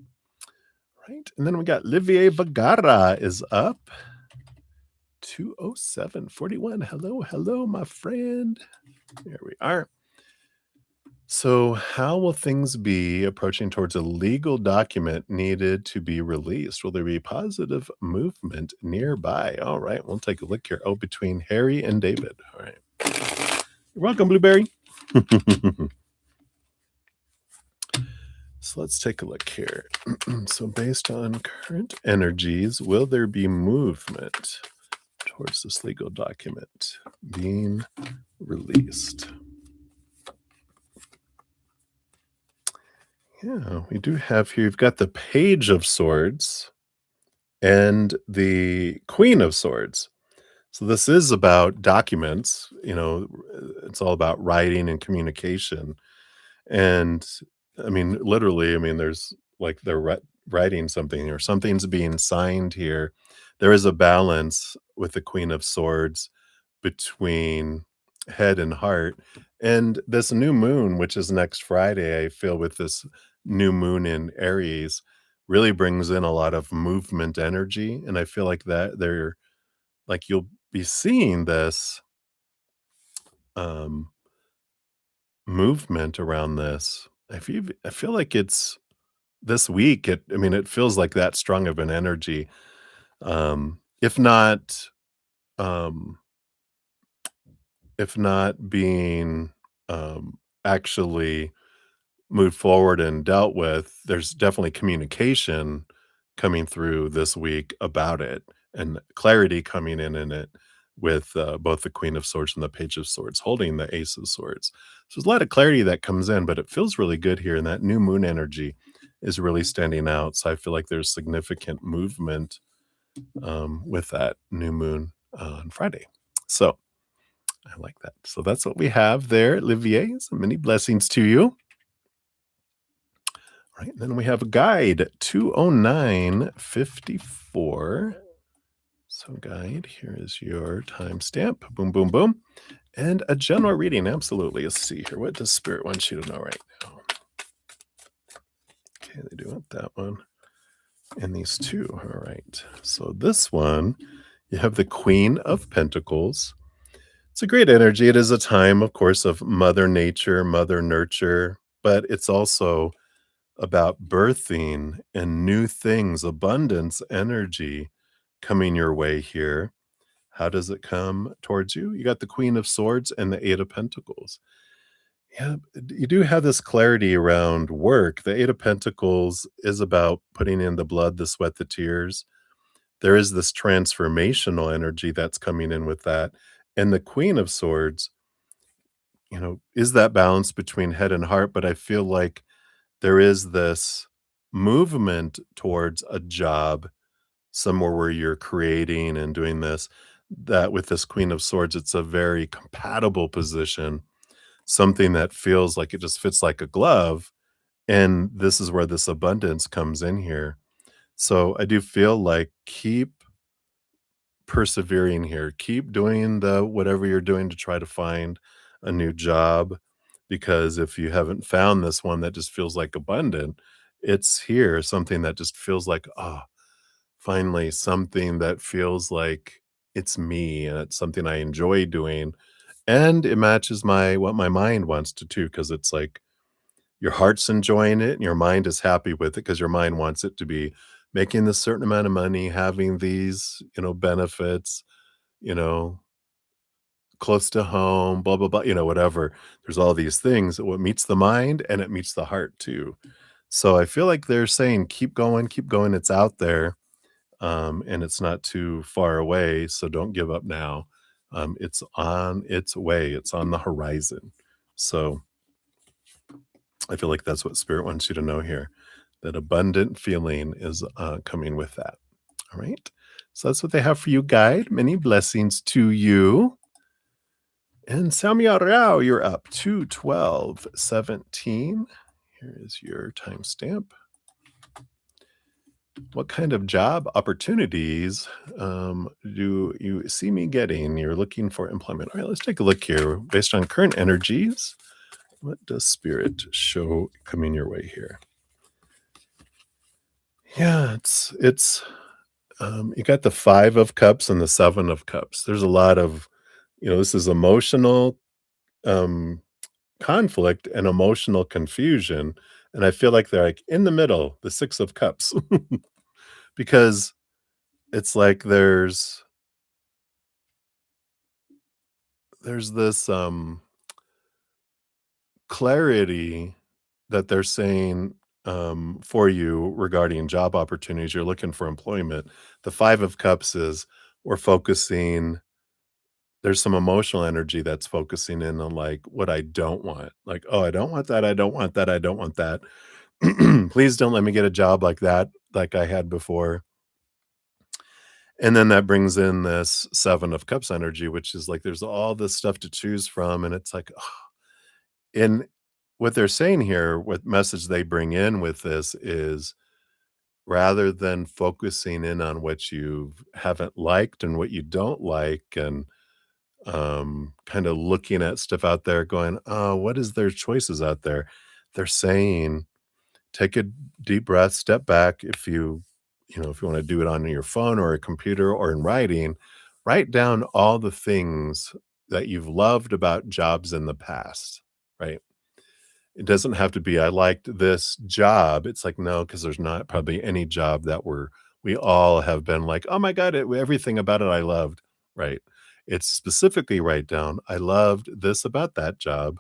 Right. And then we got Livier Vagara is up. 20741. Hello, hello, my friend. There we are. So, how will things be approaching towards a legal document needed to be released? Will there be positive movement nearby? All right, we'll take a look here. Oh, between Harry and David. All right. You're welcome, Blueberry. So, let's take a look here. So, based on current energies, will there be movement towards this legal document being released? Yeah, we do have here, you've got the Page of Swords and the Queen of Swords. So this is about documents, it's all about writing and communication. And I mean, literally, I mean, there's like they're writing something or something's being signed here. There is a balance with the Queen of Swords between head and heart. And this new moon, which is next Friday, I feel with this new moon in Aries, really brings in a lot of movement energy. And I feel like that they're like you'll be seeing this um movement around this. I feel like it's this week. I mean, it feels like that strong of an energy. If not, um, if not being actually moved forward and dealt with, there's definitely communication coming through this week about it and clarity coming in it with both the Queen of Swords and the Page of Swords holding the Ace of Swords. So there's a lot of clarity that comes in, but it feels really good here. And that new moon energy is really standing out. So I feel like there's significant movement with that new moon on Friday. So I like that. So that's what we have there, Olivier. So many blessings to you. Right, then we have a guide 20954. So, guide, here is your timestamp. Boom, boom, boom. And a general reading. Absolutely. Let's see here. What does Spirit want you to know right now? Okay, they do want that one. And these two. All right. So, this one, you have the Queen of Pentacles. It's a great energy. It is a time, of course, of Mother Nature, Mother Nurture, but it's also about birthing and new things, abundance, energy coming your way here. How does it come towards you? You got the Queen of Swords and the Eight of Pentacles. Yeah, you do have this clarity around work. The Eight of Pentacles is about putting in the blood, the sweat, the tears. There is this transformational energy that's coming in with that. And the Queen of Swords, is that balance between head and heart. But I feel like there is this movement towards a job somewhere where you're creating and doing this, that with this Queen of Swords, it's a very compatible position, something that feels like it just fits like a glove. And this is where this abundance comes in here. So I do feel like keep persevering here. Keep doing the whatever you're doing to try to find a new job, because if you haven't found this one that just feels like abundant, it's here something that just feels like, oh, finally something that feels like it's me and it's something I enjoy doing, and it matches my what my mind wants to too, because it's like your heart's enjoying it and your mind is happy with it because your mind wants it to be making this certain amount of money, having these, benefits, you know, close to home, blah, blah, blah, whatever. There's all these things. What meets the mind and it meets the heart too. So I feel like they're saying, keep going, keep going. It's out there, and it's not too far away. So don't give up now. It's on its way. It's on the horizon. So I feel like that's what Spirit wants you to know here. That abundant feeling is coming with that. All right. So that's what they have for you, guide. Many blessings to you. And Samia Rao, you're up 2/12/17. Here is your timestamp. What kind of job opportunities do you see me getting? You're looking for employment. All right, let's take a look here. Based on current energies, what does Spirit show coming your way here? Yeah, it's you got the 5 of Cups and the 7 of Cups. There's a lot of, this is emotional um conflict and emotional confusion, and I feel like they're like in the middle, the 6 of Cups, because it's like there's this clarity that they're saying for you regarding job opportunities. You're looking for employment. The 5 of Cups is we're focusing. There's some emotional energy that's focusing in on like what I don't want. Like, oh, I don't want that. I don't want that. I don't want that. Please don't let me get a job like that, like I had before. And then that brings in this 7 of Cups energy, which is like there's all this stuff to choose from. And it's like, and what they're saying here, what message they bring in with this is rather than focusing in on what you haven't liked and what you don't like, and kind of looking at stuff out there going, oh, what is their choices out there? They're saying, take a deep breath, step back. If you want to do it on your phone or a computer or in writing, write down all the things that you've loved about jobs in the past, right? It doesn't have to be, I liked this job. It's like, no, because there's not probably any job that we all have been like, oh my God, everything about it I loved, right? It's specifically write down, I loved this about that job.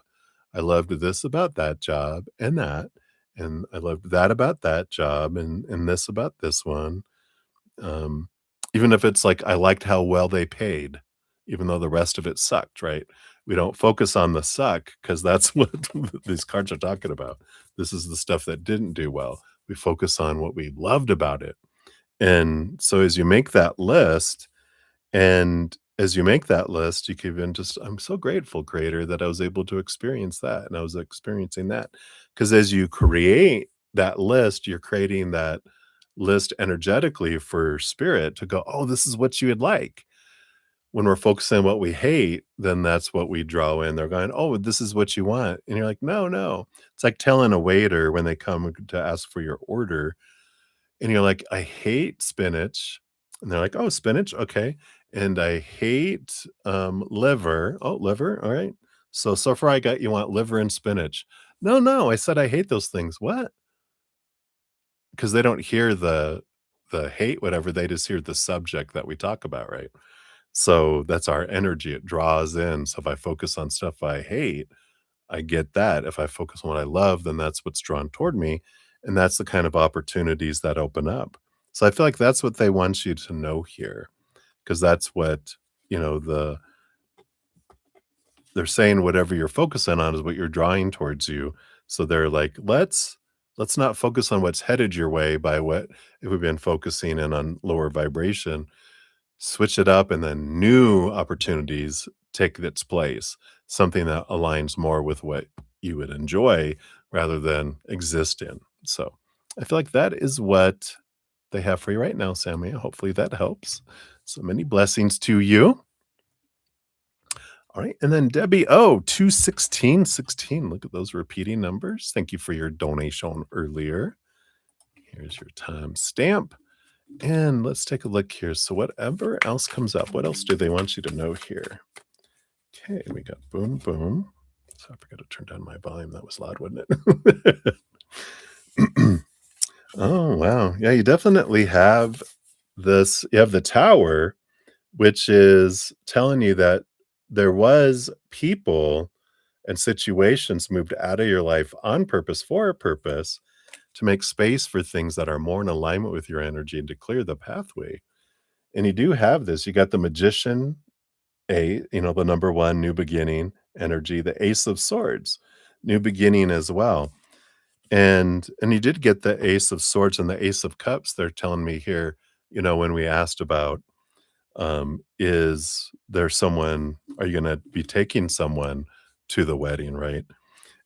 I loved this about that job and that. And I loved that about that job and this about this one. Um, Even if it's like, I liked how well they paid, even though the rest of it sucked, right? We don't focus on the suck because that's what these cards are talking about. This is the stuff that didn't do well. We focus on what we loved about it. And so as you make that list, you can even just, I'm so grateful, Creator, that I was able to experience that and I was experiencing that. Because as you create that list, you're creating that list energetically for spirit to go, oh, this is what you would like. When we're focusing on what we hate, then that's what we draw in. They're going, oh, this is what you want. And you're like, no, no. It's like telling a waiter when they come to ask for your order, and you're like, I hate spinach. And they're like, oh, spinach. Okay. And I hate liver. Oh, liver. All right. So far I got you want liver and spinach. No, no. I said I hate those things. What? Because they don't hear the hate, whatever. They just hear the subject that we talk about, right? So that's our energy. It draws in. So if I focus on stuff I hate, I get that. If I focus on what I love, then that's what's drawn toward me. And that's the kind of opportunities that open up. So I feel like that's what they want you to know here, because that's what, you know, they're saying whatever you're focusing on is what you're drawing towards you. So they're like, let's not focus on what's headed your way by what if we've been focusing in on lower vibration, switch it up, and then new opportunities take its place, something that aligns more with what you would enjoy rather than exist in. So I feel like that is what they have for you right now, Sammy. Hopefully that helps. So many blessings to you. All right. And then Debbie, 21616. Look at those repeating numbers. Thank you for your donation earlier. Here's your time stamp. And let's take a look here. So whatever else comes up, what else do they want you to know here? Okay, we got boom, boom. So I forgot to turn down my volume. That was loud, wasn't it? Oh, wow. Yeah, you definitely have this. You have the tower, which is telling you that there was people and situations moved out of your life on purpose for a purpose to make space for things that are more in alignment with your energy and to clear the pathway. And you do have this. You got the magician, the number one, new beginning energy, the ace of swords, new beginning as well. And you did get the ace of swords and the ace of cups. They're telling me here, when we asked about, is there someone, are you going to be taking someone to the wedding, right?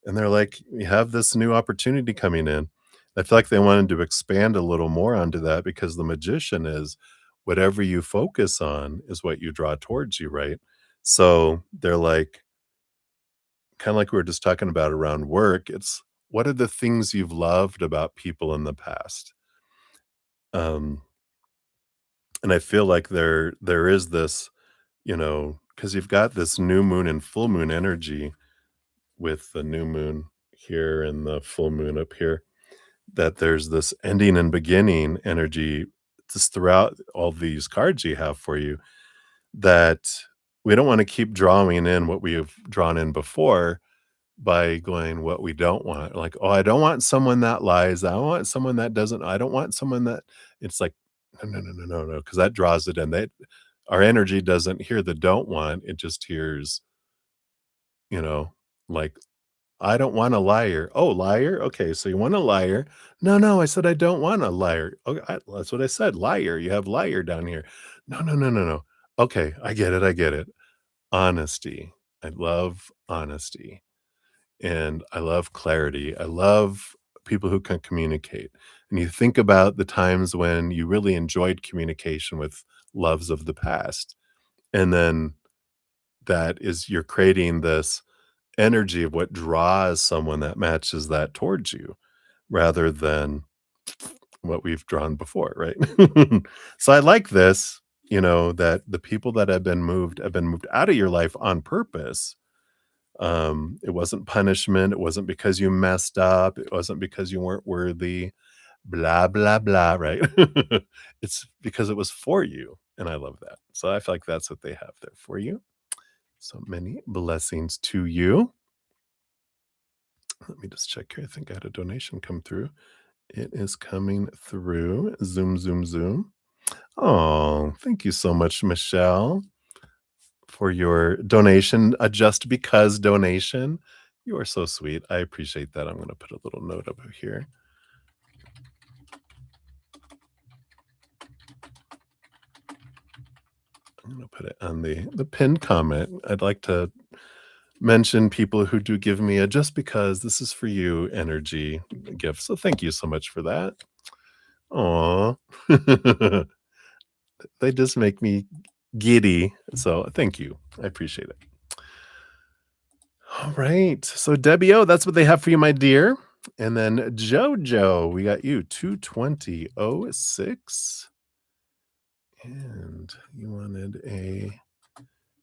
And they're like, we have this new opportunity coming in. I feel like they wanted to expand a little more onto that because the magician is whatever you focus on is what you draw towards you, right? So they're like, kind of like we were just talking about around work. It's what are the things you've loved about people in the past? Um, and I feel like there is this, because you've got this new moon and full moon energy with the new moon here and the full moon up here, that there's this ending and beginning energy just throughout all these cards you have for you, that we don't want to keep drawing in what we have drawn in before by going what we don't want. Like, oh, I don't want someone that lies. I want someone that doesn't. I don't want someone that it's like, no, no, no, no, no, no, because that draws it in. Our energy doesn't hear the don't want. It just hears, you know, like I don't want a liar. Oh, liar? Okay, so you want a liar. No, no, I said I don't want a liar. Okay, that's what I said. Liar. You have liar down here. No, no, no, no, no. Okay, I get it. I get it. Honesty. I love honesty. And I love clarity. I love people who can communicate. And you think about the times when you really enjoyed communication with loves of the past. And then that is you're creating this energy of what draws someone that matches that towards you rather than what we've drawn before, right? So I like this, that the people that have been moved out of your life on purpose. It wasn't punishment. It wasn't because you messed up. It wasn't because you weren't worthy, blah, blah, blah, right? It's because it was for you. And I love that. So I feel like that's what they have there for you. So many blessings to you. Let me just check here. I think I had a donation come through. It is coming through. Zoom, zoom, zoom. Oh, thank you so much, Michelle, for your donation, a just because donation. You are so sweet. I appreciate that. I'm going to put a little note over here. I'm going to put it on the pinned comment. I'd like to mention people who do give me a just because this is for you energy gift. So thank you so much for that. Aw. They just make me giddy, so thank you. I appreciate it. All right. So Debbie O, that's what they have for you, my dear. And then Jojo, we got you 22006. And you wanted a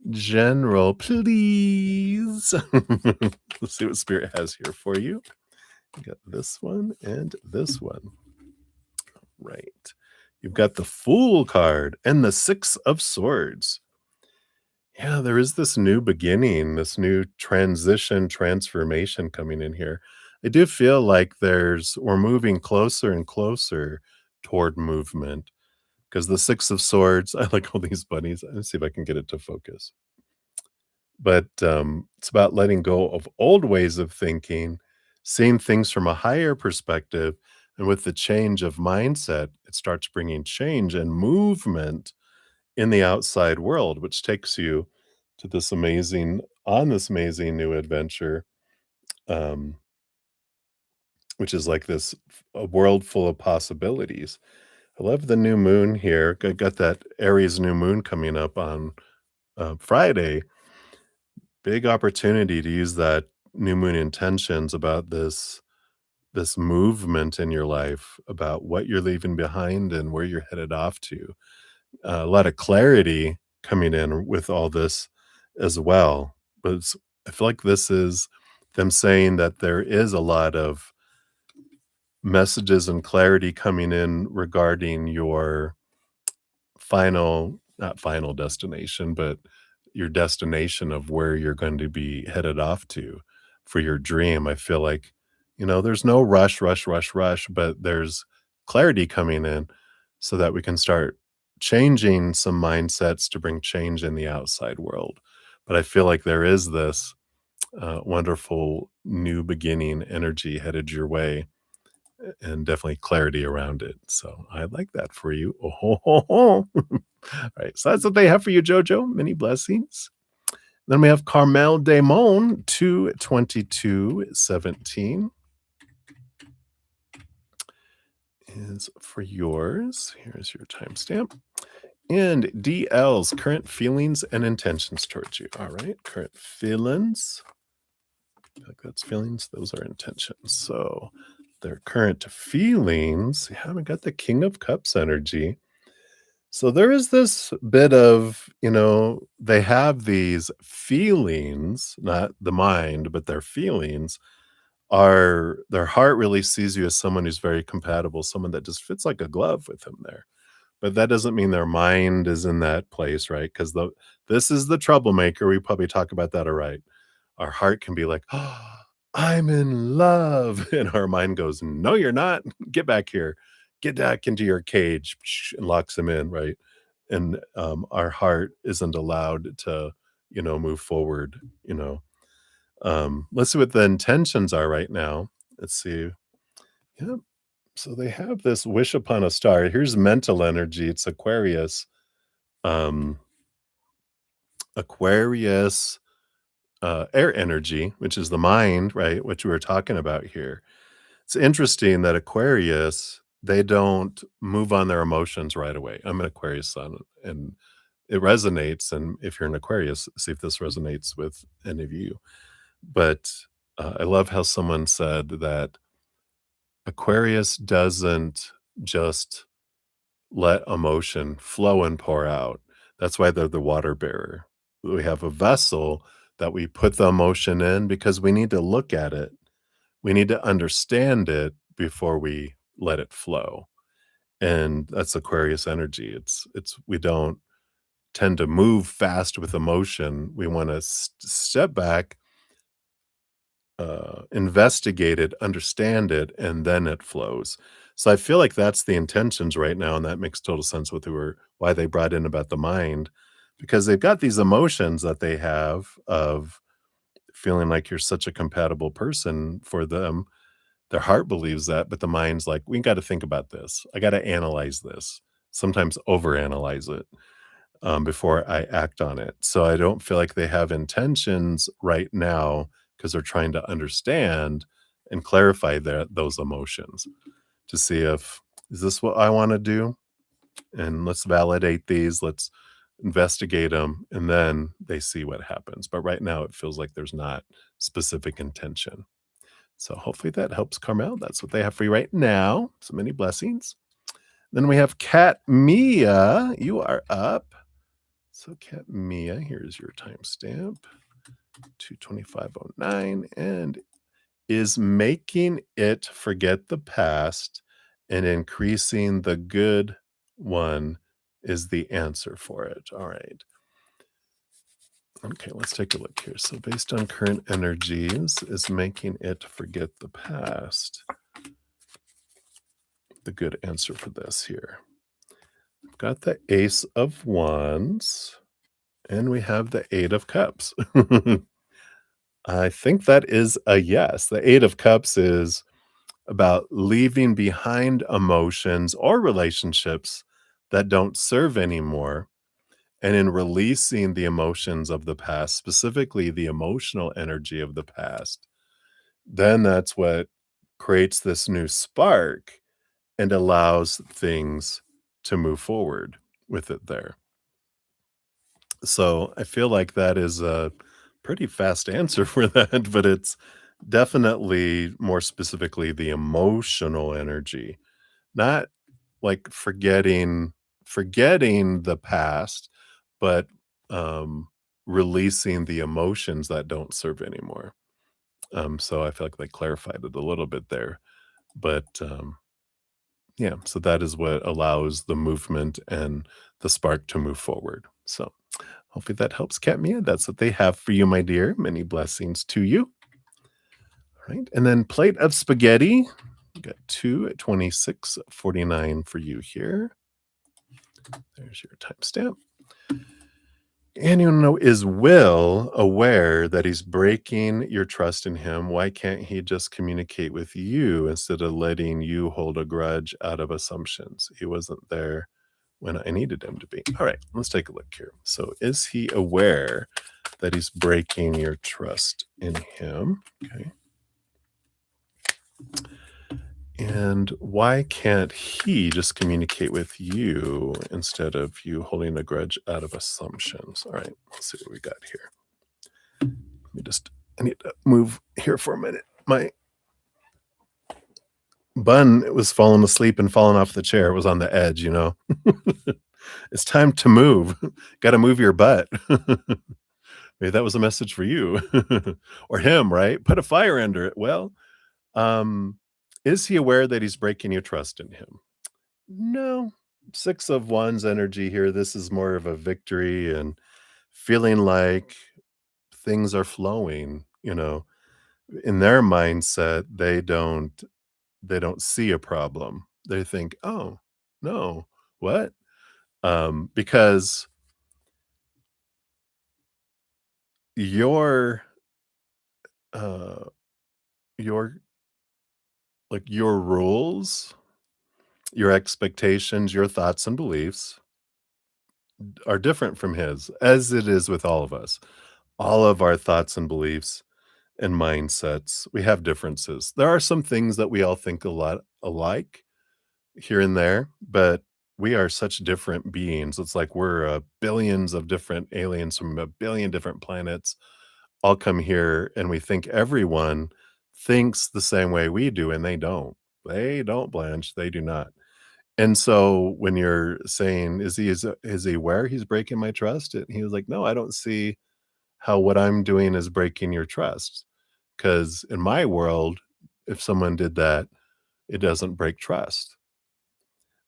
general, please. Let's see what Spirit has here for you. You got this one and this one. Right. You've got the Fool card and the Six of Swords. Yeah, there is this new beginning, this new transition, transformation coming in here. I do feel like we're moving closer and closer toward movement because the Six of Swords, I like all these bunnies. Let's see if I can get it to focus. But it's about letting go of old ways of thinking, seeing things from a higher perspective. And with the change of mindset, it starts bringing change and movement in the outside world, which takes you to this amazing new adventure, um, which is like a world full of possibilities. I love the new moon here. Got that Aries new moon coming up on Friday. Big opportunity to use that new moon intentions about this movement in your life, about what you're leaving behind and where you're headed off to. A lot of clarity coming in with all this as well. But I feel like this is them saying that there is a lot of messages and clarity coming in regarding your not final destination, but your destination of where you're going to be headed off to for your dream. I feel like, there's no rush, but there's clarity coming in so that we can start changing some mindsets to bring change in the outside world. But I feel like there is this wonderful new beginning energy headed your way and definitely clarity around it. So I like that for you. Oh, ho, ho, ho. All right. So that's what they have for you, Jojo. Many blessings. Then we have Carmel Damon, 22217 is for yours. Here's your timestamp. And DL's current feelings and intentions towards you. All right. Current feelings. Like that's feelings. Those are intentions. So their current feelings. We haven't got the King of Cups energy. So there is this bit of, they have these feelings, not the mind, but their feelings their heart really sees you as someone who's very compatible, someone that just fits like a glove with them there. But that doesn't mean their mind is in that place, right? Because this is the troublemaker. We probably talk about that, all right. Our heart can be like, oh, I'm in love. And our mind goes, no, you're not. Get back here. Get back into your cage and locks him in, right? And our heart isn't allowed to, move forward, Let's see what the intentions are right now. Let's see. Yep. So they have this wish upon a star. Here's mental energy. It's Aquarius. Um, Aquarius air energy, which is the mind, right? Which we were talking about here. It's interesting that Aquarius, they don't move on their emotions right away. I'm an Aquarius sun, and it resonates. And if you're an Aquarius, see if this resonates with any of you. But I love how someone said that Aquarius doesn't just let emotion flow and pour out. That's why they're the water bearer. We have a vessel that we put the emotion in because we need to look at it. We need to understand it before we let it flow. And that's Aquarius energy. It's we don't tend to move fast with emotion. We want to step back, investigate it, understand it, and then it flows. So I feel like that's the intentions right now, and that makes total sense with why they brought in about the mind, because they've got these emotions that they have of feeling like you're such a compatible person for them. Their heart believes that, but the mind's like, we got to think about this. I got to analyze this. Sometimes overanalyze it before I act on it. So I don't feel like they have intentions right now because they're trying to understand and clarify those emotions to see if Is this what I want to do? And let's validate these. Let's investigate them. And then they see what happens. But right now, it feels like there's not specific intention. So hopefully that helps, Carmel. That's what they have for you right now. So many blessings. Then we have Cat Mia. You are up. So Cat Mia, here's your timestamp. 22509, and is making it forget the past and increasing the good one is the answer for it. All right. Okay, let's take a look here. So based on current energies, is making it forget the past the good answer for this here? We've got the Ace of Wands, and we have the Eight of Cups. I think that is a yes. The Eight of Cups is about leaving behind emotions or relationships that don't serve anymore. And in releasing the emotions of the past, specifically the emotional energy of the past, then that's what creates this new spark and allows things to move forward with it there. So I feel like that is a pretty fast answer for that, but it's definitely more specifically the emotional energy, not like forgetting the past, but releasing the emotions that don't serve anymore. So I feel like they clarified it a little bit there, but yeah, so that is what allows the movement and the spark to move forward. So hopefully that helps, Katmia. That's what they have for you, my dear. Many blessings to you. All right. And then plate of spaghetti. We got 2 at 26:49 for you here. There's your timestamp. And you know, is Will aware that he's breaking your trust in him? Why can't he just communicate with you instead of letting you hold a grudge out of assumptions? He wasn't there when I needed him to be. All right, let's take a look here. So, is he aware that he's breaking your trust in him? Okay. And why can't he just communicate with you instead of you holding a grudge out of assumptions? All right, let's see what we got here. I need to move here for a minute. My bun was falling asleep and falling off the chair. It was on the edge, you know. It's time to move. Got to move your butt. Maybe that was a message for you or him, right? Put a fire under it. Well, um, is he aware that he's breaking your trust in him? No. Six of Wands energy here. This is more of a victory and feeling like things are flowing, you know. In their mindset, they don't see a problem. They think, "Oh, no. What?" Because your uh your your rules, your expectations, your thoughts and beliefs are different from his, as it is with all of us. All of our thoughts and beliefs and mindsets, we have differences. There are some things that we all think a lot alike here and there, but we are such different beings. It's like we're billions of different aliens from a billion different planets all come here, and we think everyone thinks the same way we do, and they don't. They don't, Blanche. They do not. And so when you're saying, is he aware he's breaking my trust? And he was like, no, I don't see how what I'm doing is breaking your trust. Because in my world, if someone did that, it doesn't break trust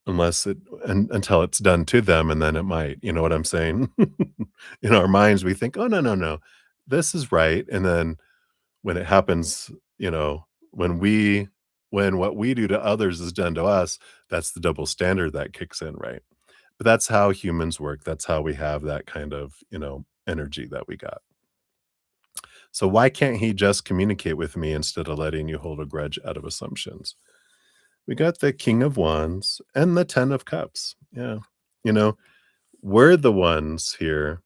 unless until it's done to them, and then it might. You know what I'm saying? In our minds, we think, oh no, no, no, this is right. And then when it happens, you know, when what we do to others is done to us, that's the double standard that kicks in, right? But that's how humans work. That's how we have that kind of, energy that we got. So why can't he just communicate with me instead of letting you hold a grudge out of assumptions? We got the King of Wands and the 10 of Cups. Yeah. You know, we're the ones here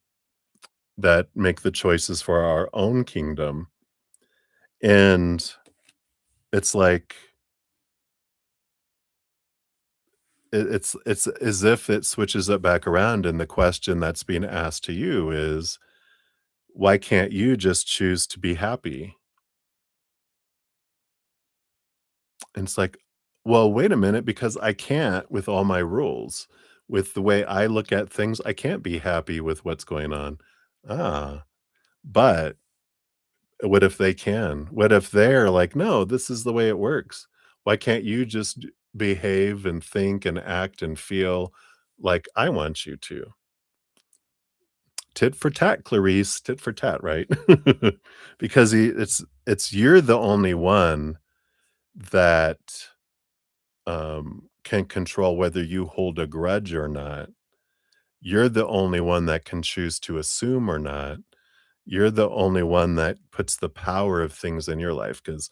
that make the choices for our own kingdom. And it's like it's as if it switches it back around, and the question that's being asked to you is, "Why can't you just choose to be happy?" And it's like, "Well, wait a minute, because I can't with all my rules. With the way I look at things, I can't be happy with what's going on." Ah, but what if they can? What if they're like, "No, this is the way it works. Why can't you just behave and think and act and feel like I want you to?" Tit for tat, Clarice, tit for tat, right? Because it's you're the only one that, can control whether you hold a grudge or not. You're the only one that can choose to assume or not. You're the only one that puts the power of things in your life, because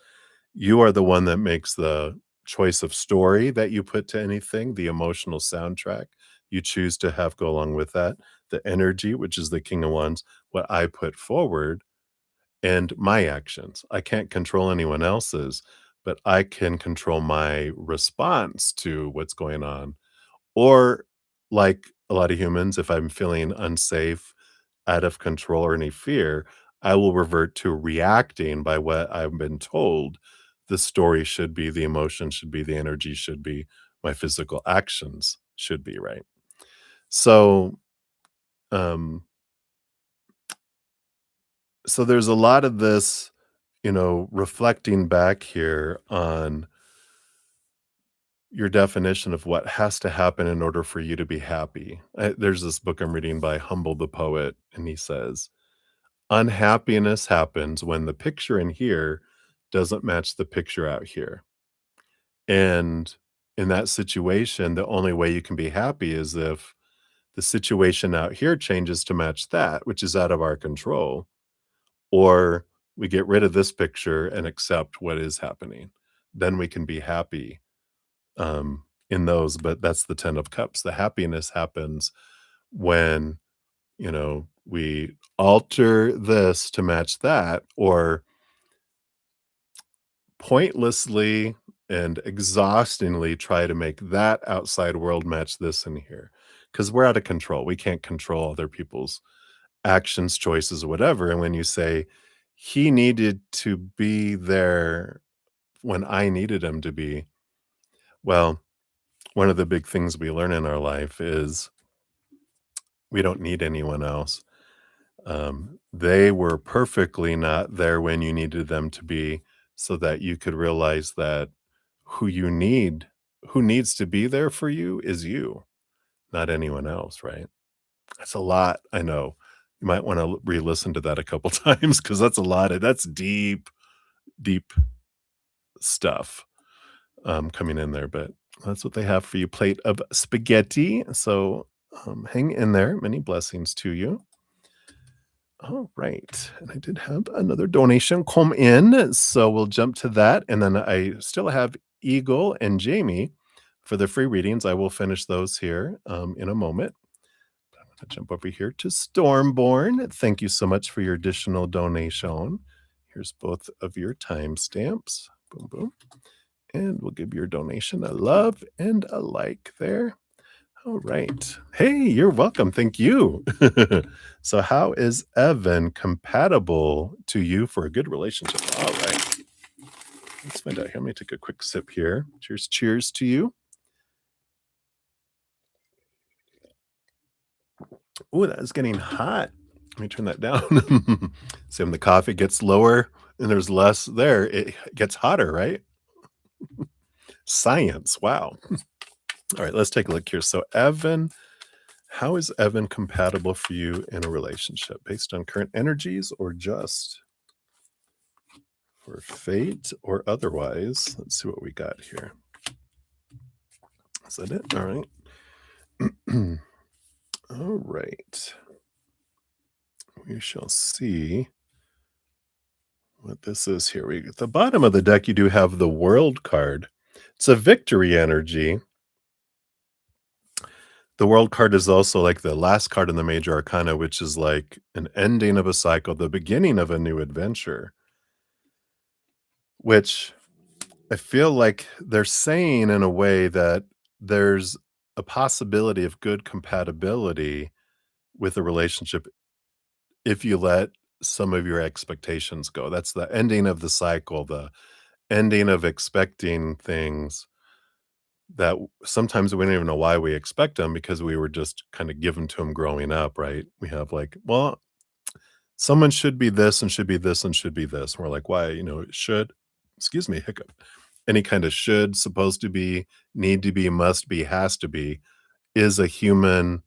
you are the one that makes the choice of story that you put to anything, the emotional soundtrack you choose to have go along with that, the energy, which is the King of Wands, what I put forward, and my actions. I can't control anyone else's, but I can control my response to what's going on. Or, like a lot of humans, if I'm feeling unsafe, out of control, or any fear, I will revert to reacting by what I've been told the story should be, the emotion should be, the energy should be, my physical actions should be, right? So, um, so there's a lot of this, reflecting back here on your definition of what has to happen in order for you to be happy. There's this book I'm reading by Humble the Poet, and he says, "Unhappiness happens when the picture in here doesn't match the picture out here." And in that situation, the only way you can be happy is if the situation out here changes to match that, which is out of our control, or we get rid of this picture and accept what is happening. Then we can be happy, in those, but that's the 10 of cups. The happiness happens when, we alter this to match that, or pointlessly and exhaustingly try to make that outside world match this in here, because we're out of control. We can't control other people's actions, choices, or whatever. And when you say, "He needed to be there when I needed him to be," well, one of the big things we learn in our life is we don't need anyone else. They were perfectly not there when you needed them to be, so that you could realize that who needs to be there for you is you, not anyone else, right? That's a lot, I know. You might wanna re-listen to that a couple times, because that's deep, deep stuff, coming in there, but that's what they have for you, plate of spaghetti, so, hang in there, many blessings to you. All right, and I did have another donation come in, so we'll jump to that, and then I still have Eagle and Jamie for the free readings. I will finish those here, in a moment. I'm gonna jump over here to Stormborn. Thank you so much for your additional donation. Here's both of your timestamps. Boom, boom, and we'll give your donation a love and a like there. All right. Hey, you're welcome. Thank you. So, how is Evan compatible to you for a good relationship? All right. Let's find out here. Let me take a quick sip here. Cheers. Cheers to you. Oh, that is getting hot. Let me turn that down. See, when the coffee gets lower and there's less there, it gets hotter, right? Science. Wow. All right. Let's take a look here. So, Evan, how is Evan compatible for you in a relationship based on current energies or just for fate or otherwise? Let's see what we got here. Is that it? All right. All right. We shall see what this is here. We at the bottom of the deck, you do have the World card. It's a victory energy. The World card is also like the last card in the Major Arcana, which is like an ending of a cycle, the beginning of a new adventure, which I feel like they're saying in a way that there's a possibility of good compatibility with a relationship if you let some of your expectations go. That's the ending of the cycle, the ending of expecting things that sometimes we don't even know why we expect them because we were just kind of given to them growing up, right? We have like, well, someone should be this and should be this and should be this. And we're like, why? Should, excuse me, hiccup. Any kind of should, supposed to be, need to be, must be, has to be is a human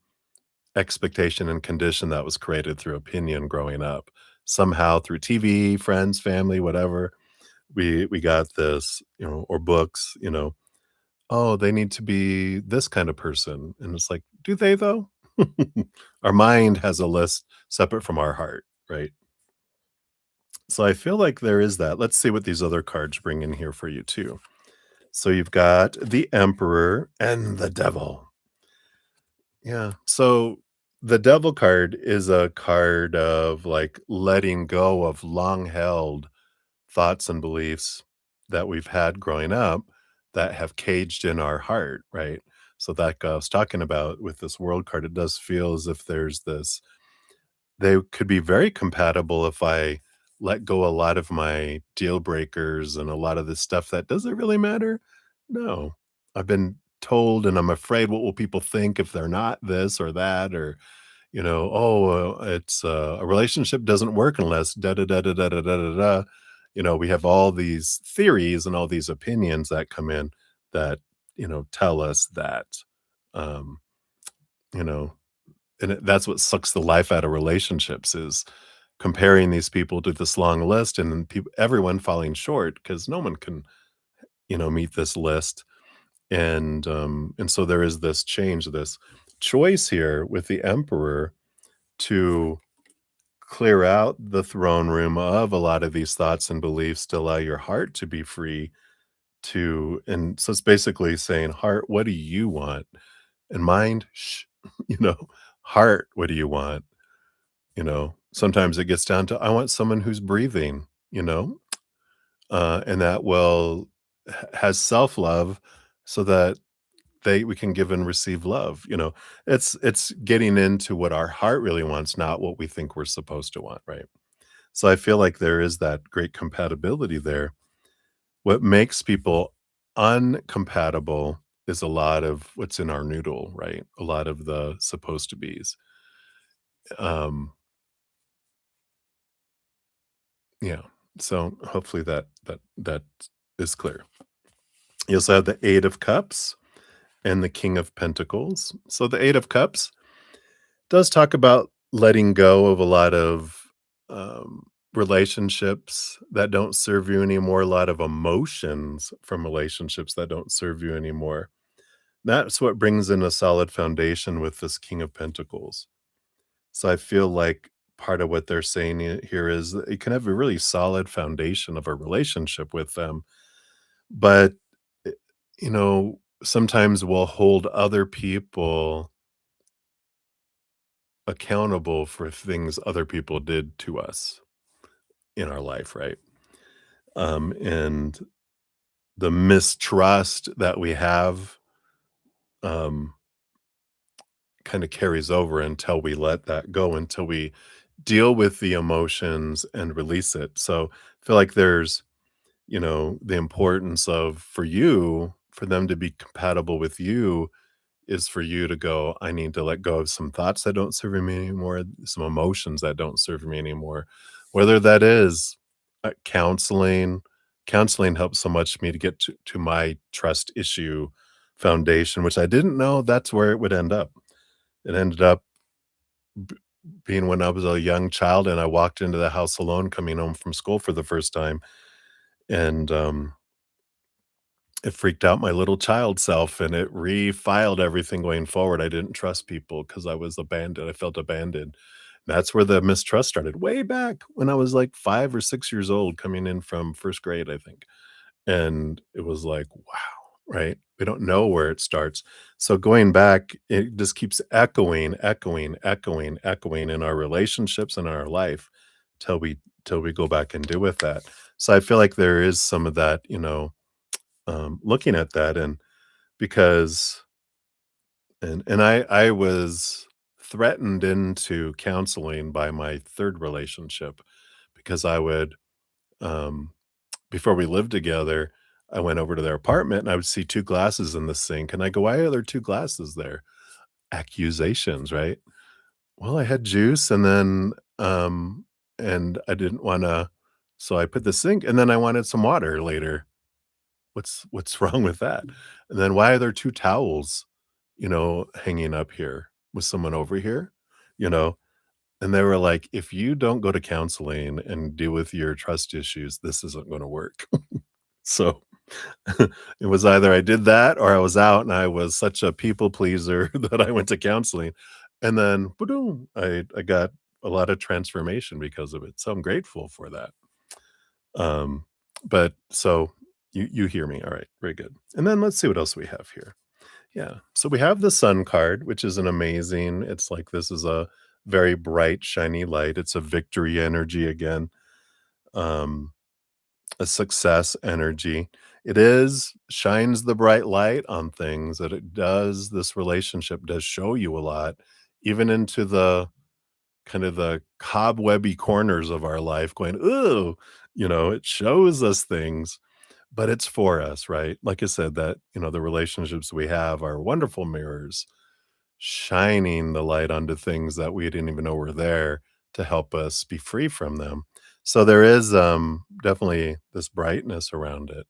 expectation and condition that was created through opinion growing up. Somehow through TV, friends, family, whatever, we got this, or books, oh, they need to be this kind of person. And it's like, do they though? Our mind has a list separate from our heart, right? So I feel like there is that. Let's see what these other cards bring in here for you too. So you've got the Emperor and the Devil. Yeah. So the Devil card is a card of like letting go of long held thoughts and beliefs that we've had growing up that have caged in our heart, right? So that I was talking about with this world card, it does feel as if there's this, they could be very compatible if I let go a lot of my deal breakers and a lot of this stuff that doesn't really matter. No, I've been told and I'm afraid what will people think if they're not this or that, or oh, it's a relationship doesn't work unless da da da da da da da da. Da. We have all these theories and all these opinions that come in that tell us that, um, you know, and that's what sucks the life out of relationships is comparing these people to this long list, and then people, everyone falling short because no one can meet this list, and so there is this change, this choice here with the Emperor to clear out the throne room of a lot of these thoughts and beliefs to allow your heart to be free to, and so it's basically saying, heart, what do you want? And mind, shh, you know, heart, what do you want? Sometimes it gets down to, I want someone who's breathing, and that has self-love so that we can give and receive love. It's getting into what our heart really wants, not what we think we're supposed to want, right? So I feel like there is that great compatibility there. What makes people uncompatible is a lot of what's in our noodle, right? A lot of the supposed to be's. Um, yeah. So hopefully that is clear. You also have the Eight of Cups and the King of Pentacles. So the Eight of Cups does talk about letting go of a lot of relationships that don't serve you anymore, a lot of emotions from relationships that don't serve you anymore. That's what brings in a solid foundation with this King of Pentacles. So I feel like part of what they're saying here is that you can have a really solid foundation of a relationship with them, but eh, sometimes we'll hold other people accountable for things other people did to us in our life, right? And the mistrust that we have um, kind of carries over until we let that go, until we deal with the emotions and release it. So I feel like there's, the importance of for them to be compatible with you is for you to go, I need to let go of some thoughts that don't serve me anymore, some emotions that don't serve me anymore. Whether that is counseling, counseling helps so much me to get to my trust issue foundation, which I didn't know that's where it would end up. It ended up b- being when I was a young child and I walked into the house alone coming home from school for the first time. And it freaked out my little child self and it refiled everything going forward. I didn't trust people because I was abandoned. I felt abandoned. That's where the mistrust started way back when I was like 5 or 6 years old, coming in from first grade, I think. And it was like, wow, right? We don't know where it starts. So going back, it just keeps echoing, echoing, echoing, echoing in our relationships and our life till we go back and deal with that. So I feel like there is some of that, looking at that, and because And I was threatened into counseling by my 3rd relationship because I would, um before we lived together, I went over to their apartment and I would see 2 glasses in the sink, and I go, "Why are there 2 glasses there?" Accusations, right? Well, I had juice and I didn't wanna so I put the sink and then I wanted some water later. What's wrong with that? And then why are there 2 towels, hanging up here? Was someone over here? You know? And they were like, "If you don't go to counseling and deal with your trust issues, this isn't gonna work." So, it was either I did that or I was out, and I was such a people pleaser that I went to counseling, and then, boom, I got a lot of transformation because of it, so I'm grateful for that. Um, but so you hear me, all right, very good. And then let's see what else we have here. Yeah, so we have the sun card, which is an amazing it's like this is a very bright, shiny light, it's a victory energy again. Um a success energy. It is shines the bright light on things that it does this relationship does show you a lot, even into the kind of the cobwebby corners of our life going, "Ooh," it shows us things, but it's for us, right? Like I said, that, the relationships we have are wonderful mirrors shining the light onto things that we didn't even know were there to help us be free from them. So there is definitely this brightness around it.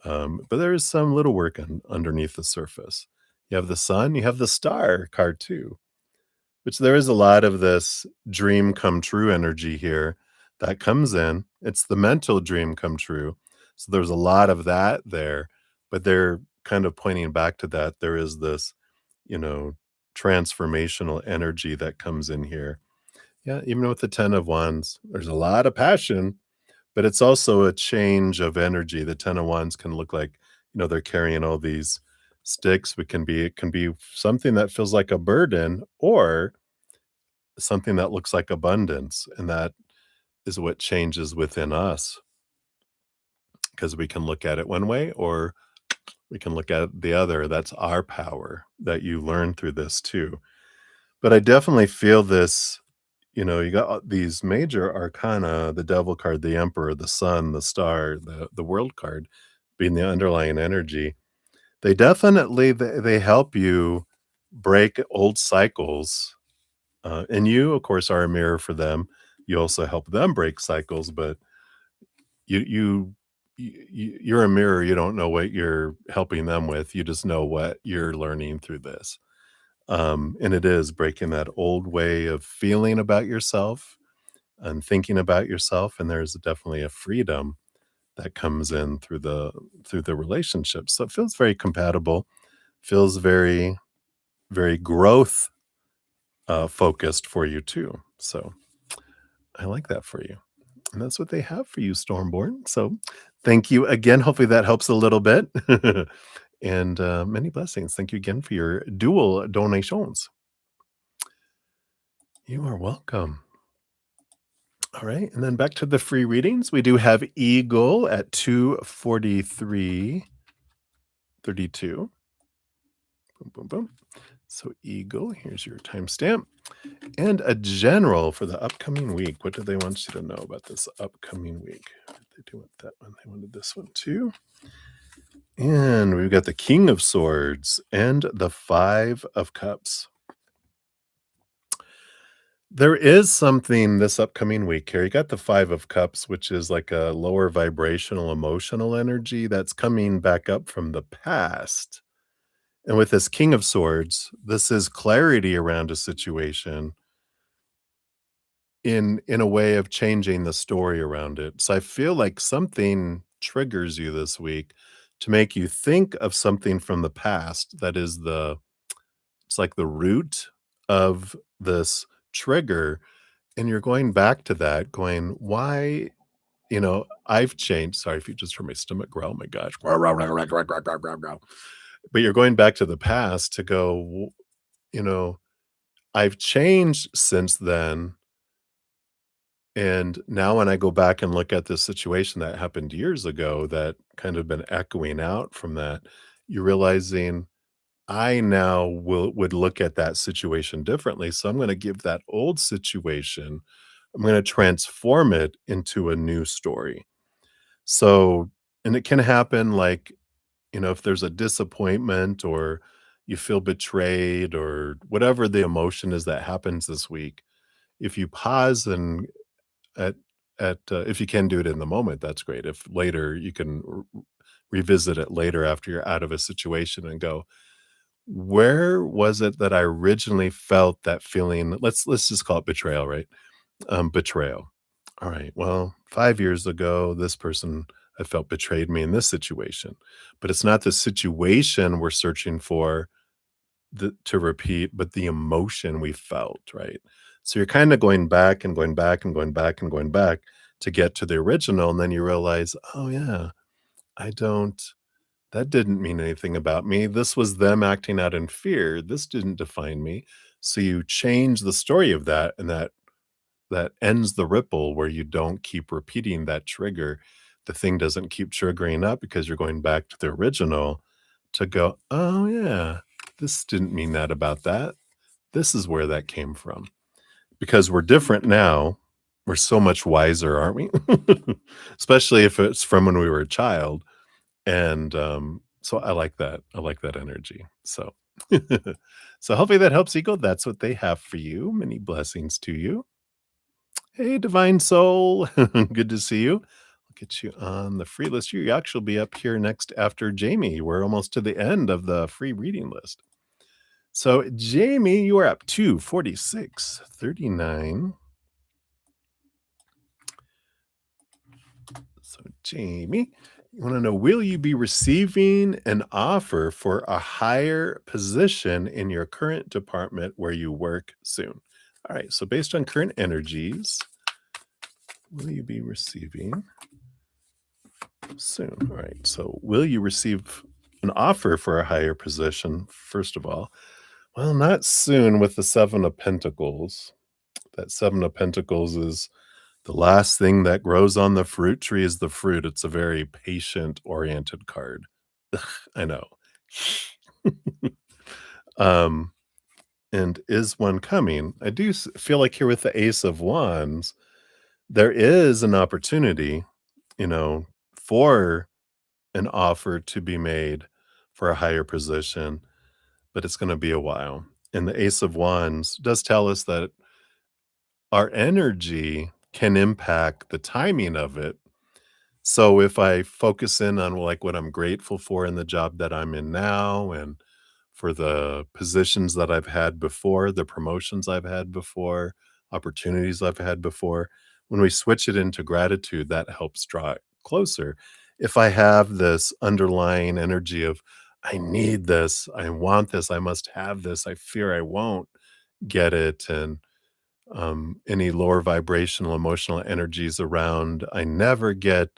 But there is some little work underneath the surface. You have the sun, you have the star card too, which there is a lot of this dream come true energy here that comes in. It's the mental dream come true. So there's a lot of that there, but they're kind of pointing back to that. There is this, you know, transformational energy that comes in here. Yeah, even with the 10 of wands, there's a lot of passion, but it's also a change of energy. The 10 of wands can look like, they're carrying all these sticks. It can be something that feels like a burden or something that looks like abundance, and that is what changes within us because we can look at it one way or we can look at it the other. That's our power that you learn through this too. But I definitely feel this, you got these major arcana, the devil card, the emperor, the sun, the star, the world card being the underlying energy. They definitely they help you break old cycles. And you, of course, are a mirror for them. You also help them break cycles, but you you you're a mirror. You don't know what you're helping them with. You just know what you're learning through this. And it is breaking that old way of feeling about yourself and thinking about yourself. And there's definitely a freedom that comes in through the relationship. So it feels very compatible, feels very, very growth focused for you too. So I like that for you. And that's what they have for you, Stormborn. So thank you again. Hopefully that helps a little bit. And many blessings. Thank you again for your dual donations. You are welcome. All right. And then back to the free readings. We do have Eagle at 2:43:32. Boom, boom, boom. So, Eagle, here's your timestamp. And a general for the upcoming week. What do they want you to know about this upcoming week? They do want that one. They wanted this one too. And we've got the King of Swords and the Five of Cups. There is something this upcoming week here. You got the Five of Cups, which is like a lower vibrational emotional energy that's coming back up from the past. And with this King of Swords, this is clarity around a situation in a way of changing the story around it. So I feel like something triggers you this week to make you think of something from the past that is it's like the root of this trigger, and you're going back to that going, "Why?" I've changed. Sorry if you just heard my stomach growl. Oh my gosh. But you're going back to the past to go, you know, I've changed since then. And now when I go back and look at this situation that happened years ago that kind of been echoing out from that, you're realizing I now would look at that situation differently, so I'm gonna give that old situation, I'm gonna transform it into a new story. So and it can happen, like, if there's a disappointment or you feel betrayed or whatever the emotion is that happens this week, if you pause and at if you can do it in the moment, that's great. If later you can revisit it later after you're out of a situation and go, where was it that I originally felt that feeling? Let's just call it betrayal, right? Betrayal. All right. Well, 5 years ago, this person I felt betrayed me in this situation, but it's not the situation we're searching for to repeat, but the emotion we felt, right? So you're kind of going back and going back and going back and going back to get to the original, and then you realize, oh yeah, I don't. That didn't mean anything about me. This was them acting out in fear. This didn't define me. So you change the story of that, and that ends the ripple where you don't keep repeating that trigger. The thing doesn't keep triggering up because you're going back to the original to go, "Oh, yeah, this didn't mean that about that. This is where that came from." Because we're different now. We're so much wiser, aren't we? Especially if it's from when we were a child. And, so I like that. I like that energy. So so hopefully that helps, Eagle. That's what they have for you. Many blessings to you. Hey, divine soul. Good to see you. I'll get you on the free list. You actually be up here next after Jamie. We're almost to the end of the free reading list. So, Jamie, you are up to 4639. So, Jamie, you want to know, will you be receiving an offer for a higher position in your current department where you work soon? All right. So, based on current energies, will you be receiving soon? All right. So, will you receive an offer for a higher position? First of all, well, not soon with the Seven of Pentacles. That Seven of Pentacles is the last thing that grows on the fruit tree is the fruit. It's a very patient oriented card. I know. um, and is one coming? I do feel like here with the Ace of Wands, there is an opportunity, you know, for an offer to be made for a higher position, but it's going to be a while. And the Ace of Wands does tell us that our energy can impact the timing of it. So if I focus in on like what I'm grateful for in the job that I'm in now and for the positions that I've had before, the promotions I've had before, opportunities I've had before, when we switch it into gratitude, that helps draw it closer. If I have this underlying energy of, I need this, I want this, I must have this, I fear I won't get it, and any lower vibrational emotional energies around, I never get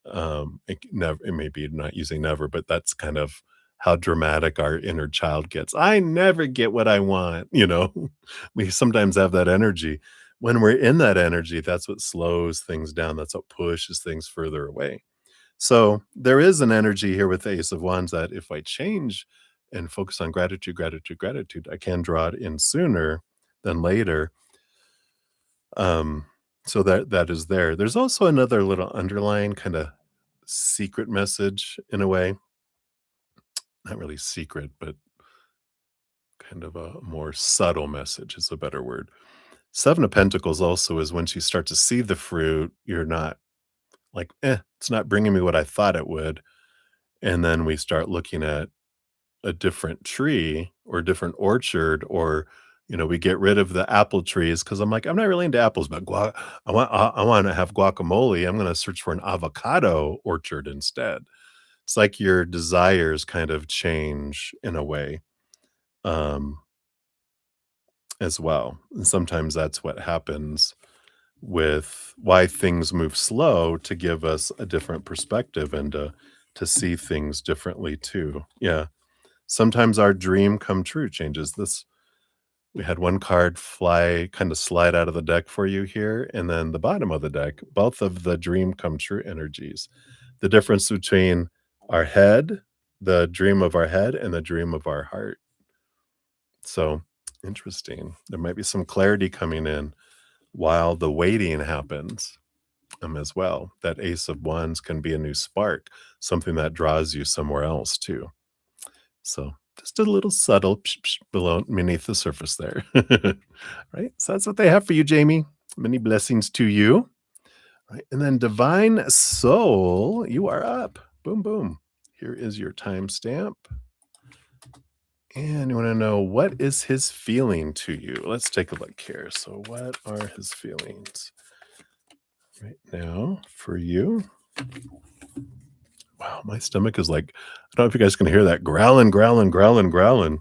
it may be not using never, but that's kind of how dramatic our inner child gets. I never get what I want, you know? We sometimes have that energy. When we're in that energy, that's what slows things down. That's what pushes things further away. So there is an energy here with the Ace of Wands that if I change and focus on gratitude, gratitude, gratitude, I can draw it in sooner than later. So that is there. There's also another little underlying kind of secret message in a way. Not really secret, but kind of a more subtle message is a better word. Seven of Pentacles also is once you start to see the fruit, you're not like, it's not bringing me what I thought it would. And then we start looking at a different tree or a different orchard, or we get rid of the apple trees because I'm like, I'm not really into apples, but I want to have guacamole. I'm going to search for an avocado orchard instead. It's like your desires kind of change in a way, um, as well. And sometimes that's what happens with why things move slow, to give us a different perspective and to see things differently too. Yeah. Sometimes our dream come true changes. This We had one card fly kind of slide out of the deck for you here, and then the bottom of the deck, both of the dream come true energies. The difference between our head the dream of our head and the dream of our heart. So, interesting. There might be some clarity coming in while the waiting happens, as well. That Ace of Wands can be a new spark, something that draws you somewhere else too. So, just a little subtle below beneath the surface there. Right? So that's what they have for you, Jamie. Many blessings to you. Right? And then Divine Soul, you are up. Boom, boom. Here is your timestamp. And you want to know, what is his feeling to you? Let's take a look here. So, what are his feelings right now for you? Wow, my stomach is like, I don't know if you guys can hear that growling, growling, growling, growling.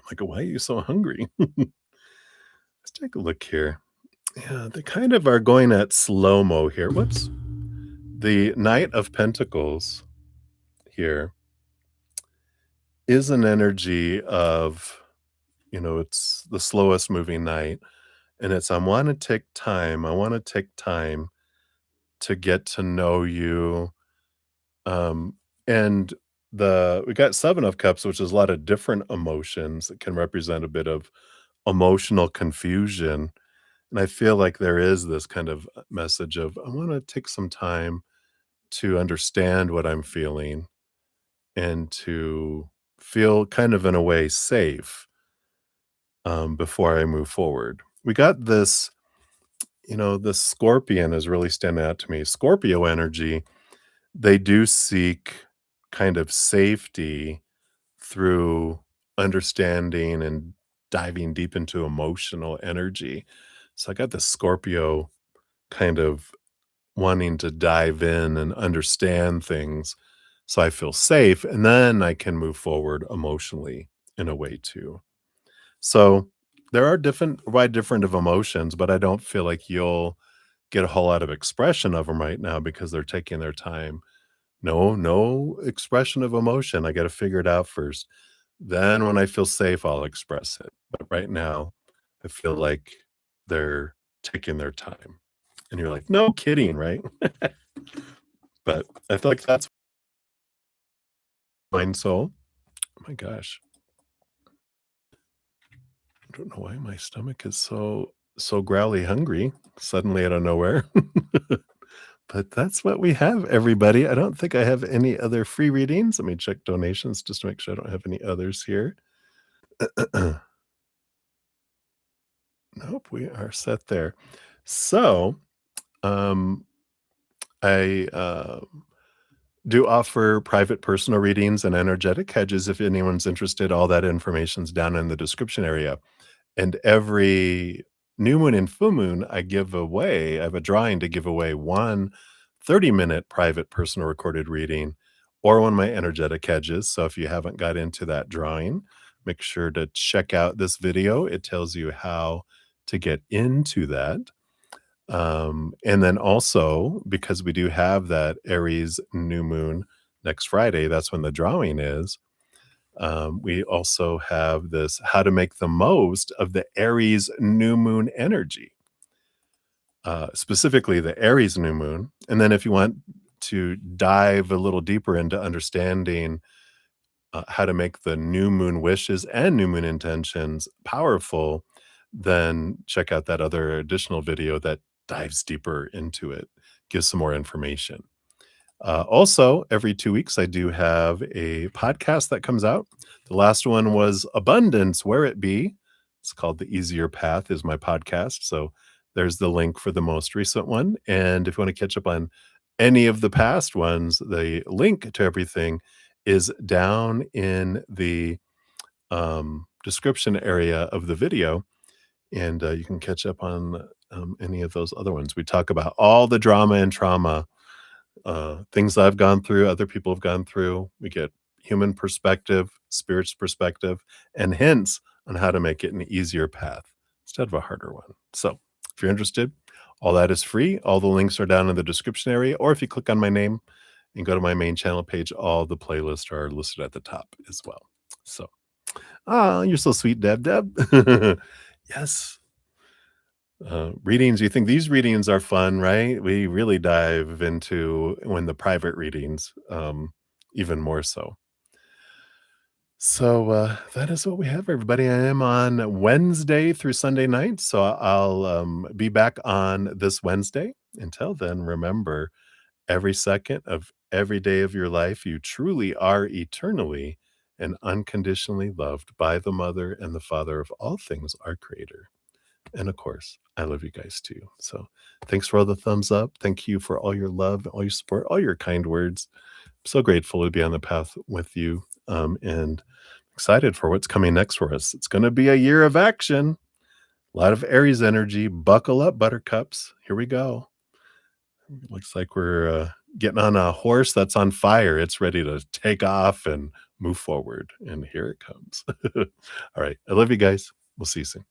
Like, why are you so hungry? Let's take a look here. Yeah, they kind of are going at slow mo here. Whoops. The Knight of Pentacles here is an energy of, it's the slowest moving knight. And it's, I want to take time. I want to take time to get to know you. And we got Seven of Cups, which is a lot of different emotions that can represent a bit of emotional confusion. And I feel like there is this kind of message of, I want to take some time to understand what I'm feeling and to feel kind of in a way safe, before I move forward. We got this, this Scorpion is really standing out to me. Scorpio energy, they do seek kind of safety through understanding and diving deep into emotional energy. So I got the Scorpio kind of wanting to dive in and understand things so I feel safe, and then I can move forward emotionally in a way too. So there are wide different of emotions, but I don't feel like you'll get a whole lot of expression of them right now because they're taking their time. No expression of emotion. I got to figure it out first. Then when I feel safe, I'll express it. But right now, I feel like they're taking their time. And you're like, no kidding, right? But I feel like that's mine soul. Oh my gosh. I don't know why my stomach is so growly hungry suddenly out of nowhere. But that's what we have, everybody. I don't think I have any other free readings. Let me check donations just to make sure I don't have any others here. Nope, we are set there. So, um, I do offer private personal readings and energetic hedges if anyone's interested. All that information's down in the description area. And every new moon and full moon, I have a drawing to give away one 30-minute private personal recorded reading or one of my energetic hedges. So if you haven't got into that drawing, make sure to check out this video. It tells you how to get into that. And then also, because we do have that Aries new moon next Friday, that's when the drawing is. We also have this how to make the most of the Aries new moon energy, specifically the Aries new moon. And then if you want to dive a little deeper into understanding how to make the new moon wishes and new moon intentions powerful, then check out that other additional video that dives deeper into it, gives some more information. Also, every 2 weeks, I do have a podcast that comes out. The last one was Abundance, Where It Be. It's called The Easier Path is my podcast. So there's the link for the most recent one. And if you want to catch up on any of the past ones, the link to everything is down in the description area of the video. And you can catch up on any of those other ones. We talk about all the drama and trauma, things I've gone through, other people have gone through. We get human perspective, spirit's perspective, and hints on how to make it an easier path instead of a harder one. So if you're interested, all that is free. All the links are down in the description area, or if you click on my name and go to my main channel page, all the playlists are listed at the top as well. So, you're so sweet, Deb. Yes. Readings, you think these readings are fun, right? We really dive into when the private readings, even more so. So that is what we have, everybody. I am on Wednesday through Sunday night, so I'll be back on this Wednesday. Until then, remember every second of every day of your life, you truly are eternally and unconditionally loved by the mother and the father of all things, our creator. And of course, I love you guys too. So thanks for all the thumbs up. Thank you for all your love, all your support, all your kind words. I'm so grateful to be on the path with you. And excited for what's coming next for us. It's going to be a year of action, a lot of Aries energy. Buckle up, buttercups. Here we go. Looks like we're getting on a horse that's on fire. It's ready to take off and move forward. And here it comes. All right. I love you guys. We'll see you soon.